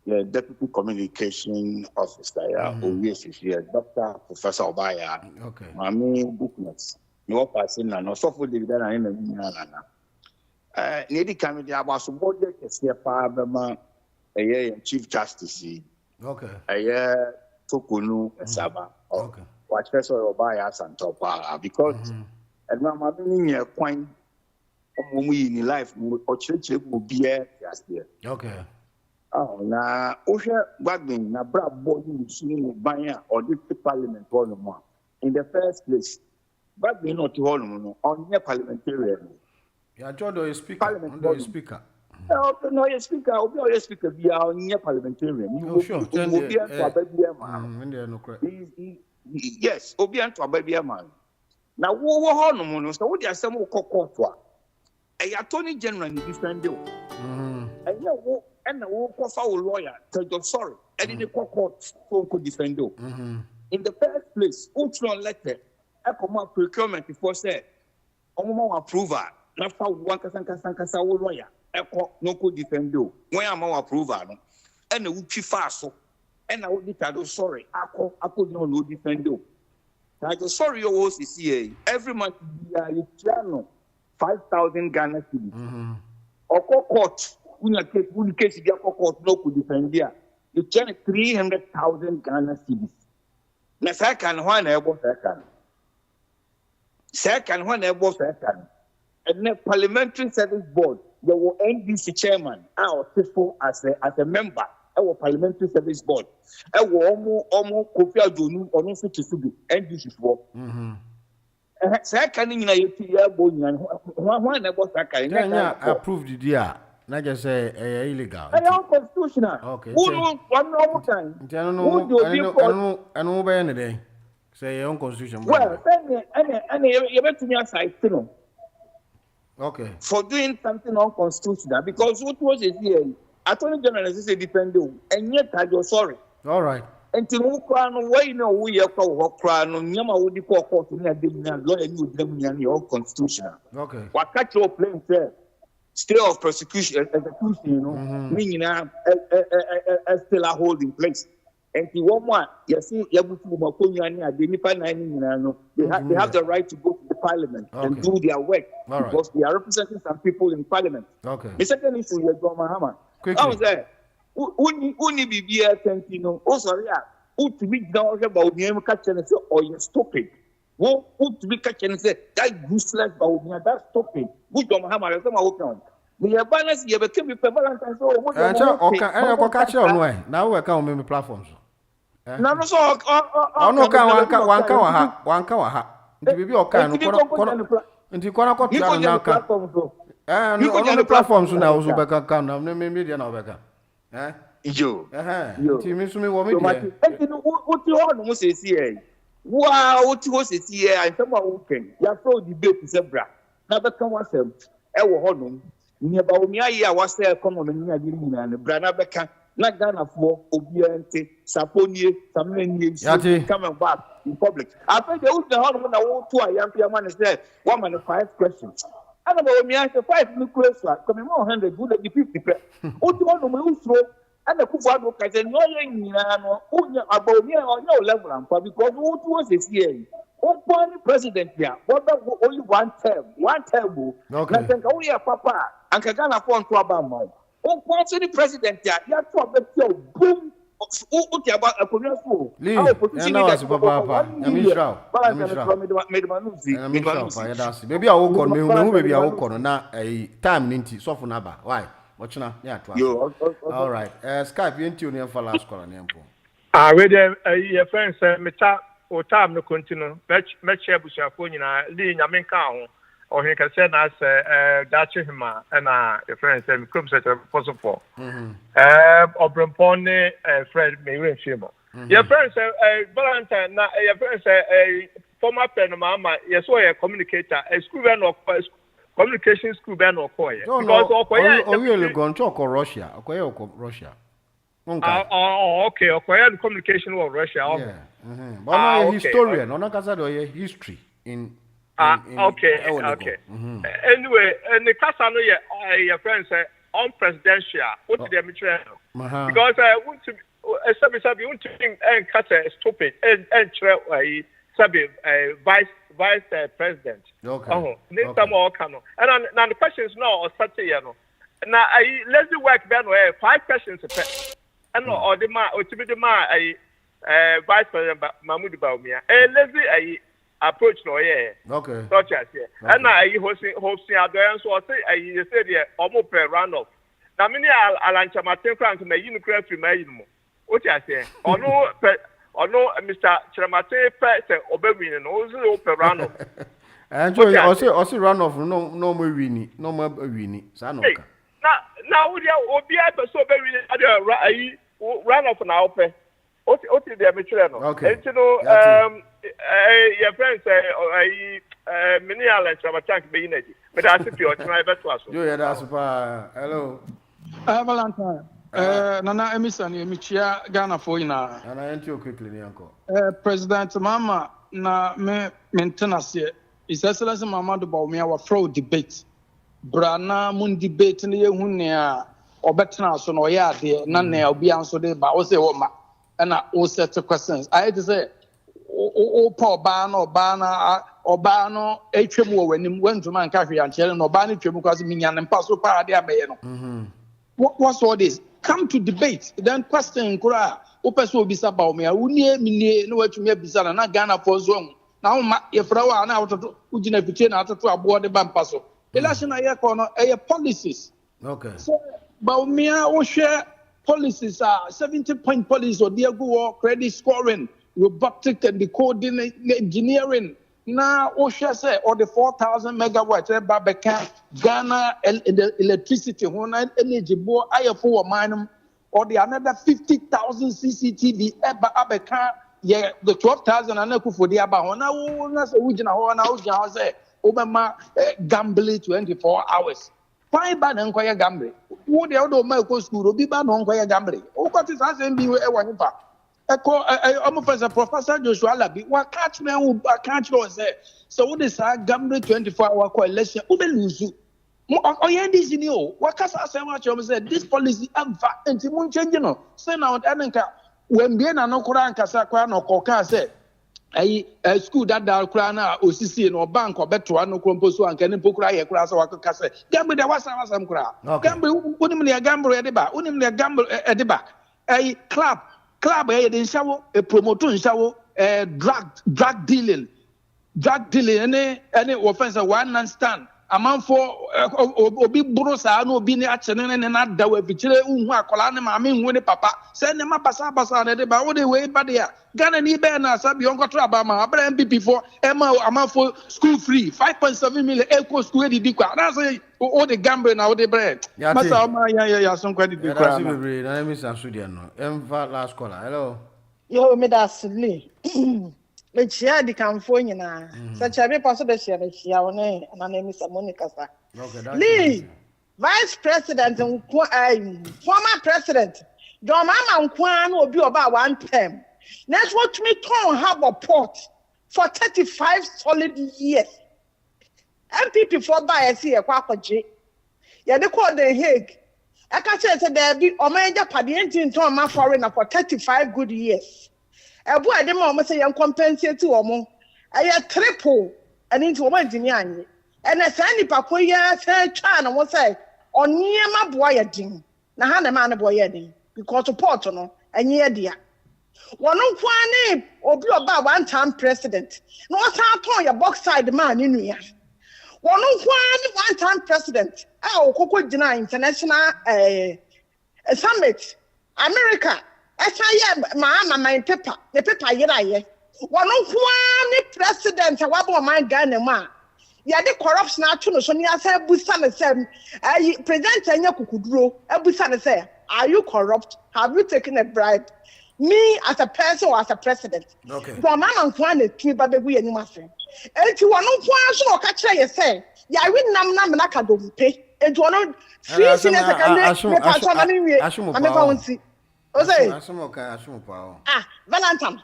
[SPEAKER 1] The Deputy Communication Officer, here, Dr. Professor Obaya.
[SPEAKER 10] Okay.
[SPEAKER 1] Mami bookness. No person, no software dividend, and Nady Committee about subordinate a Chief Justice.
[SPEAKER 10] Okay.
[SPEAKER 1] A year Tokunu Saba. Okay. What Professor Obaya Santopa because and my meaning point of in life or church will be here.
[SPEAKER 10] Okay.
[SPEAKER 1] Oh, na Osha Bagman, na bra body machine banya or the parliament volume. In the first place, Bagman not to hold on your parliamentarian.
[SPEAKER 10] Yeah, John, do you speak? Under your speaker.
[SPEAKER 1] No, your speaker, or your speaker be our near parliamentarian.
[SPEAKER 10] Oh, sure.
[SPEAKER 1] Yes, Obian to a baby man. Now, what hormone, so what are some cocoa for? A attorney general in different deal. And you and the lawyer tell you sorry, and in the court could defend you. In the first place, Ultron letter, I come up procurement before said, Omo approval, not for one Casanca lawyer, Echo no could defend you. When I'm our approval, and the Uchi Faso, and I would be sorry, I could not defend you. I just sorry your OCCA every month, you channel 5,000 Ghana cedis. Or court. When case you get court no could defend here. You turn 300,000 Ghana cedis. Now, second one, second one, and the Parliamentary Service Board, there will NDC chairman, our people as a member, our Parliamentary Service Board. I will almost Kofi Adonu or no such to be NDC for. Second in a year, one about that
[SPEAKER 10] approved the year. Not just say illegal.
[SPEAKER 1] I know constitutional.
[SPEAKER 10] Okay.
[SPEAKER 1] One more time.
[SPEAKER 10] I don't know. I know by any day. Say your own constitution.
[SPEAKER 1] Well, and you better me aside, you know.
[SPEAKER 10] Okay.
[SPEAKER 1] For doing something unconstitutional, because what was it here? Attorney General is a defender, and yet I go sorry.
[SPEAKER 10] All right.
[SPEAKER 1] until who crown away no we are called crown on Yama would be called near the lawyer you them in your constitution.
[SPEAKER 10] Okay.
[SPEAKER 1] What catch your plane there? Stay of persecution, execution, meaning still a holding place. And the one, you see, they have the right to go to the parliament and do their work because they are representing some people in parliament.
[SPEAKER 10] Okay.
[SPEAKER 1] The second issue is Mahama. I was there. Only be here, oh, sorry, who to be down about the catching and say, oh, you're stupid. Who to be catching and say, that useless about me, that's stupid. Good Mahama, I'm going the balance you became the Valentine's.
[SPEAKER 10] Okay, catch your way. Now we're coming on platforms.
[SPEAKER 1] No, so
[SPEAKER 10] no, one kawaha. Be okay. And you can't cut your now. And on the platforms now, also back account. No media now, Becca. Eh?
[SPEAKER 1] You.
[SPEAKER 10] You miss me, what
[SPEAKER 1] you want to say? Wow, what you was here? I someone open. You are so debate is a bra. Now, but come once, Honum. Nearby me, I was there. Come on, and Brana Becca. Not Ghana for Obiente, Saponi, some men coming back in public. I think they would the whole one I want to a young man is there. 1 minute 5 questions. I don't know me answer 5 nuclear coming more 100 good at the 50. What do you want to lose through? And the Kufa can say, no, about me on no level, because what was this year? One president here, what only one term, nothing only a papa, and Kagana phone to Obama. Oh, what's the president? Yeah, you have to have boom. Okay, about a commercial.
[SPEAKER 10] Lee, I was Papa. Maybe I will call maybe I will call now a time ninety so for Naba. Why? Watch now. Yeah, all right. Skype you for last call on Yampo.
[SPEAKER 2] I read your friends, Meta or time no continue. Match Busha phone, Lee Yamin or he can send us Dutch him and a friend said, come set a possible. Obrampone, Fred Mayrin Shimo. Your friend said, Valentine, your friend said, a former pen mama, yes, a communicator, a school van or communication school ban or Koya. Because
[SPEAKER 10] really going to call Russia, Russia.
[SPEAKER 2] Okay, Korean communication with Russia.
[SPEAKER 10] Yeah. But I'm a historian, on a history in.
[SPEAKER 2] Okay. Anyway, and the Casano, your friend said, unpresidential. What did they mean? Because I want to, you want to think and cut a stupid and vice president.
[SPEAKER 10] Okay.
[SPEAKER 2] And now the questions now are such a now let's do work then 5 questions. And or the man or to be the man vice president Mahmoud Baumia. And let's be approach no
[SPEAKER 10] okay.
[SPEAKER 2] Such as and now hosting Adoyan so I you said almost per runoff. Now many Alancha Martin Frank may you create free mail. What I say? Or no Mr. Chramate Pet Obewin and also per runoff.
[SPEAKER 10] And also runoff no more winnie, no more winnie. Sanoka.
[SPEAKER 2] Now we are Obia so very runoff now pay. What is the amateur?
[SPEAKER 10] Okay.
[SPEAKER 2] And you know, your friends say, many islands have a tank being it. But I think you're trying to ask.
[SPEAKER 10] Yeah, that's hello.
[SPEAKER 8] Valentine. Nana Emerson, Michia Ghana for you now.
[SPEAKER 10] And I enter quickly, uncle.
[SPEAKER 8] President Mama, na maintenance here. His Excellency Mama de Baumia were fraud debate. Brana Moon debate in the Hunia or better so no yard there, none there will be answered by was a woman. And I all set of questions. I had to say, Paul Bano, HMO when he went to man Caffrey and Chelen or Barney because Minian and Paso Paradia Bayano. What's all this? Come to debate. Then question Kura, Opus will be about me. I would near me know what you may be said and not Ghana for zone. Now, if I were out of Ujina Pichina out of board the Bampaso. Election I corner a policies.
[SPEAKER 10] Okay.
[SPEAKER 8] So, Baumia will share. Policies are 70-point policies or Diago credit scoring, robotic and decoding engineering. Now, OSHA say, or the 4,000 megawatts, Babaka, Ghana, electricity, one energy, board, IFO, mine, or the another 50,000 CCTV, Abeka, yeah, the 12,000 and for the Abahona, Ujina, say, Obama, gambling 24 hours. Why ban and quiet gambling? What the other medical school will be banned on quiet gambling? Oh, what is as MB ever? almost as a Professor Joshua Labi, what catch me who catch you say. So what is our Gambler 24-hour election? Who will lose you? Oh, yeah, this in you. What can I say? What you said? This policy and Timon changing. Say now, Ananka, when Biena no Koran Kasakwa no Koka said, a school that Dalkrana or CC or bank or better no composo and can pokra a class or Kasa. Gamble, there was some crowd. Gamble, only a gamble at the back, only a gamble at the back. A club, in shower, a promoter in shower, drug dealing, any offense, a one man stand. A man for Obi Brusa, no be action and not that way. Pichile, Colana, I mean, when papa send them up as a about the way, but yeah, Ghana ni Bena, Sabi, Uncle Trabama, Abraham before Emma, a man for school free, 5.7 million echo school, the Diqua. That's all the gambling now, the bread. Yeah, some credit.
[SPEAKER 10] I miss Sudiano. Last caller. Hello.
[SPEAKER 7] Yo, me that's Lee. But she had the California now. Such a very possible share, and my name is Monica. Lee, Vice President and former President, John Mama Kwan will be about 1 term. That's what me told have a port for 35 solid years. MPP for bias here, Quapaji. Yeah, they call the Hague. I can't say there be Omega Padiantin to my foreigner for 35 good years. A boy, the mama say, I'm compensate to Omo. I had triple and into a Diniani. And a sandy papoya said, China was say, on near my boy a ding. Now, hand a man a boy a ding, because of Portono, and near dear. One of one name or be about 1 time president. No, I told your box side man in here. One of one time president. Oh, Coco Dina International Summit, America. I my paper, the paper yet. One of one president, what about my Ghana? Yeah, the corruption actually, so I said, Busan said, I present and you could grow. Busan said, are you corrupt? Have you taken a bribe? Me as a person or as a president? Okay. So I'm on one key, but we are nothing. And you are not one so catch you say, yeah, I will not Nakadom pay. And you are not free senior secondary. Valentine.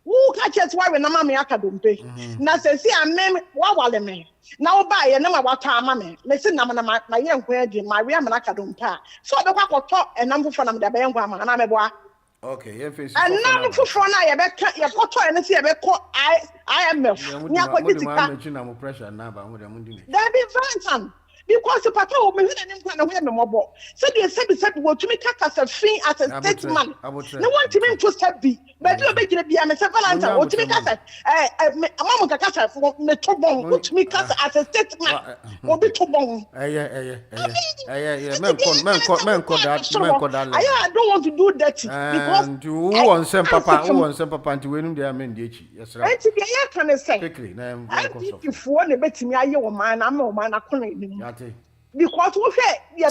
[SPEAKER 7] Who catches why when Mamma Akadumpe? Now says, see, I'm me. Now buy a number of time, listen, my young query, my Riam Akadumpa. So the Quack talk and number from the Bangama and I'm a boy.
[SPEAKER 10] Okay, and
[SPEAKER 7] now for I bet your photo and see a bit I am a
[SPEAKER 10] pressure now, but
[SPEAKER 7] there be Valentine. Because the papa will be in the mobile. So they said, well, to me, as a free as a statesman. No one to me to step be, but you're making a be a Valentine, or to me, a Mamma Cassa for me to bone, which me as a statesman will be to bone. I don't want to do that because
[SPEAKER 10] you want some papa to win their mendici. Yes, right.
[SPEAKER 7] I can say quickly. Before the bet me, I know man, I'm no man, I couldn't. Because we say, yeah,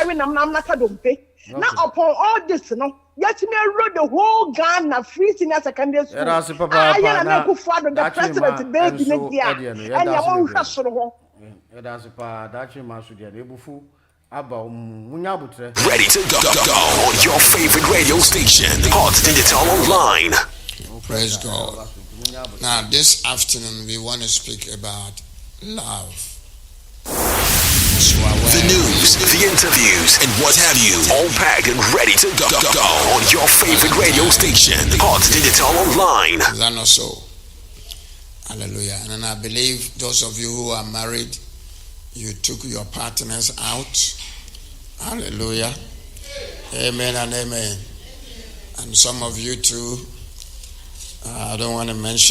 [SPEAKER 7] I'm not a dumpe. Now, upon all this, no, yet me rode the whole Ghana free senior secondary school. I am a father, the president, baby, and your own hustle.
[SPEAKER 10] That's a part that you must be able to.
[SPEAKER 4] Ready to go on your favorite radio station, Hotdigitalonline.
[SPEAKER 9] Praise God. Now, this afternoon, we want to speak about love.
[SPEAKER 4] The news, the interviews, and what have you, all packed and ready to go on your favorite radio station, Hotdigitalonline.
[SPEAKER 9] Is that not so? Hallelujah. And I believe those of you who are married, you took your partners out. Hallelujah. Amen and amen. And some of you too, I don't want to mention